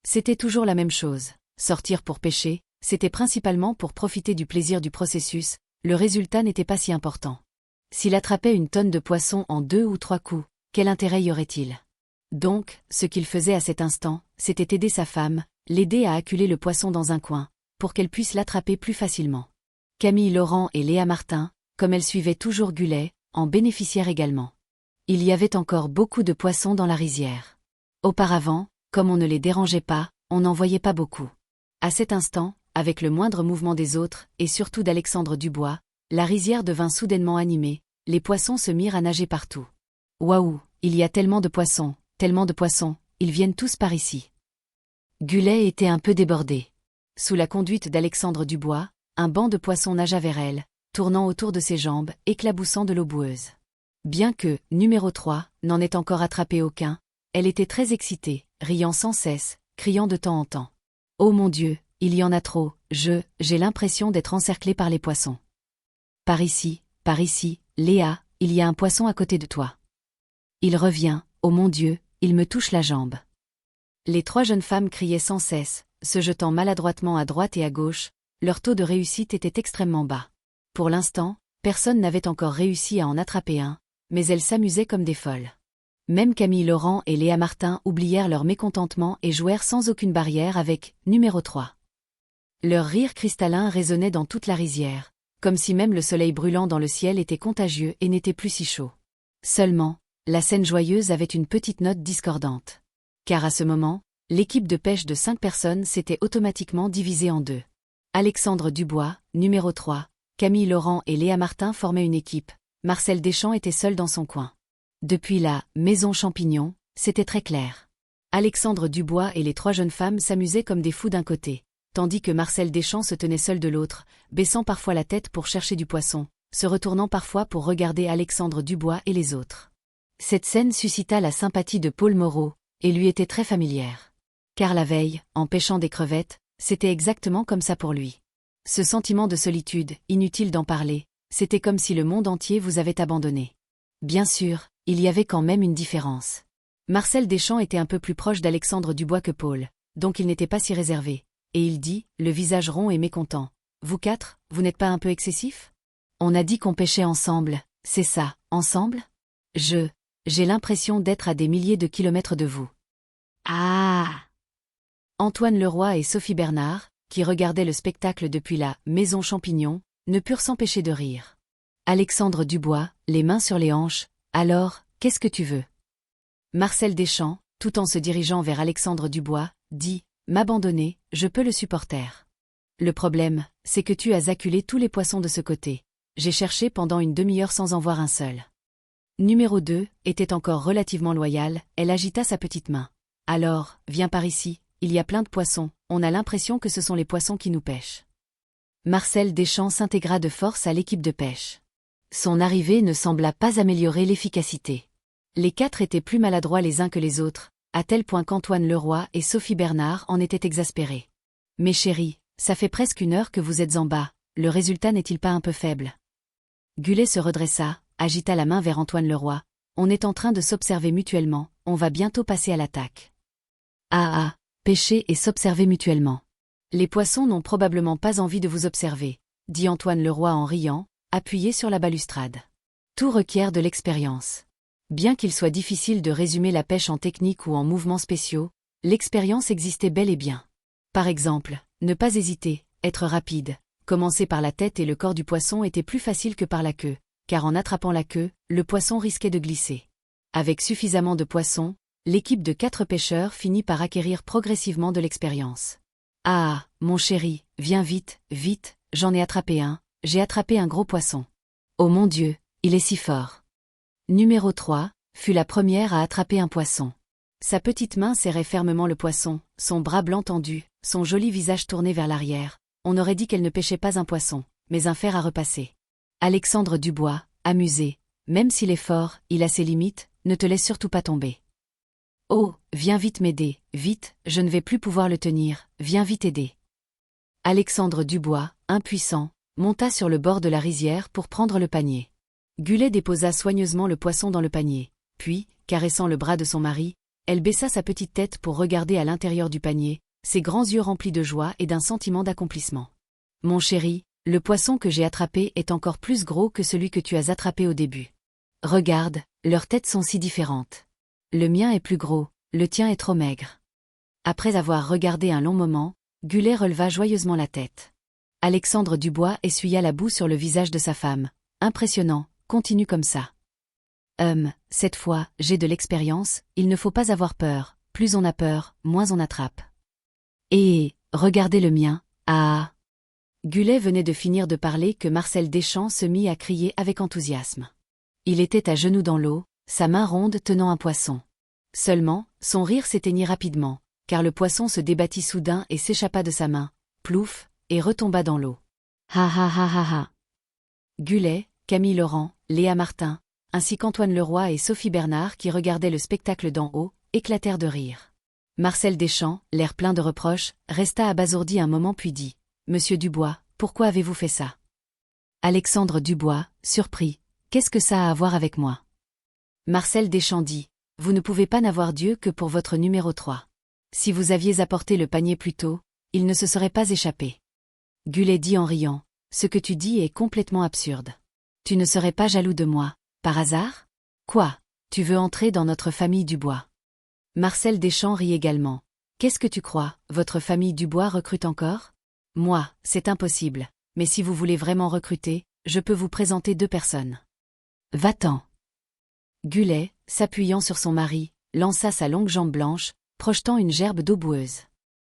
C'était toujours la même chose. Sortir pour pêcher, c'était principalement pour profiter du plaisir du processus, le résultat n'était pas si important. S'il attrapait une tonne de poissons en 2 ou 3 coups, quel intérêt y aurait-il? Donc, ce qu'il faisait à cet instant, c'était aider sa femme, l'aider à acculer le poisson dans un coin, pour qu'elle puisse l'attraper plus facilement. Camille Laurent et Léa Martin, comme elles suivaient toujours Gullet, en bénéficièrent également. Il y avait encore beaucoup de poissons dans la rizière. Auparavant, comme on ne les dérangeait pas, on n'en voyait pas beaucoup. À cet instant, avec le moindre mouvement des autres, et surtout d'Alexandre Dubois, la rizière devint soudainement animée, les poissons se mirent à nager partout. Waouh, il y a tellement de poissons, ils viennent tous par ici. Gullet était un peu débordé. Sous la conduite d'Alexandre Dubois, un banc de poissons nagea vers elle, tournant autour de ses jambes, éclaboussant de l'eau boueuse. Bien que, numéro 3, n'en ait encore attrapé aucun, elle était très excitée, riant sans cesse, criant de temps en temps. « Oh mon Dieu, il y en a trop, j'ai l'impression d'être encerclée par les poissons. Par ici, Léa, il y a un poisson à côté de toi. Il revient, oh mon Dieu, il me touche la jambe. » Les 3 jeunes femmes criaient sans cesse, se jetant maladroitement à droite et à gauche, leur taux de réussite était extrêmement bas. Pour l'instant, personne n'avait encore réussi à en attraper un, mais elles s'amusaient comme des folles. Même Camille Laurent et Léa Martin oublièrent leur mécontentement et jouèrent sans aucune barrière avec numéro 3. Leur rire cristallin résonnait dans toute la rizière, comme si même le soleil brûlant dans le ciel était contagieux et n'était plus si chaud. Seulement, la scène joyeuse avait une petite note discordante. Car à ce moment, l'équipe de pêche de 5 personnes s'était automatiquement divisée en 2. Alexandre Dubois, numéro 3, Camille Laurent et Léa Martin formaient une équipe, Marcel Deschamps était seul dans son coin. Depuis la maison champignon, c'était très clair. Alexandre Dubois et les 3 jeunes femmes s'amusaient comme des fous d'un côté, tandis que Marcel Deschamps se tenait seul de l'autre, baissant parfois la tête pour chercher du poisson, se retournant parfois pour regarder Alexandre Dubois et les autres. Cette scène suscita la sympathie de Paul Moreau, et lui était très familière. Car la veille, en pêchant des crevettes, c'était exactement comme ça pour lui. Ce sentiment de solitude, inutile d'en parler, c'était comme si le monde entier vous avait abandonné. Bien sûr, il y avait quand même une différence. Marcel Deschamps était un peu plus proche d'Alexandre Dubois que Paul, donc il n'était pas si réservé, et il dit, le visage rond et mécontent. « Vous 4, vous n'êtes pas un peu excessif ? On a dit qu'on pêchait ensemble, c'est ça, ensemble? J'ai l'impression d'être à des milliers de kilomètres de vous. Ah! Antoine Leroy et Sophie Bernard, qui regardaient le spectacle depuis la maison Champignon, ne purent s'empêcher de rire. Alexandre Dubois, les mains sur les hanches, alors, qu'est-ce que tu veux? Marcel Deschamps, tout en se dirigeant vers Alexandre Dubois, dit, m'abandonner, je peux le supporter. Le problème, c'est que tu as acculé tous les poissons de ce côté. J'ai cherché pendant une demi-heure sans en voir un seul. Numéro 2, était encore relativement loyale, elle agita sa petite main. Alors, viens par ici, il y a plein de poissons, on a l'impression que ce sont les poissons qui nous pêchent. Marcel Deschamps s'intégra de force à l'équipe de pêche. Son arrivée ne sembla pas améliorer l'efficacité. Les 4 étaient plus maladroits les uns que les autres, à tel point qu'Antoine Leroy et Sophie Bernard en étaient exaspérés. Mes chéris, ça fait presque 1 heure que vous êtes en bas, le résultat n'est-il pas un peu faible? Gullet se redressa, agita la main vers Antoine Leroy. On est en train de s'observer mutuellement, on va bientôt passer à l'attaque. Ah, pêcher et s'observer mutuellement. Les poissons n'ont probablement pas envie de vous observer, dit Antoine Leroy en riant, appuyé sur la balustrade. Tout requiert de l'expérience. Bien qu'il soit difficile de résumer la pêche en technique ou en mouvements spéciaux, l'expérience existait bel et bien. Par exemple, ne pas hésiter, être rapide, commencer par la tête et le corps du poisson était plus facile que par la queue, car en attrapant la queue, le poisson risquait de glisser. Avec suffisamment de poissons, l'équipe de 4 pêcheurs finit par acquérir progressivement de l'expérience. Ah, mon chéri, viens vite, vite, j'en ai attrapé un, j'ai attrapé un gros poisson. Oh mon Dieu, il est si fort. Numéro 3, fut la première à attraper un poisson. Sa petite main serrait fermement le poisson, son bras blanc tendu, son joli visage tourné vers l'arrière. On aurait dit qu'elle ne pêchait pas un poisson, mais un fer à repasser. Alexandre Dubois, amusé, même s'il est fort, il a ses limites, ne te laisse surtout pas tomber. Oh, viens vite m'aider, vite, je ne vais plus pouvoir le tenir, viens vite aider. Alexandre Dubois, impuissant, monta sur le bord de la rizière pour prendre le panier. Gullet déposa soigneusement le poisson dans le panier, puis, caressant le bras de son mari, elle baissa sa petite tête pour regarder à l'intérieur du panier, ses grands yeux remplis de joie et d'un sentiment d'accomplissement. Mon chéri, le poisson que j'ai attrapé est encore plus gros que celui que tu as attrapé au début. Regarde, leurs têtes sont si différentes. Le mien est plus gros, le tien est trop maigre. Après avoir regardé un long moment, Gullet releva joyeusement la tête. Alexandre Dubois essuya la boue sur le visage de sa femme. Impressionnant, continue comme ça. Cette fois, j'ai de l'expérience, il ne faut pas avoir peur, plus on a peur, moins on attrape. Et, regardez le mien, ah. Gullet venait de finir de parler que Marcel Deschamps se mit à crier avec enthousiasme. Il était à genoux dans l'eau, sa main ronde tenant un poisson. Seulement, son rire s'éteignit rapidement, car le poisson se débattit soudain et s'échappa de sa main, plouf, et retomba dans l'eau. Ha ha ha ha ha. Gullet, Camille Laurent, Léa Martin, ainsi qu'Antoine Leroy et Sophie Bernard qui regardaient le spectacle d'en haut, éclatèrent de rire. Marcel Deschamps, l'air plein de reproches, resta abasourdi un moment puis dit « Monsieur Dubois, pourquoi avez-vous fait ça ?» Alexandre Dubois, surpris, « Qu'est-ce que ça a à voir avec moi ?» Marcel Deschamps dit « Vous ne pouvez pas n'avoir Dieu que pour votre numéro 3. Si vous aviez apporté le panier plus tôt, il ne se serait pas échappé. » Gullet dit en riant « Ce que tu dis est complètement absurde. Tu ne serais pas jaloux de moi, par hasard? Quoi, tu veux entrer dans notre famille Dubois ?» Marcel Deschamps rit également. « Qu'est-ce que tu crois, votre famille Dubois recrute encore? Moi, c'est impossible, mais si vous voulez vraiment recruter, je peux vous présenter 2 personnes. Va-t'en. » Gullet, s'appuyant sur son mari, lança sa longue jambe blanche, projetant une gerbe d'eau boueuse.